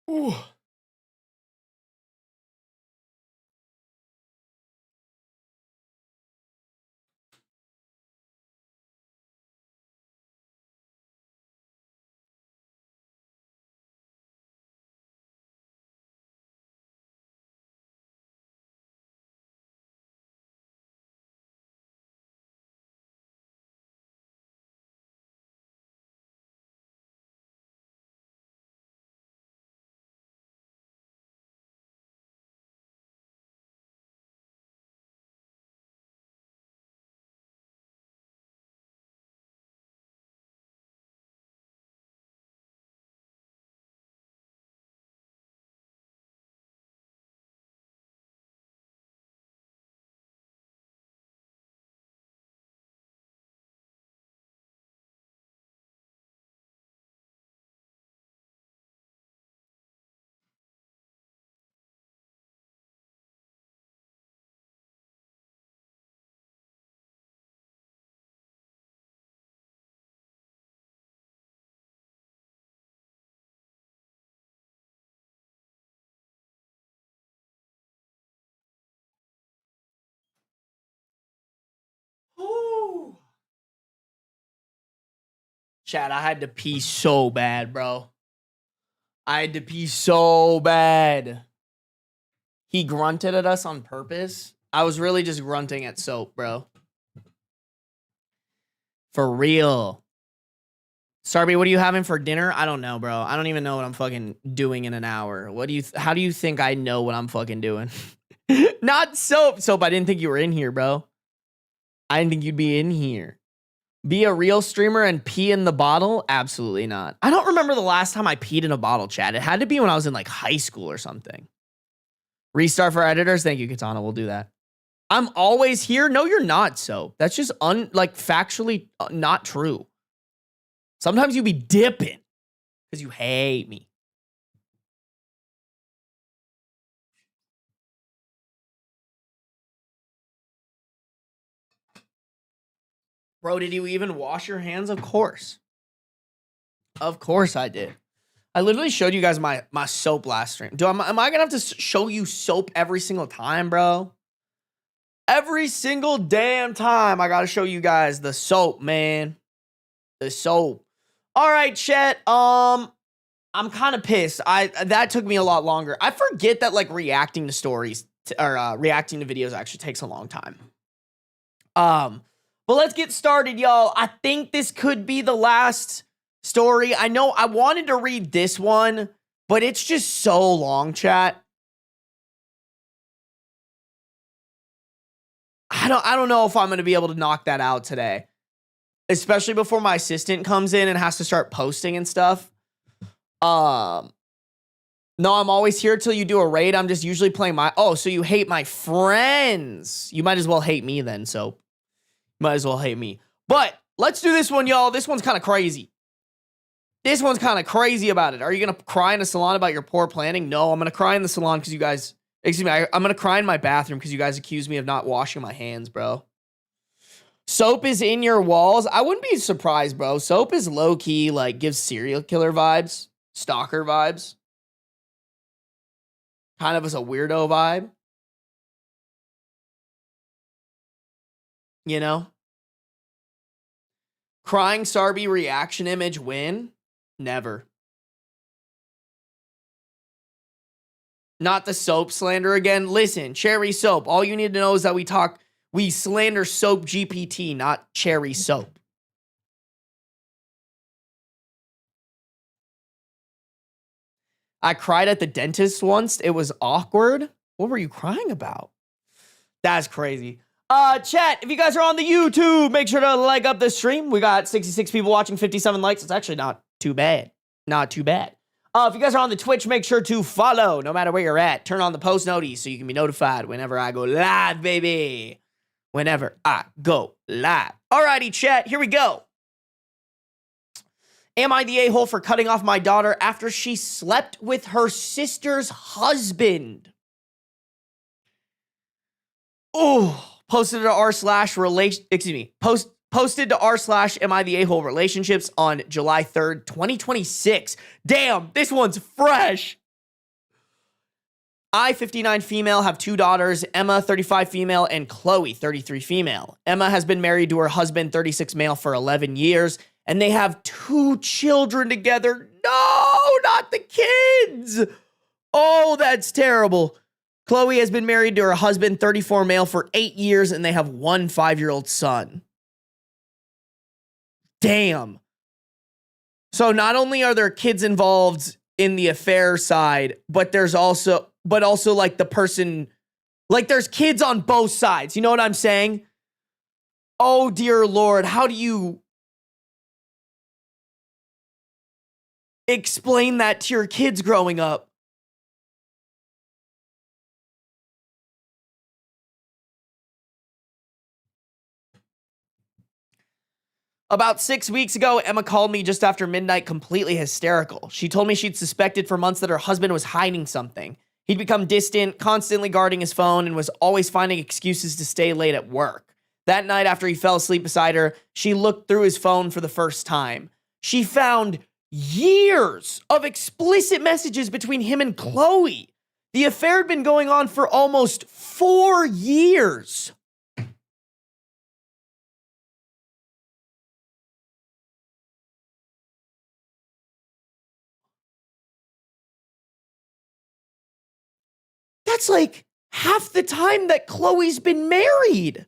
Ooh. Chad, I had to pee so bad, bro. I had to pee so bad. He grunted at us on purpose. I was really just grunting at soap, bro. For real. Sarby, what are you having for dinner? I don't know, bro. I don't even know what I'm fucking doing in an hour. How do you think I know what I'm fucking doing? Not soap. Soap, I didn't think you were in here, bro. I didn't think you'd be in here. Be a real streamer and pee in the bottle? Absolutely not. I don't remember the last time I peed in a bottle, Chad. It had to be when I was in like high school or something. Restart for editors. Thank you, Katana. We'll do that. I'm always here. No, you're not, Soap. That's just factually not true. Sometimes you be dipping because you hate me. Bro, did you even wash your hands? Of course. Of course I did. I literally showed you guys my soap last stream. Am I going to have to show you soap every single time, bro? Every single damn time I got to show you guys the soap, man. The soap. All right, chat. I'm kind of pissed. That took me a lot longer. I forget that like reacting to stories or reacting to videos actually takes a long time. But let's get started, y'all. I think this could be the last story. I know I wanted to read this one, but it's just so long, chat. I don't know if I'm going to be able to knock that out today. Especially before my assistant comes in and has to start posting and stuff. No, I'm always here till you do a raid. I'm just usually playing my... Oh, so you hate my friends. You might as well hate me then, so... Might as well hate me. But let's do this one, y'all. This one's kind of crazy. This one's kind of crazy about it. Are you going to cry in a salon about your poor planning? No, I'm going to cry in the salon because you guys... Excuse me, I'm going to cry in my bathroom because you guys accuse me of not washing my hands, bro. Soap is in your walls. I wouldn't be surprised, bro. Soap is low-key, like, gives serial killer vibes. Stalker vibes. Kind of as a weirdo vibe. You know? Crying Sarby reaction image win? Never. Not the soap slander again. Listen, Cherry Soap. All you need to know is that we slander Soap GPT, not Cherry Soap. I cried at the dentist once. It was awkward. What were you crying about? That's crazy. Chat, if you guys are on the YouTube, make sure to like up the stream. We got 66 people watching, 57 likes. It's actually not too bad. Not too bad. If you guys are on the Twitch, make sure to follow no matter where you're at. Turn on the post notice so you can be notified whenever I go live, baby. Whenever I go live. Alrighty, chat, here we go. Am I the a-hole for cutting off my daughter after she slept with her sister's husband? Oh, posted to posted to r/am I the a-hole relationships on July 3rd, 2026. Damn, this one's fresh. I, 59 female, have 2 daughters, Emma, 35 female, and Chloe, 33 female. Emma has been married to her husband, 36 male, for 11 years, and they have 2 children together. No, not the kids. Oh, that's terrible. Chloe has been married to her husband, 34 male, for 8 years, and they have 1 5-year-old son. Damn. So not only are there kids involved in the affair side, but there's also like the person, like there's kids on both sides. You know what I'm saying? Oh, dear Lord. How do you explain that to your kids growing up? About 6 weeks ago, Emma called me just after midnight, completely hysterical. She told me she'd suspected for months that her husband was hiding something. He'd become distant, constantly guarding his phone, and was always finding excuses to stay late at work. That night, after he fell asleep beside her, she looked through his phone for the first time. She found years of explicit messages between him and Chloe. The affair had been going on for almost 4 years. That's like half the time that Chloe's been married.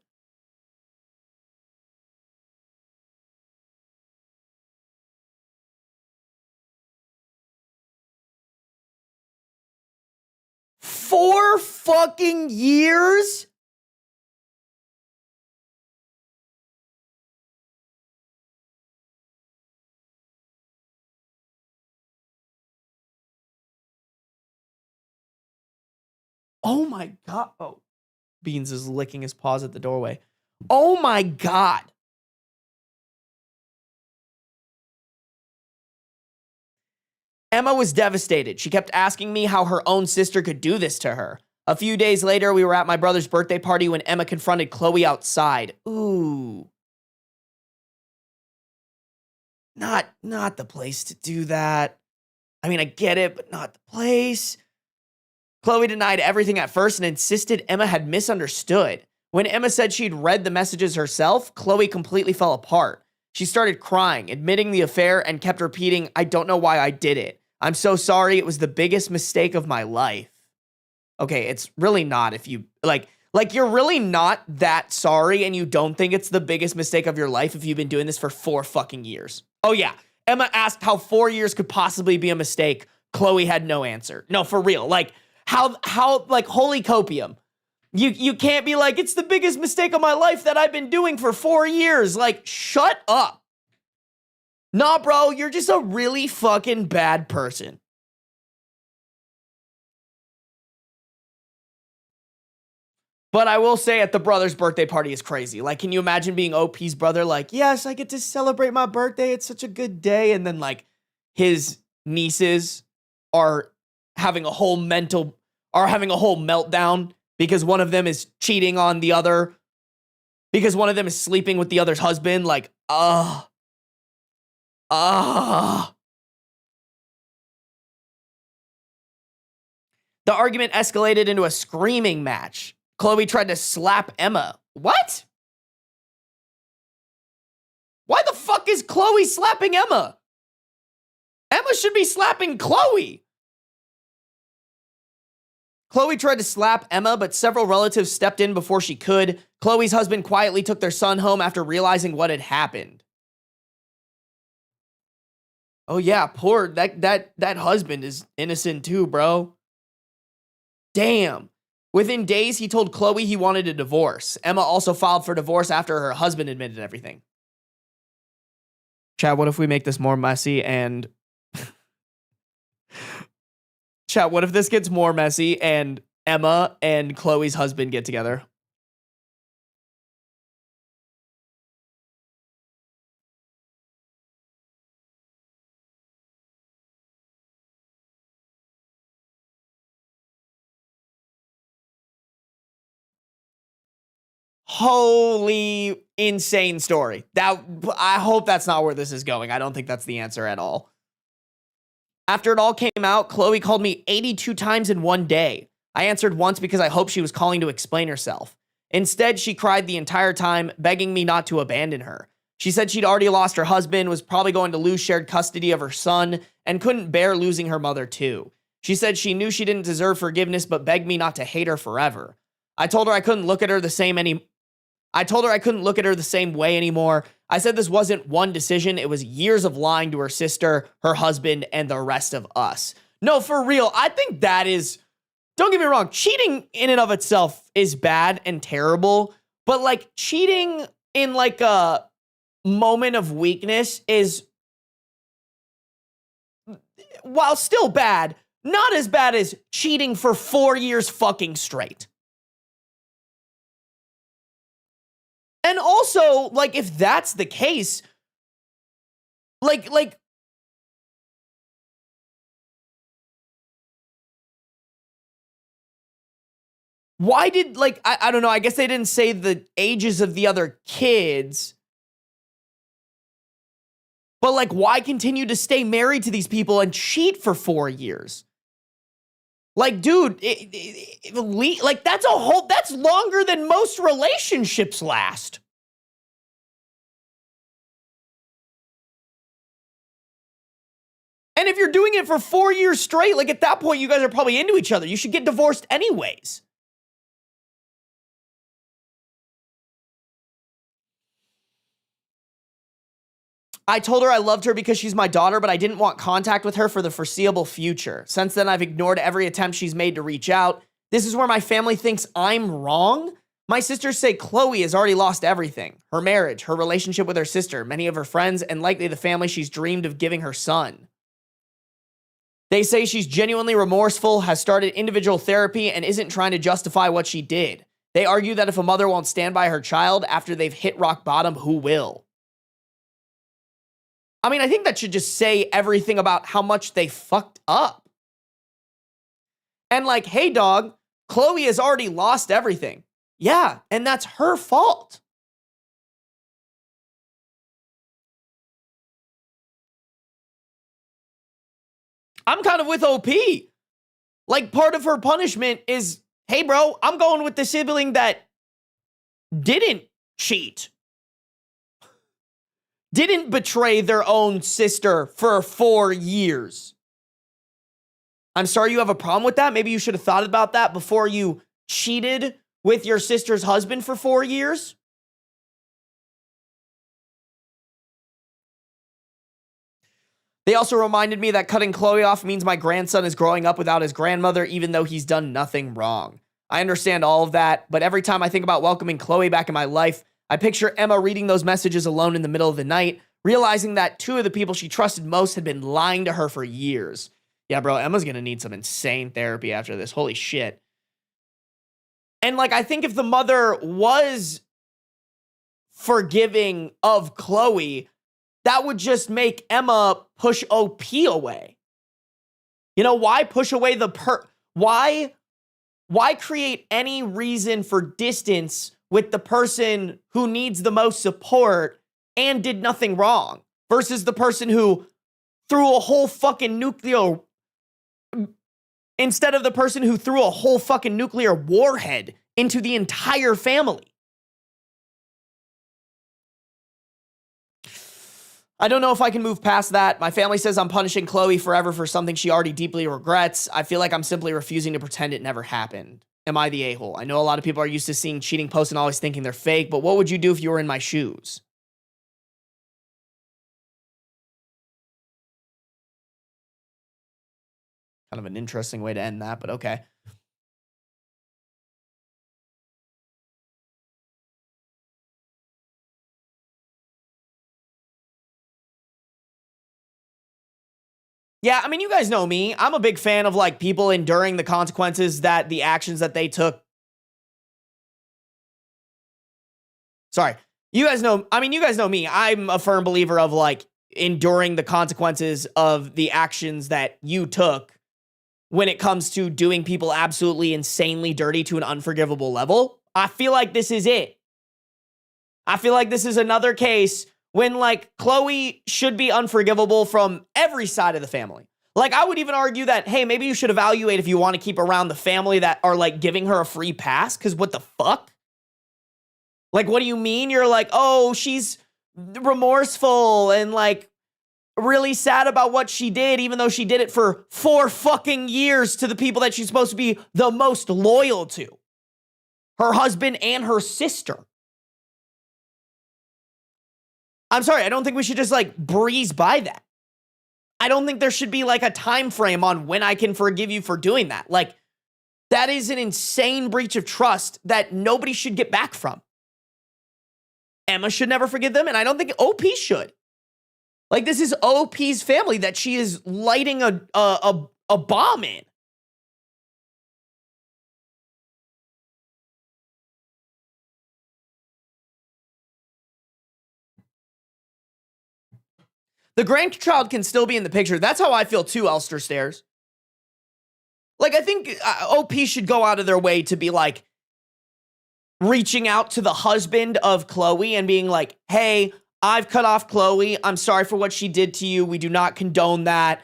Four fucking years? Oh my God. Oh, Beans is licking his paws at the doorway. Oh my God. Emma was devastated. She kept asking me how her own sister could do this to her. A few days later, we were at my brother's birthday party when Emma confronted Chloe outside. Ooh. Not the place to do that. I mean, I get it, but not the place. Chloe denied everything at first and insisted Emma had misunderstood. When Emma said she'd read the messages herself, Chloe completely fell apart. She started crying, admitting the affair, and kept repeating, "I don't know why I did it. I'm so sorry. It was the biggest mistake of my life." Okay, it's really not if you, like you're really not that sorry and you don't think it's the biggest mistake of your life if you've been doing this for 4 fucking years. Oh yeah, Emma asked how 4 years could possibly be a mistake. Chloe had no answer. No, for real. Like, how like, holy copium. You can't be like, it's the biggest mistake of my life that I've been doing for 4 years. Like, shut up. Nah, bro, you're just a really fucking bad person. But I will say at the brother's birthday party is crazy. Like, can you imagine being OP's brother? Like, yes, I get to celebrate my birthday. It's such a good day. And then, like, his nieces are having a whole meltdown because one of them is cheating on the other, because one of them is sleeping with the other's husband. Like, The argument escalated into a screaming match. Chloe tried to slap Emma. What? Why the fuck is Chloe slapping Emma? Emma should be slapping Chloe. Chloe tried to slap Emma, but several relatives stepped in before she could. Chloe's husband quietly took their son home after realizing what had happened. Oh yeah, poor that husband is innocent too, bro. Damn. Within days, he told Chloe he wanted a divorce. Emma also filed for divorce after her husband admitted everything. Chat, what if we make this more messy and... Chat, what if this gets more messy and Emma and Chloe's husband get together? Holy insane story. I hope that's not where this is going. I don't think that's the answer at all. After it all came out, Chloe called me 82 times in one day. I answered once because I hoped she was calling to explain herself. Instead, she cried the entire time, begging me not to abandon her. She said she'd already lost her husband, was probably going to lose shared custody of her son, and couldn't bear losing her mother too. She said she knew she didn't deserve forgiveness, but begged me not to hate her forever. I told her I couldn't look at her the same way anymore. I said this wasn't one decision. It was years of lying to her sister, her husband, and the rest of us. No, for real. I think that is, don't get me wrong, cheating in and of itself is bad and terrible, but like cheating in like a moment of weakness is, while still bad, not as bad as cheating for 4 years fucking straight. And also, like, if that's the case, like, why did, like, I don't know, I guess they didn't say the ages of the other kids, but, like, why continue to stay married to these people and cheat for 4 years? Like, dude, like, that's longer than most relationships last. And if you're doing it for 4 years straight, like at that point, you guys are probably into each other. You should get divorced anyways. I told her I loved her because she's my daughter, but I didn't want contact with her for the foreseeable future. Since then, I've ignored every attempt she's made to reach out. This is where my family thinks I'm wrong. My sisters say Chloe has already lost everything. Her marriage, her relationship with her sister, many of her friends, and likely the family she's dreamed of giving her son. They say she's genuinely remorseful, has started individual therapy, and isn't trying to justify what she did. They argue that if a mother won't stand by her child after they've hit rock bottom, who will? I mean, I think that should just say everything about how much they fucked up. And like, hey, dog, Chloe has already lost everything. Yeah, and that's her fault. I'm kind of with OP. Like, part of her punishment is, hey, bro, I'm going with the sibling that didn't cheat. Didn't betray their own sister for 4 years. I'm sorry you have a problem with that. Maybe you should have thought about that before you cheated with your sister's husband for 4 years. They also reminded me that cutting Chloe off means my grandson is growing up without his grandmother, even though he's done nothing wrong. I understand all of that, but every time I think about welcoming Chloe back in my life, I picture Emma reading those messages alone in the middle of the night, realizing that 2 of the people she trusted most had been lying to her for years. Yeah, bro, Emma's gonna need some insane therapy after this. Holy shit. And like, I think if the mother was forgiving of Chloe, that would just make Emma push OP away. You know, why push away why create any reason for distance with the person who needs the most support and did nothing wrong versus the person who threw a whole fucking nuclear warhead into the entire family? I don't know if I can move past that. My family says I'm punishing Chloe forever for something she already deeply regrets. I feel like I'm simply refusing to pretend it never happened. Am I the a-hole? I know a lot of people are used to seeing cheating posts and always thinking they're fake, but what would you do if you were in my shoes? Kind of an interesting way to end that, but okay. Yeah, I mean, you guys know me. I'm a big fan of like people enduring the consequences that the actions that they took. Sorry. You guys know me. I'm a firm believer of like enduring the consequences of the actions that you took when it comes to doing people absolutely insanely dirty to an unforgivable level. I feel like this is it. I feel like this is another case when like Chloe should be unforgivable from every side of the family. Like, I would even argue that, hey, maybe you should evaluate if you want to keep around the family that are like giving her a free pass, because what the fuck? Like, what do you mean? You're like, oh, she's remorseful and like really sad about what she did, even though she did it for 4 fucking years to the people that she's supposed to be the most loyal to. Her husband and her sister. I'm sorry, I don't think we should just like breeze by that. I don't think there should be like a time frame on when I can forgive you for doing that. Like, that is an insane breach of trust that nobody should get back from. Emma should never forgive them, and I don't think OP should. Like, this is OP's family that she is lighting a bomb in. The grandchild can still be in the picture. That's how I feel too, Elster Stairs. Like, I think OP should go out of their way to be like reaching out to the husband of Chloe and being like, hey, I've cut off Chloe. I'm sorry for what she did to you. We do not condone that.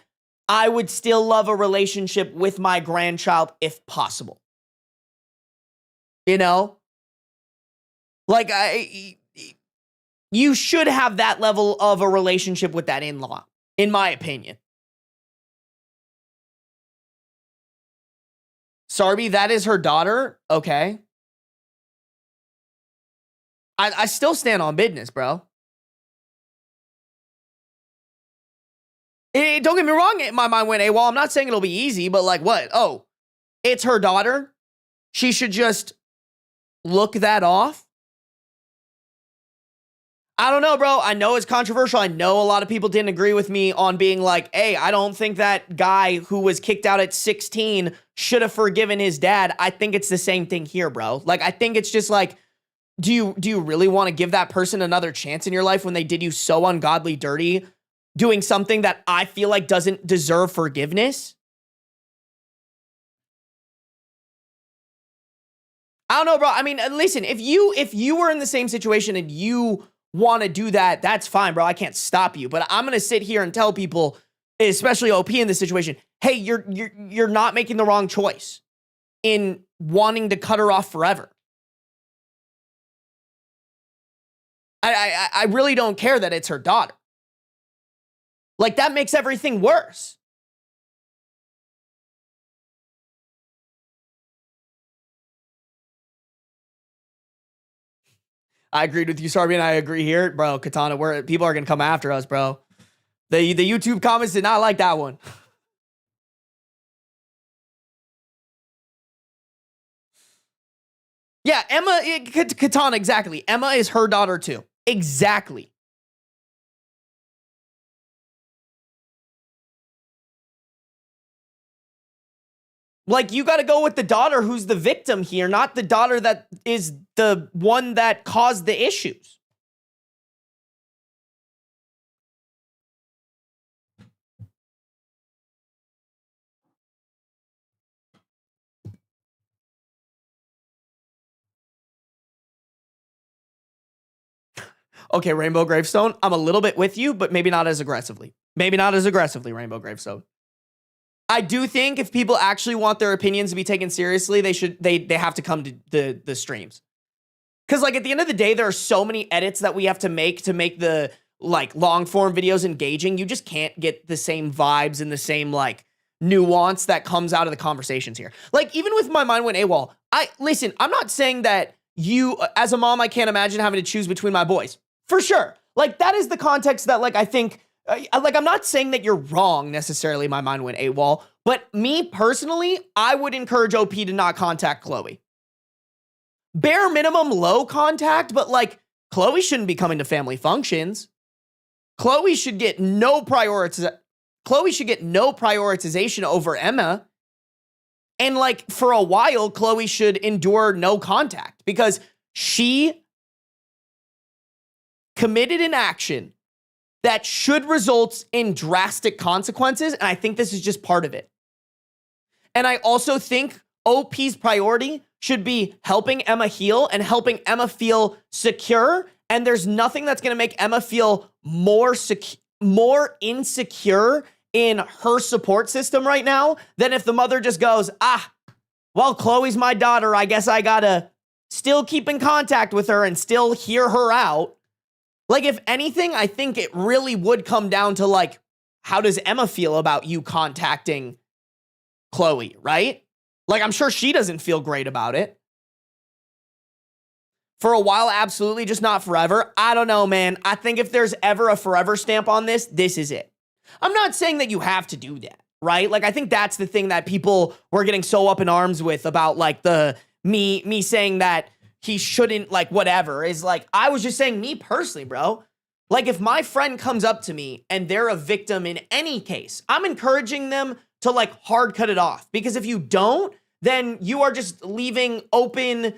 I would still love a relationship with my grandchild if possible. You know? Like, you should have that level of a relationship with that in-law, in my opinion. Sarby, that is her daughter? Okay. I still stand on business, bro. Don't get me wrong, my mind went AWOL. I'm not saying it'll be easy, but like what? Oh, it's her daughter? She should just look that off? I don't know, bro. I know it's controversial. I know a lot of people didn't agree with me on being like, hey, I don't think that guy who was kicked out at 16 should have forgiven his dad. I think it's the same thing here, bro. Like, I think it's just like, do you really want to give that person another chance in your life when they did you so ungodly dirty, doing something that I feel like doesn't deserve forgiveness? I don't know, bro. I mean, listen, if you were in the same situation and you want to do that, that's fine, bro. I can't stop you. But I'm going to sit here and tell people, especially OP in this situation, hey, you're not making the wrong choice in wanting to cut her off forever. I really don't care that it's her daughter. Like, that makes everything worse. I agreed with you, Sarby, and I agree here. Bro, Katana, people are going to come after us, bro. The YouTube comments did not like that one. Yeah, Emma, Katana, exactly. Emma is her daughter, too. Exactly. Like, you got to go with the daughter who's the victim here, not the daughter that is the one that caused the issues. Okay, Rainbow Gravestone, I'm a little bit with you, but maybe not as aggressively. Maybe not as aggressively, Rainbow Gravestone. I do think if people actually want their opinions to be taken seriously, they have to come to the streams. Because, like, at the end of the day, there are so many edits that we have to make the, like, long-form videos engaging. You just can't get the same vibes and the same, like, nuance that comes out of the conversations here. Like, even with my mind went AWOL, listen, I'm not saying that you, as a mom, I can't imagine having to choose between my boys. For sure. Like, that is the context that, like, I think, like, I'm not saying that you're wrong necessarily, my mind went AWOL, but me personally, I would encourage OP to not contact Chloe. Bare minimum low contact, but like, Chloe shouldn't be coming to family functions. Chloe should get no prioritization over Emma. And like, for a while, Chloe should endure no contact because she committed an action that should result in drastic consequences. And I think this is just part of it. And I also think OP's priority should be helping Emma heal and helping Emma feel secure. And there's nothing that's going to make Emma feel more insecure in her support system right now than if the mother just goes, well, Chloe's my daughter. I guess I got to still keep in contact with her and still hear her out. Like, if anything, I think it really would come down to, like, how does Emma feel about you contacting Chloe, right? Like, I'm sure she doesn't feel great about it. For a while, absolutely, just not forever. I don't know, man. I think if there's ever a forever stamp on this, this is it. I'm not saying that you have to do that, right? Like, I think that's the thing that people were getting so up in arms with about, like, me saying that he shouldn't, like, whatever, is like, I was just saying me personally, bro. Like, if my friend comes up to me and they're a victim in any case, I'm encouraging them to, like, hard cut it off. Because if you don't, then you are just leaving open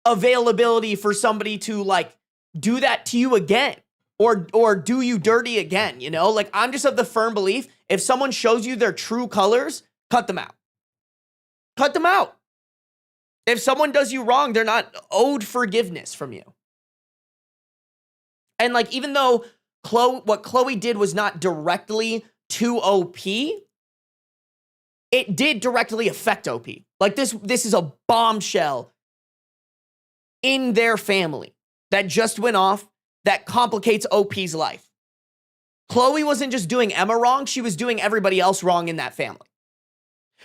availability for somebody to, like, do that to you again. Or do you dirty again, you know? Like, I'm just of the firm belief, if someone shows you their true colors, cut them out. Cut them out. If someone does you wrong, they're not owed forgiveness from you. And, like, even though what Chloe did was not directly to OP, it did directly affect OP. Like, this is a bombshell in their family that just went off that complicates OP's life. Chloe wasn't just doing Emma wrong, she was doing everybody else wrong in that family.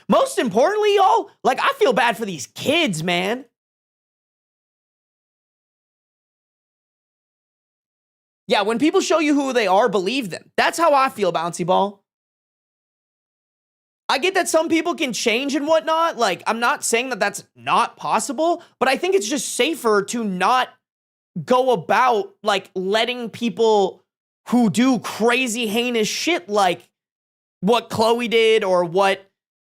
Most importantly, y'all, like, I feel bad for these kids, man. Yeah, when people show you who they are, believe them. That's how I feel, Bouncy Ball. I get that some people can change and whatnot. Like, I'm not saying that that's not possible, but I think it's just safer to not go about, like, letting people who do crazy, heinous shit like what Chloe did or what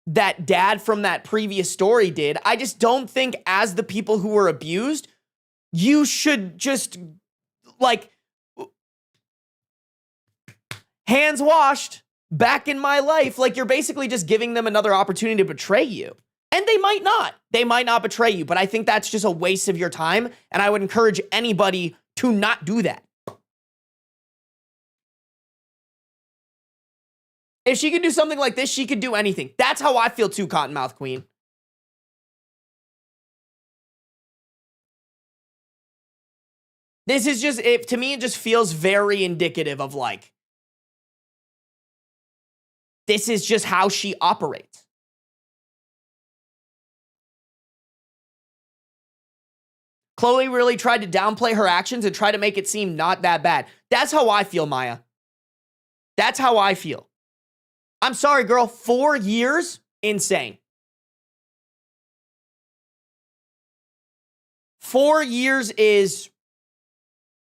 that dad from that previous story did. I just don't think, as the people who were abused, you should just, like, hands washed, back in my life. Like, you're basically just giving them another opportunity to betray you. And they might not. They might not betray you, but I think that's just a waste of your time, and I would encourage anybody to not do that. If she could do something like this, she could do anything. That's how I feel too, Cottonmouth Queen. This is just, to me, it just feels very indicative of, like, this is just how she operates. Chloe really tried to downplay her actions and try to make it seem not that bad. That's how I feel, Maya. That's how I feel. I'm sorry, girl. 4 years? Insane. 4 years is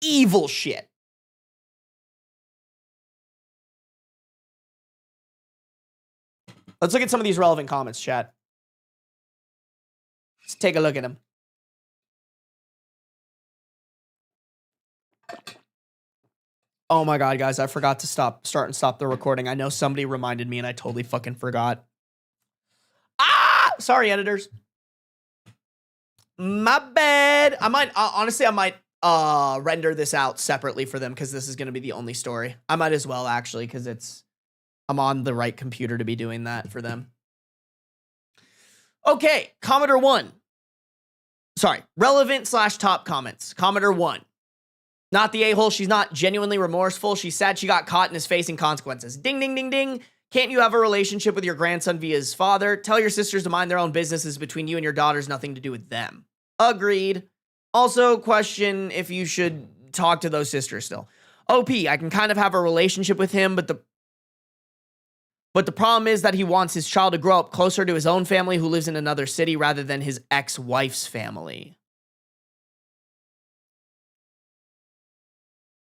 evil shit. Let's look at some of these relevant comments, chat. Let's take a look at them. Oh my God, guys, I forgot to start and stop the recording. I know somebody reminded me and I totally fucking forgot. Sorry, editors. My bad. I might, honestly, render this out separately for them because this is going to be the only story. I might as well, actually, because I'm on the right computer to be doing that for them. Okay, Commodore 1. Sorry, relevant/top comments. Commodore 1. Not the a-hole. She's not genuinely remorseful. She's sad she got caught and is facing consequences. Ding, ding, ding, ding. Can't you have a relationship with your grandson via his father? Tell your sisters to mind their own businesses between you and your daughters. Nothing to do with them. Agreed. Also, question if you should talk to those sisters still. OP, I can kind of have a relationship with him, but the problem is that he wants his child to grow up closer to his own family who lives in another city rather than his ex-wife's family.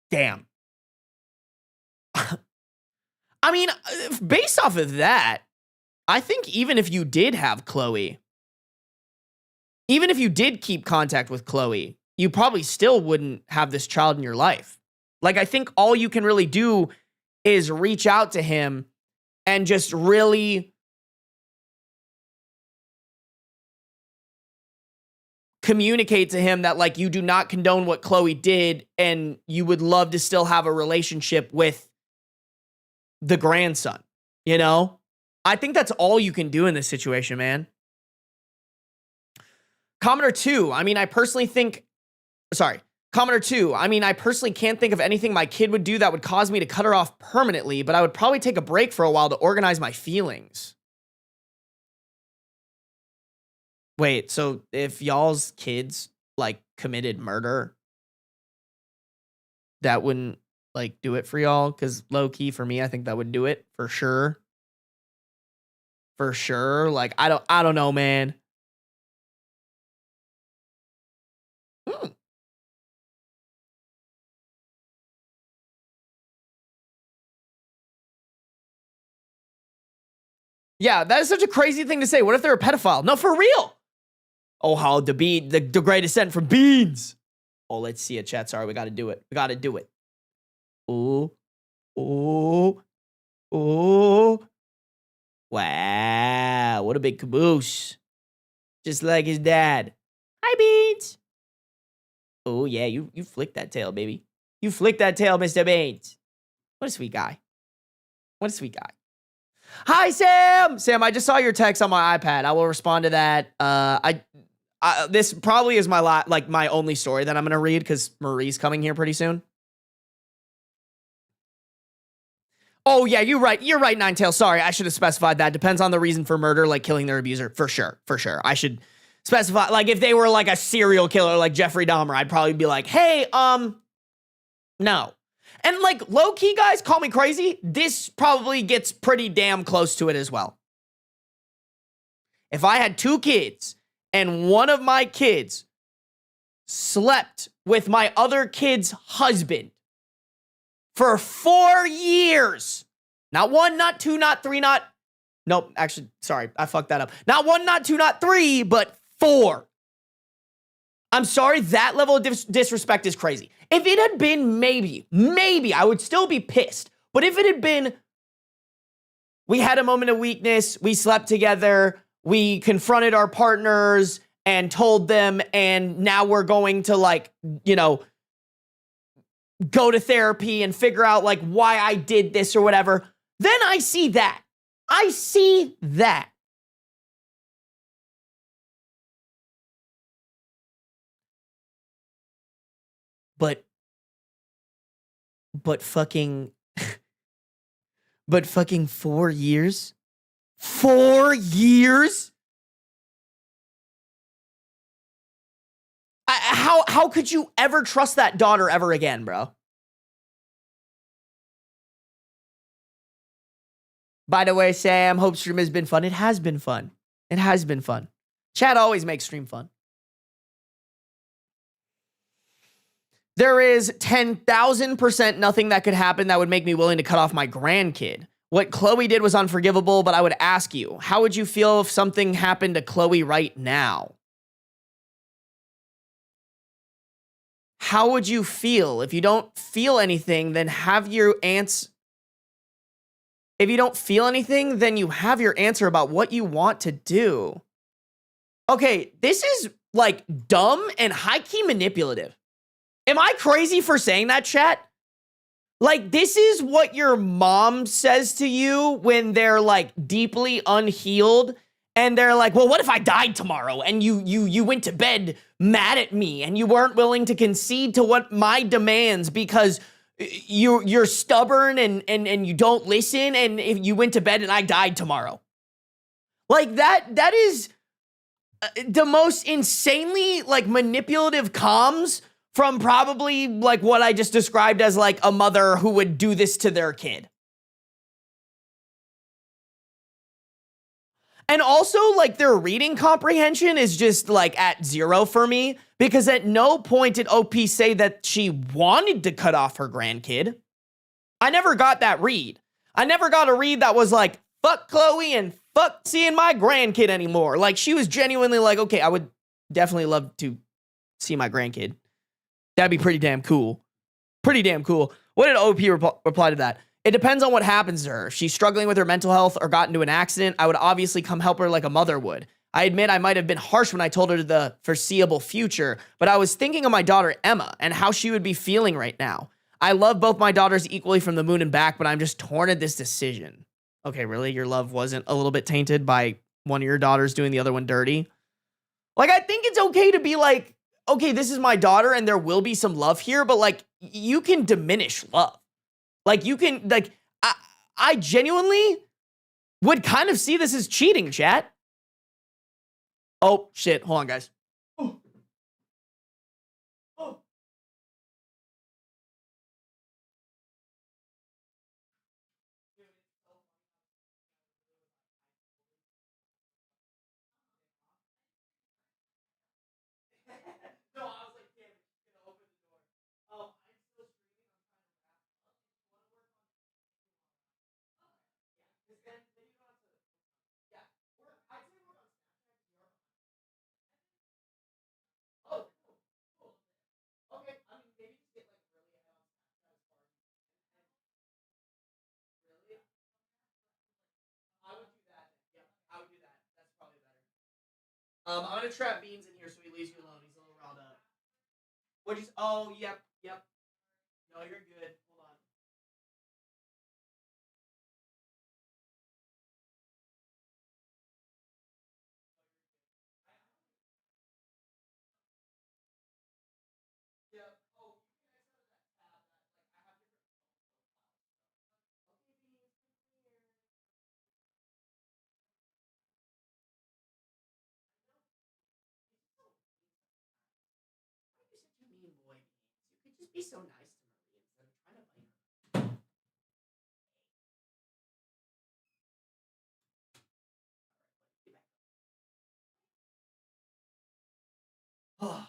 Damn. I mean, based off of that, I think even if you did have Chloe, even if you did keep contact with Chloe, you probably still wouldn't have this child in your life. Like, I think all you can really do is reach out to him and just really communicate to him that, like, you do not condone what Chloe did and you would love to still have a relationship with the grandson, you know? I think that's all you can do in this situation, man. Commodore 2, Commodore 2, I personally can't think of anything my kid would do that would cause me to cut her off permanently, but I would probably take a break for a while to organize my feelings. Wait, so if y'all's kids, like, committed murder, that wouldn't, like, do it for y'all? Because low-key, for me, I think that would do it, for sure. For sure. Like, I don't know, man. Yeah, that is such a crazy thing to say. What if they're a pedophile? No, for real. Oh, how the great descent from beans. Oh, let's see it, chat. Sorry, we got to do it. We got to do it. Ooh. Ooh. Ooh. Wow. What a big caboose. Just like his dad. Hi, Beans. Oh, yeah, you flicked that tail, baby. You flicked that tail, Mr. Beans. What a sweet guy. What a sweet guy. Hi, Sam. Sam, I just saw your text on my iPad. I will respond to that. This probably is my only story that I'm gonna read because Marie's coming here pretty soon. Oh, yeah, you're right. You're right, Ninetail. Sorry, I should have specified that. Depends on the reason for murder, like killing their abuser. For sure. For sure. I should specify, like, if they were, like, a serial killer like Jeffrey Dahmer, I'd probably be like, hey, no. And, like, low-key, guys, call me crazy. This probably gets pretty damn close to it as well. If I had 2 kids and one of my kids slept with my other kid's husband for 4 years. Not 1, not 2, not 3, nope, actually, sorry, I fucked that up. Not 1, not 2, not 3, but 4. I'm sorry, that level of disrespect is crazy. If it had been maybe, I would still be pissed. But if it had been, we had a moment of weakness, we slept together, we confronted our partners and told them, and now we're going to, like, you know, go to therapy and figure out, like, why I did this or whatever, then I see that. I see that. But fucking, but fucking 4 years? 4 years? How could you ever trust that daughter ever again, bro? By the way, Sam, hope stream has been fun. It has been fun. It has been fun. Chat always makes stream fun. There is 10,000% nothing that could happen that would make me willing to cut off my grandkid. What Chloe did was unforgivable, but I would ask you, how would you feel if something happened to Chloe right now? How would you feel? If you don't feel anything, then have your answer. If you don't feel anything, then you have your answer about what you want to do. Okay, this is, like, dumb and high-key manipulative. Am I crazy for saying that, chat? Like, this is what your mom says to you when they're, like, deeply unhealed, and they're like, well, what if I died tomorrow and you went to bed mad at me and you weren't willing to concede to what my demands because you're stubborn and you don't listen, and if you went to bed and I died tomorrow. Like, that is the most insanely, like, manipulative comms from probably, like, what I just described as, like, a mother who would do this to their kid. And also, like, their reading comprehension is just, like, at 0 for me, because at no point did OP say that she wanted to cut off her grandkid. I never got that read. I never got a read that was like, fuck Chloe and fuck seeing my grandkid anymore. Like, she was genuinely like, okay, I would definitely love to see my grandkid. That'd be pretty damn cool. Pretty damn cool. What did OP reply to that? It depends on what happens to her. If she's struggling with her mental health or got into an accident, I would obviously come help her like a mother would. I admit I might have been harsh when I told her the foreseeable future, but I was thinking of my daughter Emma and how she would be feeling right now. I love both my daughters equally from the moon and back, but I'm just torn at this decision. Okay, really? Your love wasn't a little bit tainted by one of your daughters doing the other one dirty? Like, I think it's okay to be like, okay, this is my daughter and there will be some love here, but, like, you can diminish love. Like, you can, like, I genuinely would kind of see this as cheating, chat. Oh, shit. Hold on, guys. Oh. Oh. No, I was like, damn, she's gonna open the door. I'm still streaming. I'm trying to wrap up. If you want to work on it, yeah, then you don't have to. Yeah, I'd say work on Snapchat. You are behind. Oh, cool, cool. Okay, I mean, maybe just get like really ahead on Snapchat as far as really. I would do that. Yeah, I would do that. That's probably better. I'm gonna trap Beans in here so he leaves you alone. He's a little riled up. What'd you? Oh, yep. No, you're good. Hold on. Yep. Oh, you can exit out of that tab. That, like, I have different phone profiles. So. Okay, Beans. just be so nice to Marie instead of trying to bite her?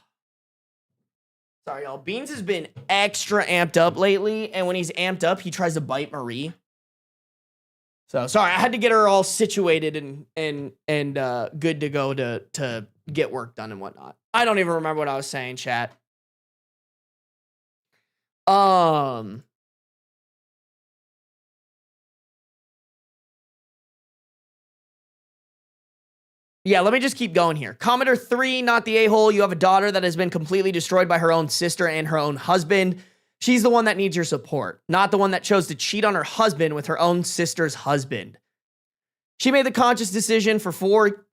Sorry, y'all. Beans has been extra amped up lately, and when he's amped up, he tries to bite Marie. So sorry, I had to get her all situated and good to go to get work done and whatnot. I don't even remember what I was saying, chat. Yeah, let me just keep going here. Commenter 3, not the a-hole. You have a daughter that has been completely destroyed by her own sister and her own husband. She's the one that needs your support, not the one that chose to cheat on her husband with her own sister's husband. She made the conscious decision for 4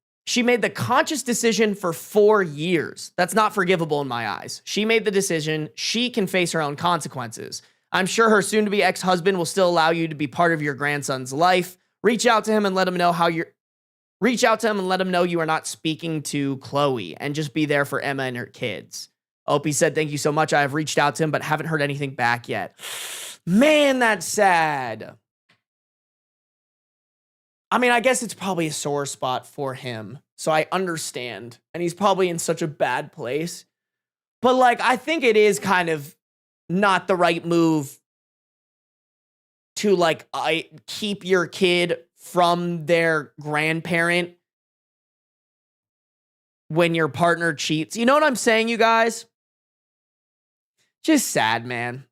years. That's not forgivable in my eyes. She made the decision. She can face her own consequences. I'm sure her soon-to-be ex-husband will still allow you to be part of your grandson's life. Reach out to him and let him know you are not speaking to Chloe and just be there for Emma and her kids. Opie said, thank you so much. I have reached out to him, but haven't heard anything back yet. Man, that's sad. I mean, I guess it's probably a sore spot for him. So I understand. And he's probably in such a bad place. But like, I think it is kind of not the right move to like keep your kid from their grandparent when your partner cheats. You know what I'm saying, you guys? Just sad, man.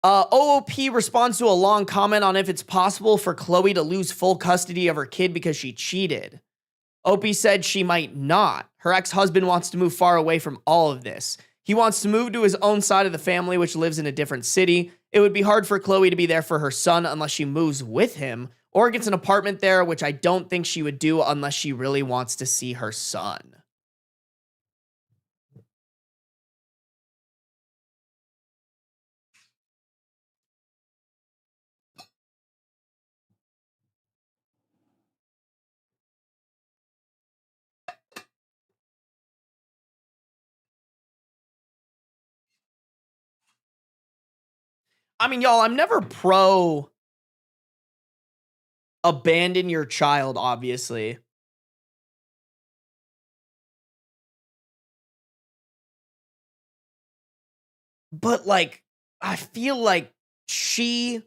OOP responds to a long comment on if it's possible for Chloe to lose full custody of her kid because she cheated. OP said she might not. Her ex-husband wants to move far away from all of this. He wants to move to his own side of the family, which lives in a different city. It would be hard for Chloe to be there for her son unless she moves with him or gets an apartment there, which I don't think she would do unless she really wants to see her son. I mean, y'all, I'm never pro abandon your child, obviously. But, like, I feel like she...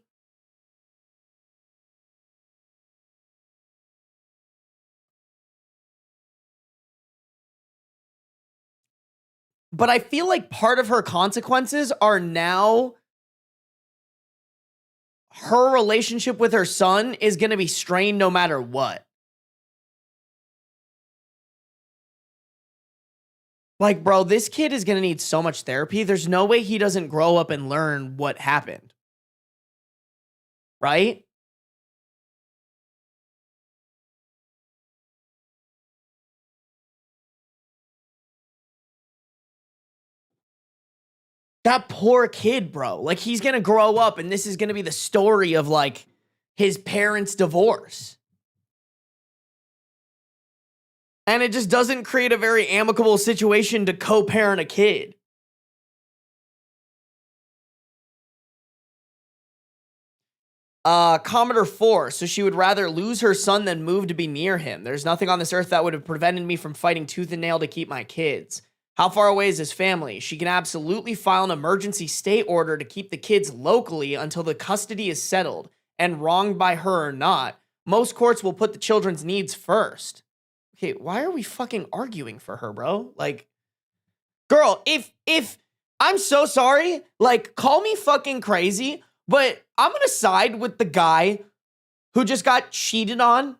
But I feel like part of her consequences are now her relationship with her son is going to be strained no matter what. Like, bro, this kid is going to need so much therapy. There's no way he doesn't grow up and learn what happened. Right? That poor kid, bro. Like, he's going to grow up and this is going to be the story of, like, his parents' divorce. And it just doesn't create a very amicable situation to co-parent a kid. Commodore 4, so she would rather lose her son than move to be near him. There's nothing on this earth that would have prevented me from fighting tooth and nail to keep my kids. How far away is his family? She can absolutely file an emergency stay order to keep the kids locally until the custody is settled. And wronged by her or not, most courts will put the children's needs first. Okay, why are we fucking arguing for her, bro? Like, girl, if I'm so sorry, like, call me fucking crazy, but I'm gonna side with the guy who just got cheated on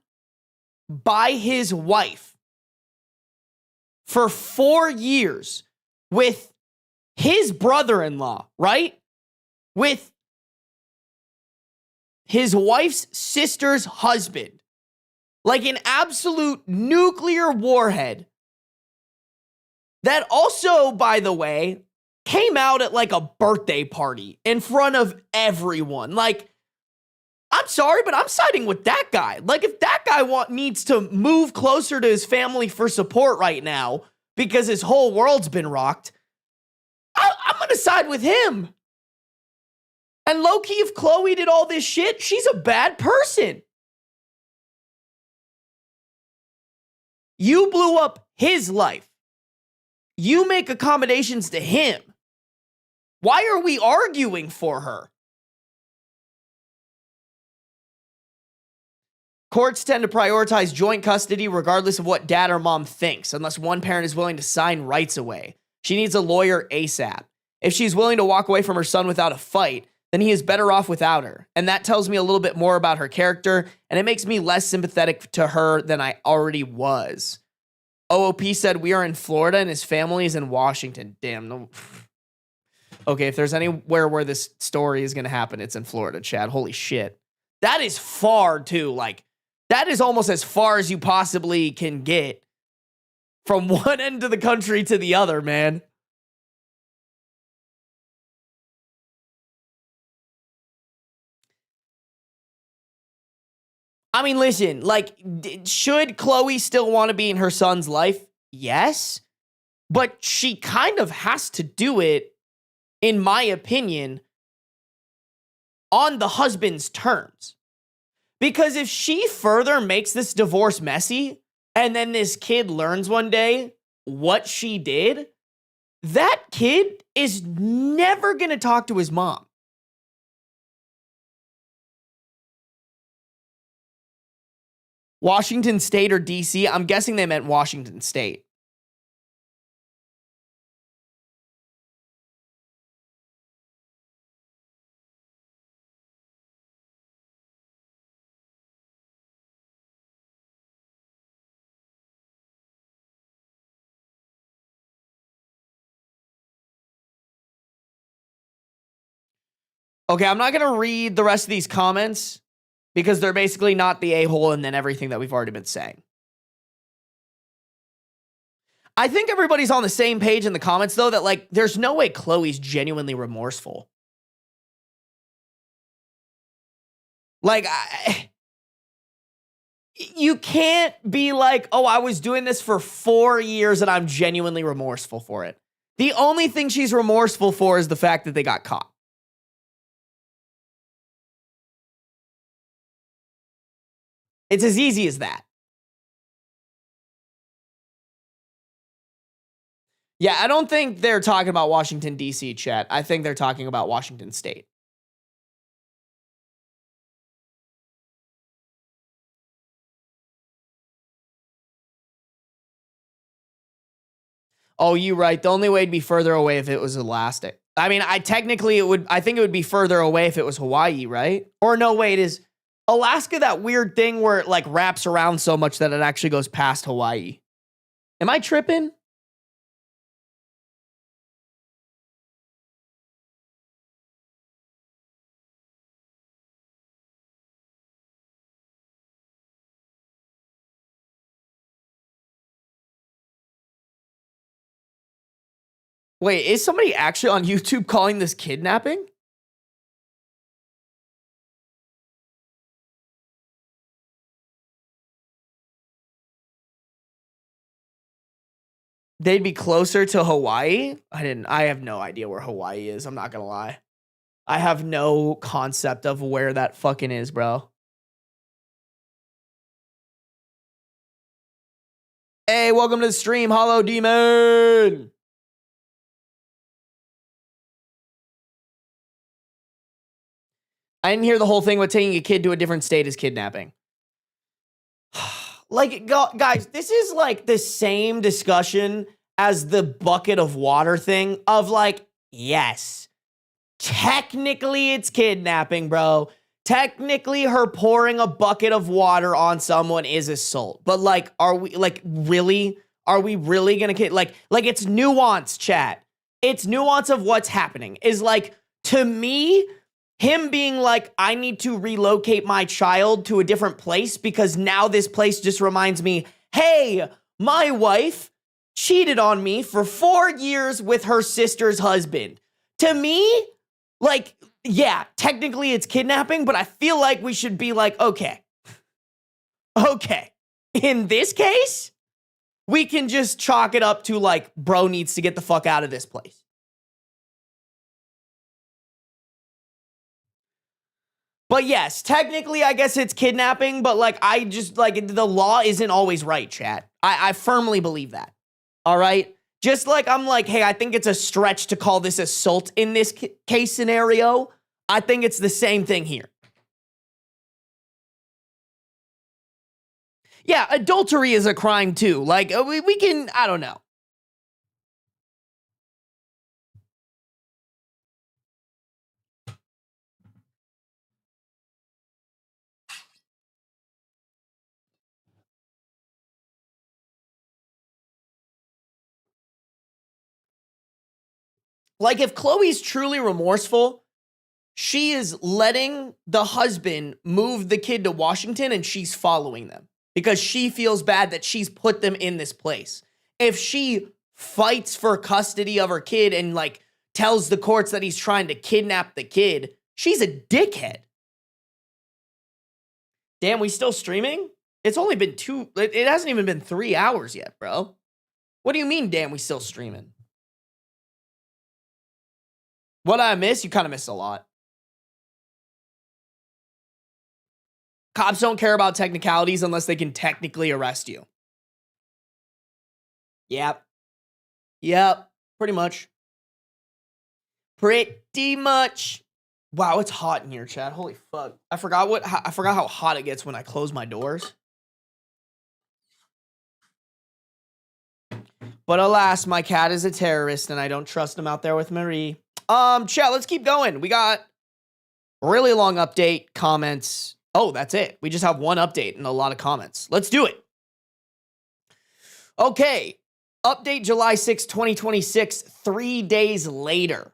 by his wife for 4 years with his brother-in-law, right? With his wife's sister's husband. Like an absolute nuclear warhead. That also, by the way, came out at like a birthday party in front of everyone. Like, I'm sorry, but I'm siding with that guy. Like, if that guy needs to move closer to his family for support right now because his whole world's been rocked, side with him. And low-key, if Chloe did all this shit, she's a bad person. You blew up his life. You make accommodations to him. Why are we arguing for her? Courts tend to prioritize joint custody regardless of what dad or mom thinks, unless one parent is willing to sign rights away. She needs a lawyer ASAP. If she's willing to walk away from her son without a fight, then he is better off without her. And that tells me a little bit more about her character, and it makes me less sympathetic to her than I already was. OOP said, we are in Florida and his family is in Washington. Damn. No. Okay, if there's anywhere where this story is going to happen, it's in Florida, Chad. Holy shit. That is far, too. Like, that is almost as far as you possibly can get from one end of the country to the other, man. I mean, listen, like, should Chloe still want to be in her son's life? Yes. But she kind of has to do it, in my opinion, on the husband's terms. Because if she further makes this divorce messy, and then this kid learns one day what she did, that kid is never going to talk to his mom. Washington State or DC? I'm guessing they meant Washington State. Okay, I'm not going to read the rest of these comments because they're basically not the a-hole and then everything that we've already been saying. I think everybody's on the same page in the comments, though, that, like, there's no way Chloe's genuinely remorseful. Like, you can't be like, oh, I was doing this for 4 years and I'm genuinely remorseful for it. The only thing she's remorseful for is the fact that they got caught. It's as easy as that. Yeah, I don't think they're talking about Washington, D.C., chat. I think they're talking about Washington State. Oh, you right. The only way it'd be further away if it was elastic. I mean, I think it would be further away if it was Hawaii, right? Or no, wait, is Alaska that weird thing where it like wraps around so much that it actually goes past Hawaii? Am I tripping? Wait, is somebody actually on YouTube calling this kidnapping? They'd be closer to Hawaii? I have no idea where Hawaii is. I'm not gonna lie. I have no concept of where that fucking is, bro. Hey, welcome to the stream, Hollow Demon. I didn't hear the whole thing with taking a kid to a different state is kidnapping. Like, guys, this is like the same discussion as the bucket of water thing of like, yes, technically it's kidnapping, bro. Technically her pouring a bucket of water on someone is assault. But like, are we like, really? Are we really gonna like it's nuance, chat. It's nuance of what's happening. Is like, to me, him being like, I need to relocate my child to a different place because now this place just reminds me, hey, my wife cheated on me for 4 years with her sister's husband. To me, like, yeah, technically it's kidnapping, but I feel like we should be like, okay, in this case, we can just chalk it up to like, bro needs to get the fuck out of this place. But yes, technically, I guess it's kidnapping, but like, I just, like, the law isn't always right, chat. I firmly believe that. All right? Just like I'm like, hey, I think it's a stretch to call this assault in this case scenario. I think it's the same thing here. Yeah, adultery is a crime too. Like, we can, I don't know. Like, if Chloe's truly remorseful, she is letting the husband move the kid to Washington and she's following them because she feels bad that she's put them in this place. If she fights for custody of her kid and like tells the courts that he's trying to kidnap the kid, she's a dickhead. Damn, we still streaming? It's only been it hasn't even been 3 hours yet, bro. What do you mean, damn, we still streaming? What I miss? You kind of missed a lot. Cops don't care about technicalities unless they can technically arrest you. Yep. Yep. Pretty much. Pretty much. Wow, it's hot in here, Chad. Holy fuck. I forgot how hot it gets when I close my doors. But alas, my cat is a terrorist and I don't trust him out there with Marie. Chat, let's keep going. We got really long update, comments. Oh, that's it. We just have one update and a lot of comments. Let's do it. Okay. Update July 6, 2026, 3 days later.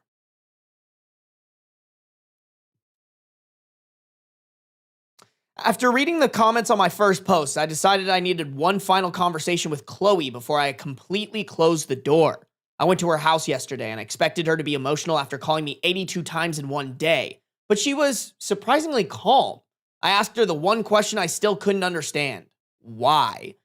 After reading the comments on my first post, I decided I needed one final conversation with Chloe before I completely closed the door. I went to her house yesterday and I expected her to be emotional after calling me 82 times in one day, but she was surprisingly calm. I asked her the one question I still couldn't understand. Why?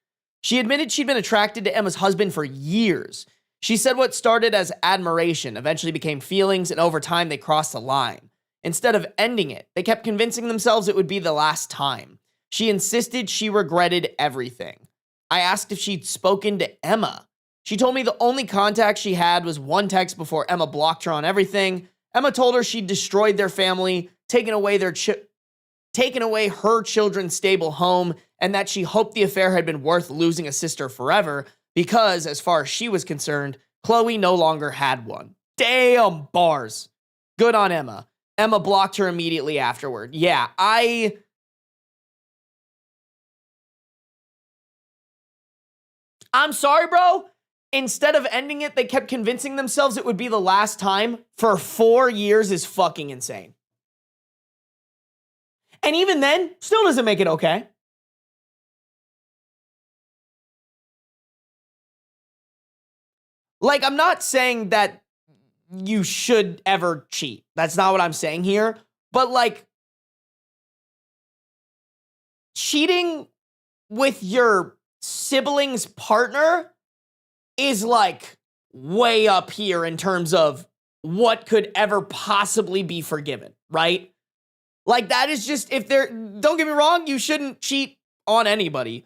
She admitted she'd been attracted to Emma's husband for years. She said what started as admiration eventually became feelings, and over time they crossed the line. Instead of ending it, they kept convincing themselves it would be the last time. She insisted she regretted everything. I asked if she'd spoken to Emma. She told me the only contact she had was one text before Emma blocked her on everything. Emma told her she'd destroyed their family, taken away her children's stable home, and that she hoped the affair had been worth losing a sister forever because, as far as she was concerned, Chloe no longer had one. Damn, bars. Good on Emma. Emma blocked her immediately afterward. Yeah, I'm sorry, bro. Instead of ending it, they kept convincing themselves it would be the last time for 4 years is fucking insane. And even then, still doesn't make it okay. Like, I'm not saying that you should ever cheat. That's not what I'm saying here. But, like, cheating with your sibling's partner is, like, way up here in terms of what could ever possibly be forgiven, right? Like, that is just, don't get me wrong, you shouldn't cheat on anybody.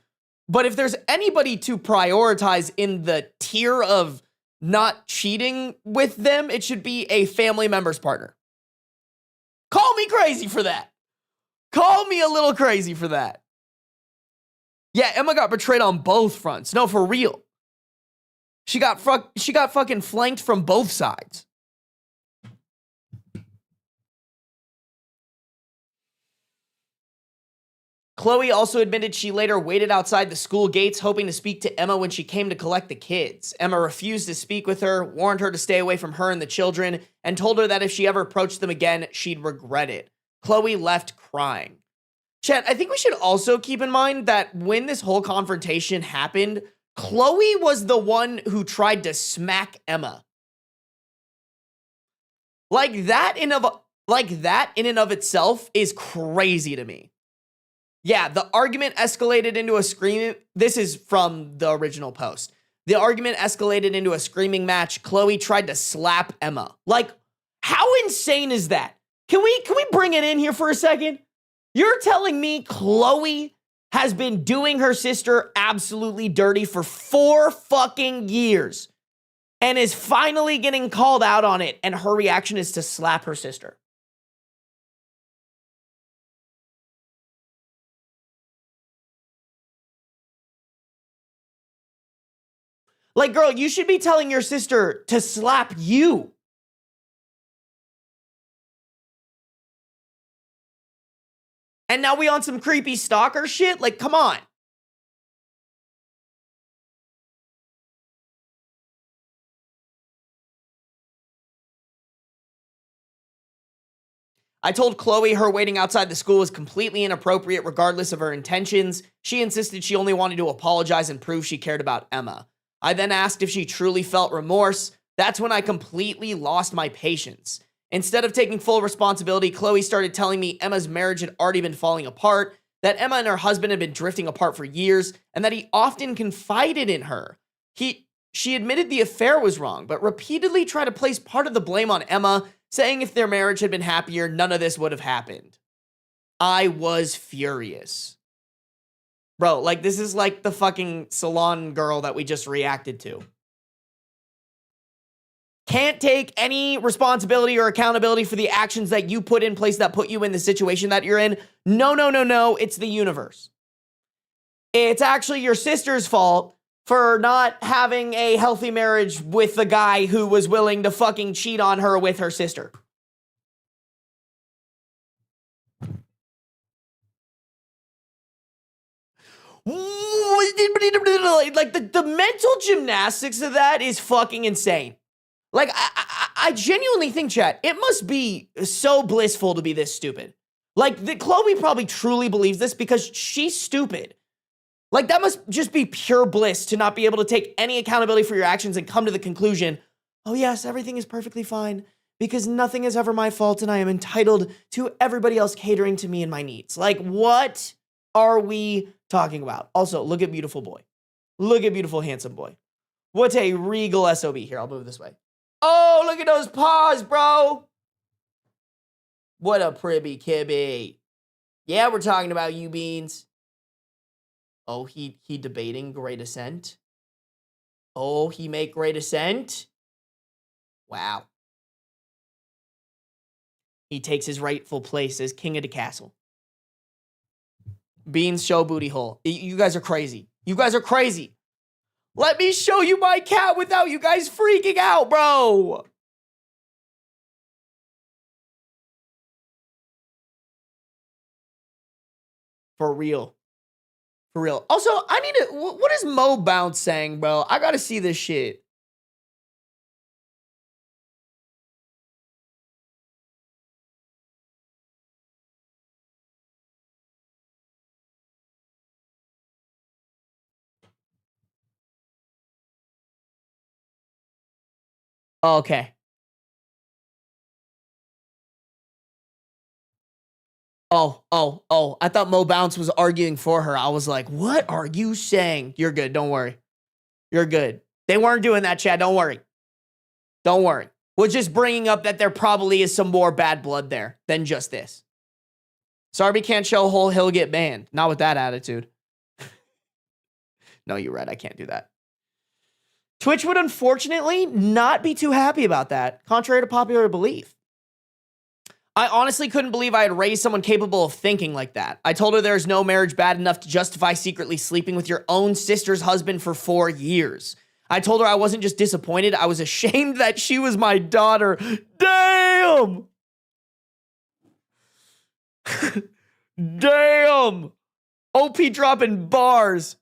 But if there's anybody to prioritize in the tier of not cheating with them, it should be a family member's partner. Call me crazy for that. Call me a little crazy for that. Yeah, Emma got betrayed on both fronts. No, for real. She got fucking flanked from both sides. Chloe also admitted she later waited outside the school gates hoping to speak to Emma when she came to collect the kids. Emma refused to speak with her, warned her to stay away from her and the children, and told her that if she ever approached them again, she'd regret it. Chloe left crying. Chat, I think we should also keep in mind that when this whole confrontation happened, Chloe was the one who tried to smack Emma. Like that in and of itself is crazy to me. Yeah, the argument escalated into a screaming. This is from the original post. The argument escalated into a screaming match. Chloe tried to slap Emma. Like, how insane is that? Can we bring it in here for a second? You're telling me Chloe has been doing her sister absolutely dirty for 4 fucking years and is finally getting called out on it, and her reaction is to slap her sister. Like, girl, you should be telling your sister to slap you. And now we on some creepy stalker shit? Like, come on. I told Chloe her waiting outside the school was completely inappropriate regardless of her intentions. She insisted she only wanted to apologize and prove she cared about Emma. I then asked if she truly felt remorse. That's when I completely lost my patience. Instead of taking full responsibility, Chloe started telling me Emma's marriage had already been falling apart, that Emma and her husband had been drifting apart for years, and that he often confided in her. She admitted the affair was wrong, but repeatedly tried to place part of the blame on Emma, saying if their marriage had been happier, none of this would have happened. I was furious. Bro, like, this is like the fucking salon girl that we just reacted to. Can't take any responsibility or accountability for the actions that you put in place that put you in the situation that you're in. No. It's the universe. It's actually your sister's fault for not having a healthy marriage with the guy who was willing to fucking cheat on her with her sister. Like, the mental gymnastics of that is fucking insane. Like, I genuinely think, chat, it must be so blissful to be this stupid. Like, Chloe probably truly believes this because she's stupid. Like, that must just be pure bliss to not be able to take any accountability for your actions and come to the conclusion, oh yes, everything is perfectly fine because nothing is ever my fault and I am entitled to everybody else catering to me and my needs. Like, what are we talking about? Also, look at beautiful boy. Look at beautiful, handsome boy. What a regal SOB. Here, I'll move this way. Oh, look at those paws, bro. What a pribby kibby. Yeah, we're talking about you, Beans. Oh, he debating great ascent. Oh, he make great ascent. Wow. He takes his rightful place as king of the castle. Beans show booty hole. You guys are crazy. You guys are crazy. Let me show you my cat without you guys freaking out, bro. For real. For real. Also, I need to... What is Mo Bounce saying, bro? I gotta see this shit. Okay. Oh. I thought Mo Bounce was arguing for her. I was like, what are you saying? You're good. Don't worry. You're good. They weren't doing that, Chad. Don't worry. Don't worry. We're just bringing up that there probably is some more bad blood there than just this. Sarby can't show whole, he'll get banned. Not with that attitude. No, you're right. I can't do that. Twitch would unfortunately not be too happy about that, contrary to popular belief. I honestly couldn't believe I had raised someone capable of thinking like that. I told her there's no marriage bad enough to justify secretly sleeping with your own sister's husband for 4 years. I told her I wasn't just disappointed, I was ashamed that she was my daughter. Damn! Damn! OP dropping bars.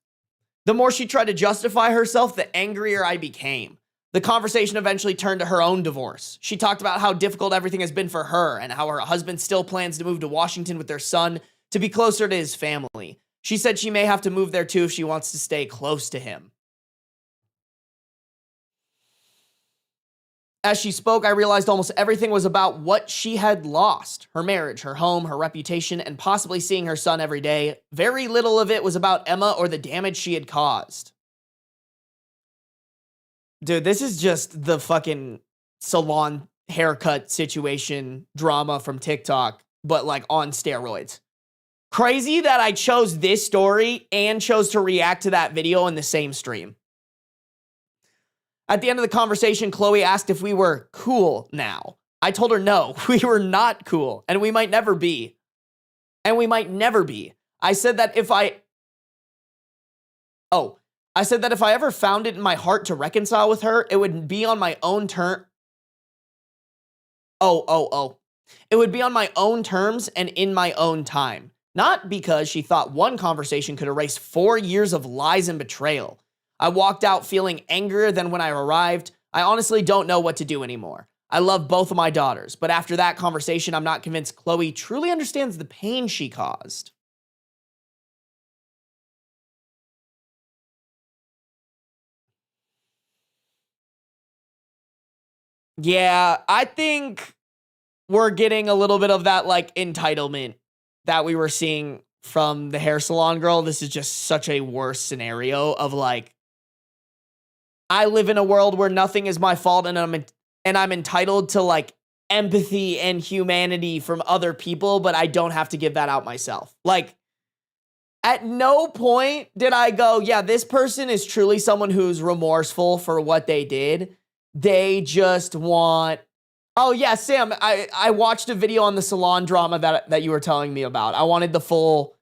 The more she tried to justify herself, the angrier I became. The conversation eventually turned to her own divorce. She talked about how difficult everything has been for her and how her husband still plans to move to Washington with their son to be closer to his family. She said she may have to move there too if she wants to stay close to him. As she spoke, I realized almost everything was about what she had lost. Her marriage, her home, her reputation, and possibly seeing her son every day. Very little of it was about Emma or the damage she had caused. Dude, this is just the fucking salon haircut situation drama from TikTok, but like on steroids. Crazy that I chose this story and chose to react to that video in the same stream. At the end of the conversation, Chloe asked if we were cool now. I told her no, we were not cool, and we might never be. And we might never be. I said that if I ever found it in my heart to reconcile with her, it would be on my own term. It would be on my own terms and in my own time. Not because she thought one conversation could erase 4 years of lies and betrayal. I walked out feeling angrier than when I arrived. I honestly don't know what to do anymore. I love both of my daughters, but after that conversation, I'm not convinced Chloe truly understands the pain she caused. Yeah, I think we're getting a little bit of that like entitlement that we were seeing from the hair salon girl. This is just such a worse scenario of like, I live in a world where nothing is my fault and I'm entitled to like empathy and humanity from other people, but I don't have to give that out myself. Like, at no point did I go, yeah, this person is truly someone who's remorseful for what they did. They just want, oh yeah, Sam, I watched a video on the salon drama that you were telling me about. I wanted the full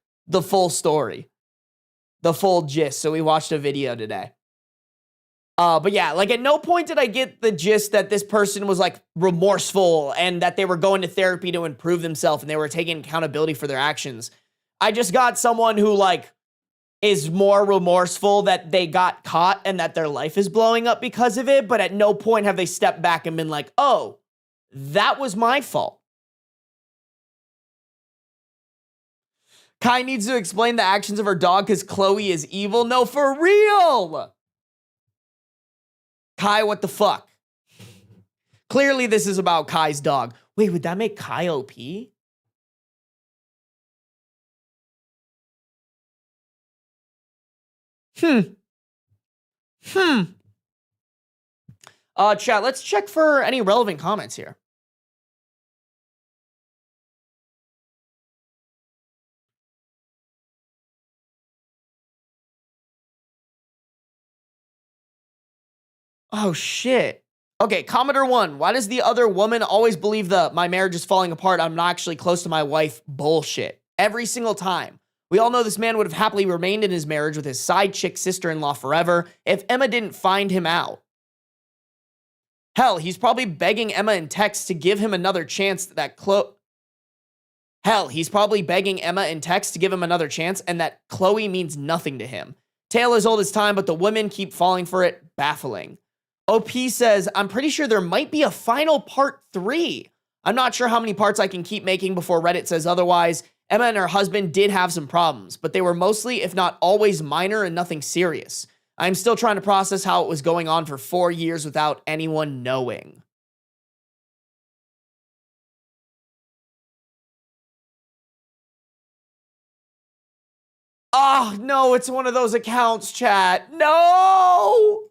story, the full gist. So we watched a video today. But yeah, like at no point did I get the gist that this person was like remorseful and that they were going to therapy to improve themselves and they were taking accountability for their actions. I just got someone who like is more remorseful that they got caught and that their life is blowing up because of it. But at no point have they stepped back and been like, oh, that was my fault. Kai needs to explain the actions of her dog because Chloe is evil. No, for real. Kai, what the fuck? Clearly this is about Kai's dog. Wait, would that make Kai OP? Chat, let's check for any relevant comments here. Oh, shit. Okay, commenter 1. Why does the other woman always believe the my marriage is falling apart, I'm not actually close to my wife bullshit? Every single time. We all know this man would have happily remained in his marriage with his side chick sister-in-law forever if Emma didn't find him out. Hell, he's probably begging Emma in text to give him another chance he's probably begging Emma in text to give him another chance and that Chloe means nothing to him. Tale as old as time, but the women keep falling for it. Baffling. OP says, I'm pretty sure there might be a final part 3. I'm not sure how many parts I can keep making before Reddit says otherwise. Emma and her husband did have some problems, but they were mostly, if not always, minor and nothing serious. I'm still trying to process how it was going on for 4 years without anyone knowing. Oh, no, it's one of those accounts, chat. No!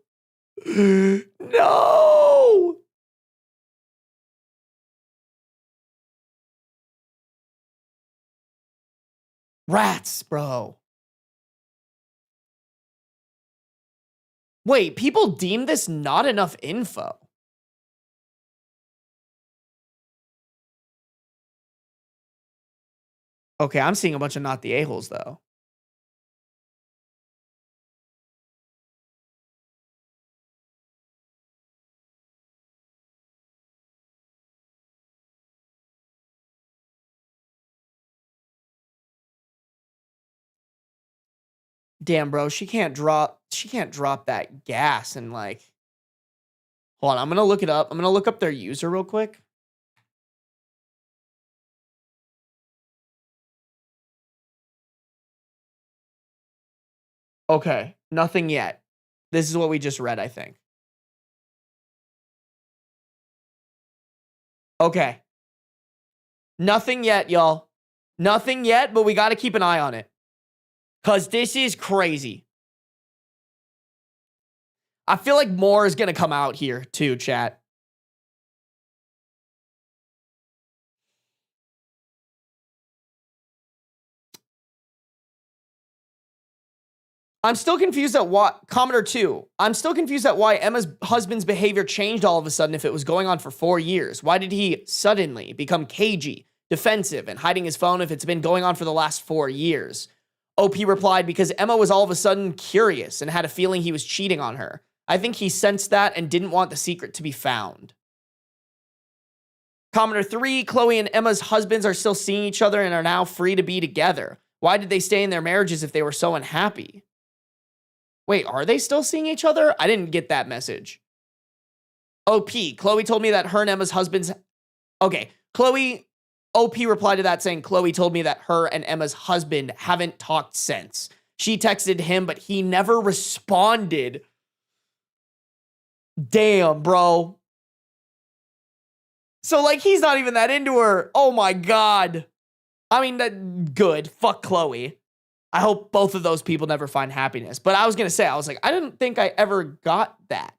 No! Rats, bro. Wait, people deem this not enough info. Okay, I'm seeing a bunch of not the a-holes, though. Damn, bro, she can't drop that gas and like, hold on, I'm gonna look it up. I'm gonna look up their user real quick. Okay, nothing yet. This is what we just read, I think. Okay. Nothing yet, y'all. Nothing yet, but we gotta keep an eye on it. Because this is crazy. I feel like more is going to come out here too, chat. I'm still confused at why, commenter 2, I'm still confused at why Emma's husband's behavior changed all of a sudden if it was going on for 4 years. Why did he suddenly become cagey, defensive, and hiding his phone if it's been going on for the last 4 years? OP replied, because Emma was all of a sudden curious and had a feeling he was cheating on her. I think he sensed that and didn't want the secret to be found. Commenter 3, Chloe and Emma's husbands are still seeing each other and are now free to be together. Why did they stay in their marriages if they were so unhappy? Wait, are they still seeing each other? I didn't get that message. OP, Chloe told me that her and Emma's husbands... Okay, OP replied to that saying, Chloe told me that her and Emma's husband haven't talked since. She texted him, but he never responded. Damn, bro. So, like, he's not even that into her. Oh, my God. I mean, good. Fuck Chloe. I hope both of those people never find happiness. But I was going to say, I was like, I didn't think I ever got that.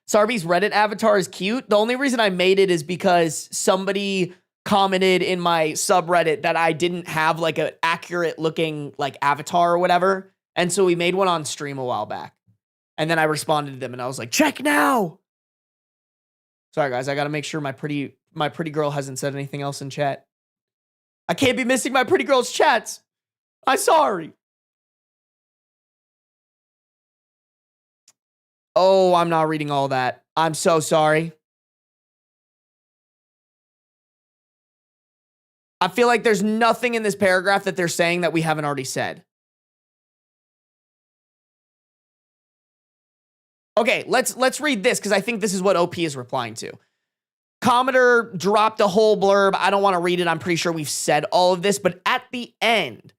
Sarby's Reddit avatar is cute. The only reason I made it is because somebody commented in my subreddit that I didn't have like an accurate looking like avatar or whatever. And so we made one on stream a while back. And then I responded to them and I was like, check now. Sorry, guys. I got to make sure my pretty girl hasn't said anything else in chat. I can't be missing my pretty girl's chats. I'm sorry. Oh, I'm not reading all that. I'm so sorry. I feel like there's nothing in this paragraph that they're saying that we haven't already said. Okay, let's read this because I think this is what OP is replying to. Commenter dropped a whole blurb. I don't want to read it. I'm pretty sure we've said all of this, but at the end,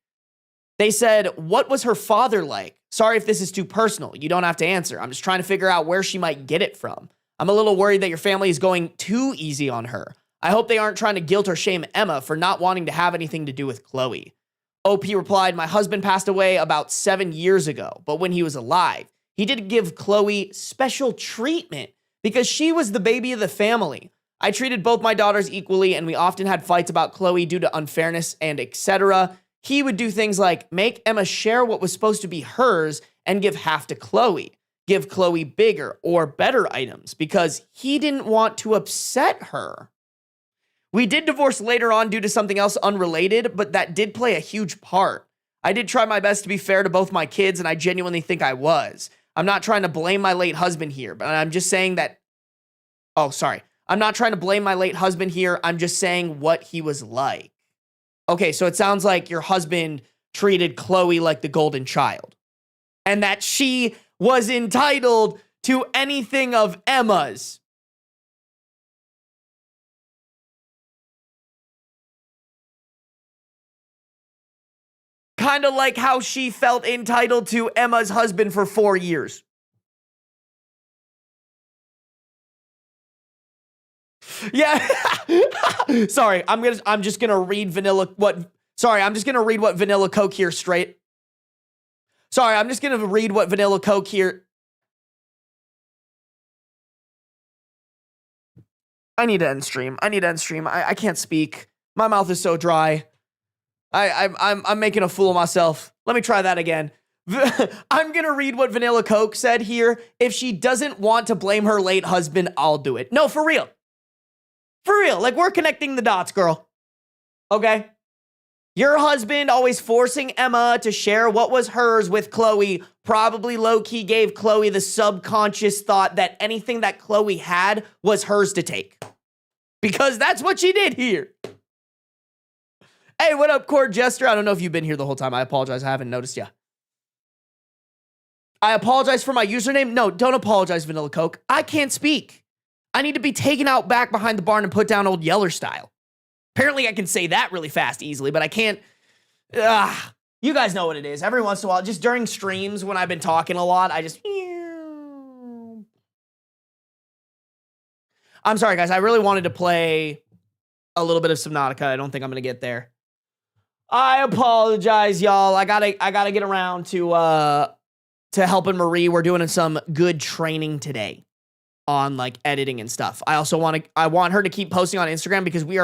they said, what was her father like? Sorry if this is too personal. You don't have to answer. I'm just trying to figure out where she might get it from. I'm a little worried that your family is going too easy on her. I hope they aren't trying to guilt or shame Emma for not wanting to have anything to do with Chloe. OP replied, my husband passed away about 7 years ago, but when he was alive, he did give Chloe special treatment because she was the baby of the family. I treated both my daughters equally, and we often had fights about Chloe due to unfairness and etc. He would do things like make Emma share what was supposed to be hers and give half to Chloe. Give Chloe bigger or better items because he didn't want to upset her. We did divorce later on due to something else unrelated, but that did play a huge part. I did try my best to be fair to both my kids, and I genuinely think I was. I'm not trying to blame my late husband here, but I'm just saying that... Oh, sorry. I'm not trying to blame my late husband here. I'm just saying what he was like. Okay, so it sounds like your husband treated Chloe like the golden child. And that she was entitled to anything of Emma's. Kind of like how she felt entitled to Emma's husband for 4 years. Yeah. Sorry, I'm just gonna read what Vanilla Coke here straight. Sorry, I'm just gonna read what Vanilla Coke here. I need to end stream. I can't speak. My mouth is so dry. I'm making a fool of myself. Let me try that again. I'm going to read what Vanilla Coke said here. If she doesn't want to blame her late husband, I'll do it. No, for real. For real. Like, we're connecting the dots, girl. Okay? Your husband always forcing Emma to share what was hers with Chloe probably low-key gave Chloe the subconscious thought that anything that Chloe had was hers to take. Because that's what she did here. Hey, what up, Cord Jester? I don't know if you've been here the whole time. I apologize. I haven't noticed you. I apologize for my username. No, don't apologize, Vanilla Coke. I can't speak. I need to be taken out back behind the barn and put down old Yeller style. Apparently, I can say that really fast easily, but I can't. You guys know what it is. Every once in a while, just during streams when I've been talking a lot, I just... I'm sorry, guys. I really wanted to play a little bit of Subnautica. I don't think I'm going to get there. I apologize, y'all. I gotta get around to helping Marie. We're doing some good training today. on like editing and stuff. I want her to keep posting on Instagram because we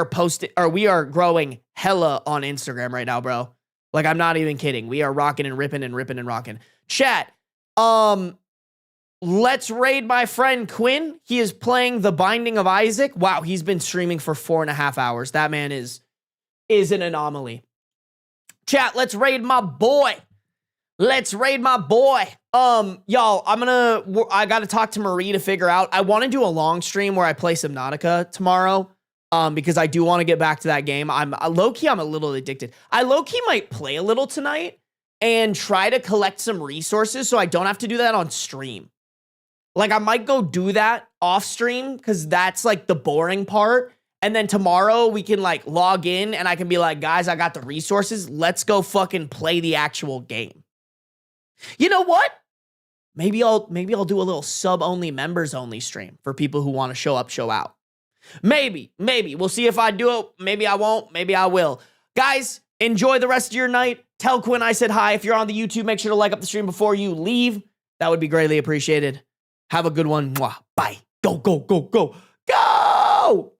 are growing hella on Instagram right now, bro. Like, I'm not even kidding. We are rocking and ripping and ripping and rocking. Chat, let's raid my friend Quinn. He is playing The Binding of Isaac. Wow, he's been streaming for 4.5 hours. That man is an anomaly. Chat, let's raid my boy. Let's raid my boy. Y'all, I gotta talk to Marie to figure out. I want to do a long stream where I play Subnautica tomorrow. Because I do want to get back to that game. I'm a little addicted. I low-key might play a little tonight and try to collect some resources so I don't have to do that on stream. Like, I might go do that off stream because that's like the boring part. And then tomorrow we can like log in and I can be like, guys, I got the resources. Let's go fucking play the actual game. You know what? Maybe I'll do a little sub-only, members-only stream for people who want to show up, show out. Maybe. We'll see if I do it. Maybe I won't. Maybe I will. Guys, enjoy the rest of your night. Tell Quinn I said hi. If you're on the YouTube, make sure to like up the stream before you leave. That would be greatly appreciated. Have a good one. Mwah. Bye. Go, go, go, go. Go!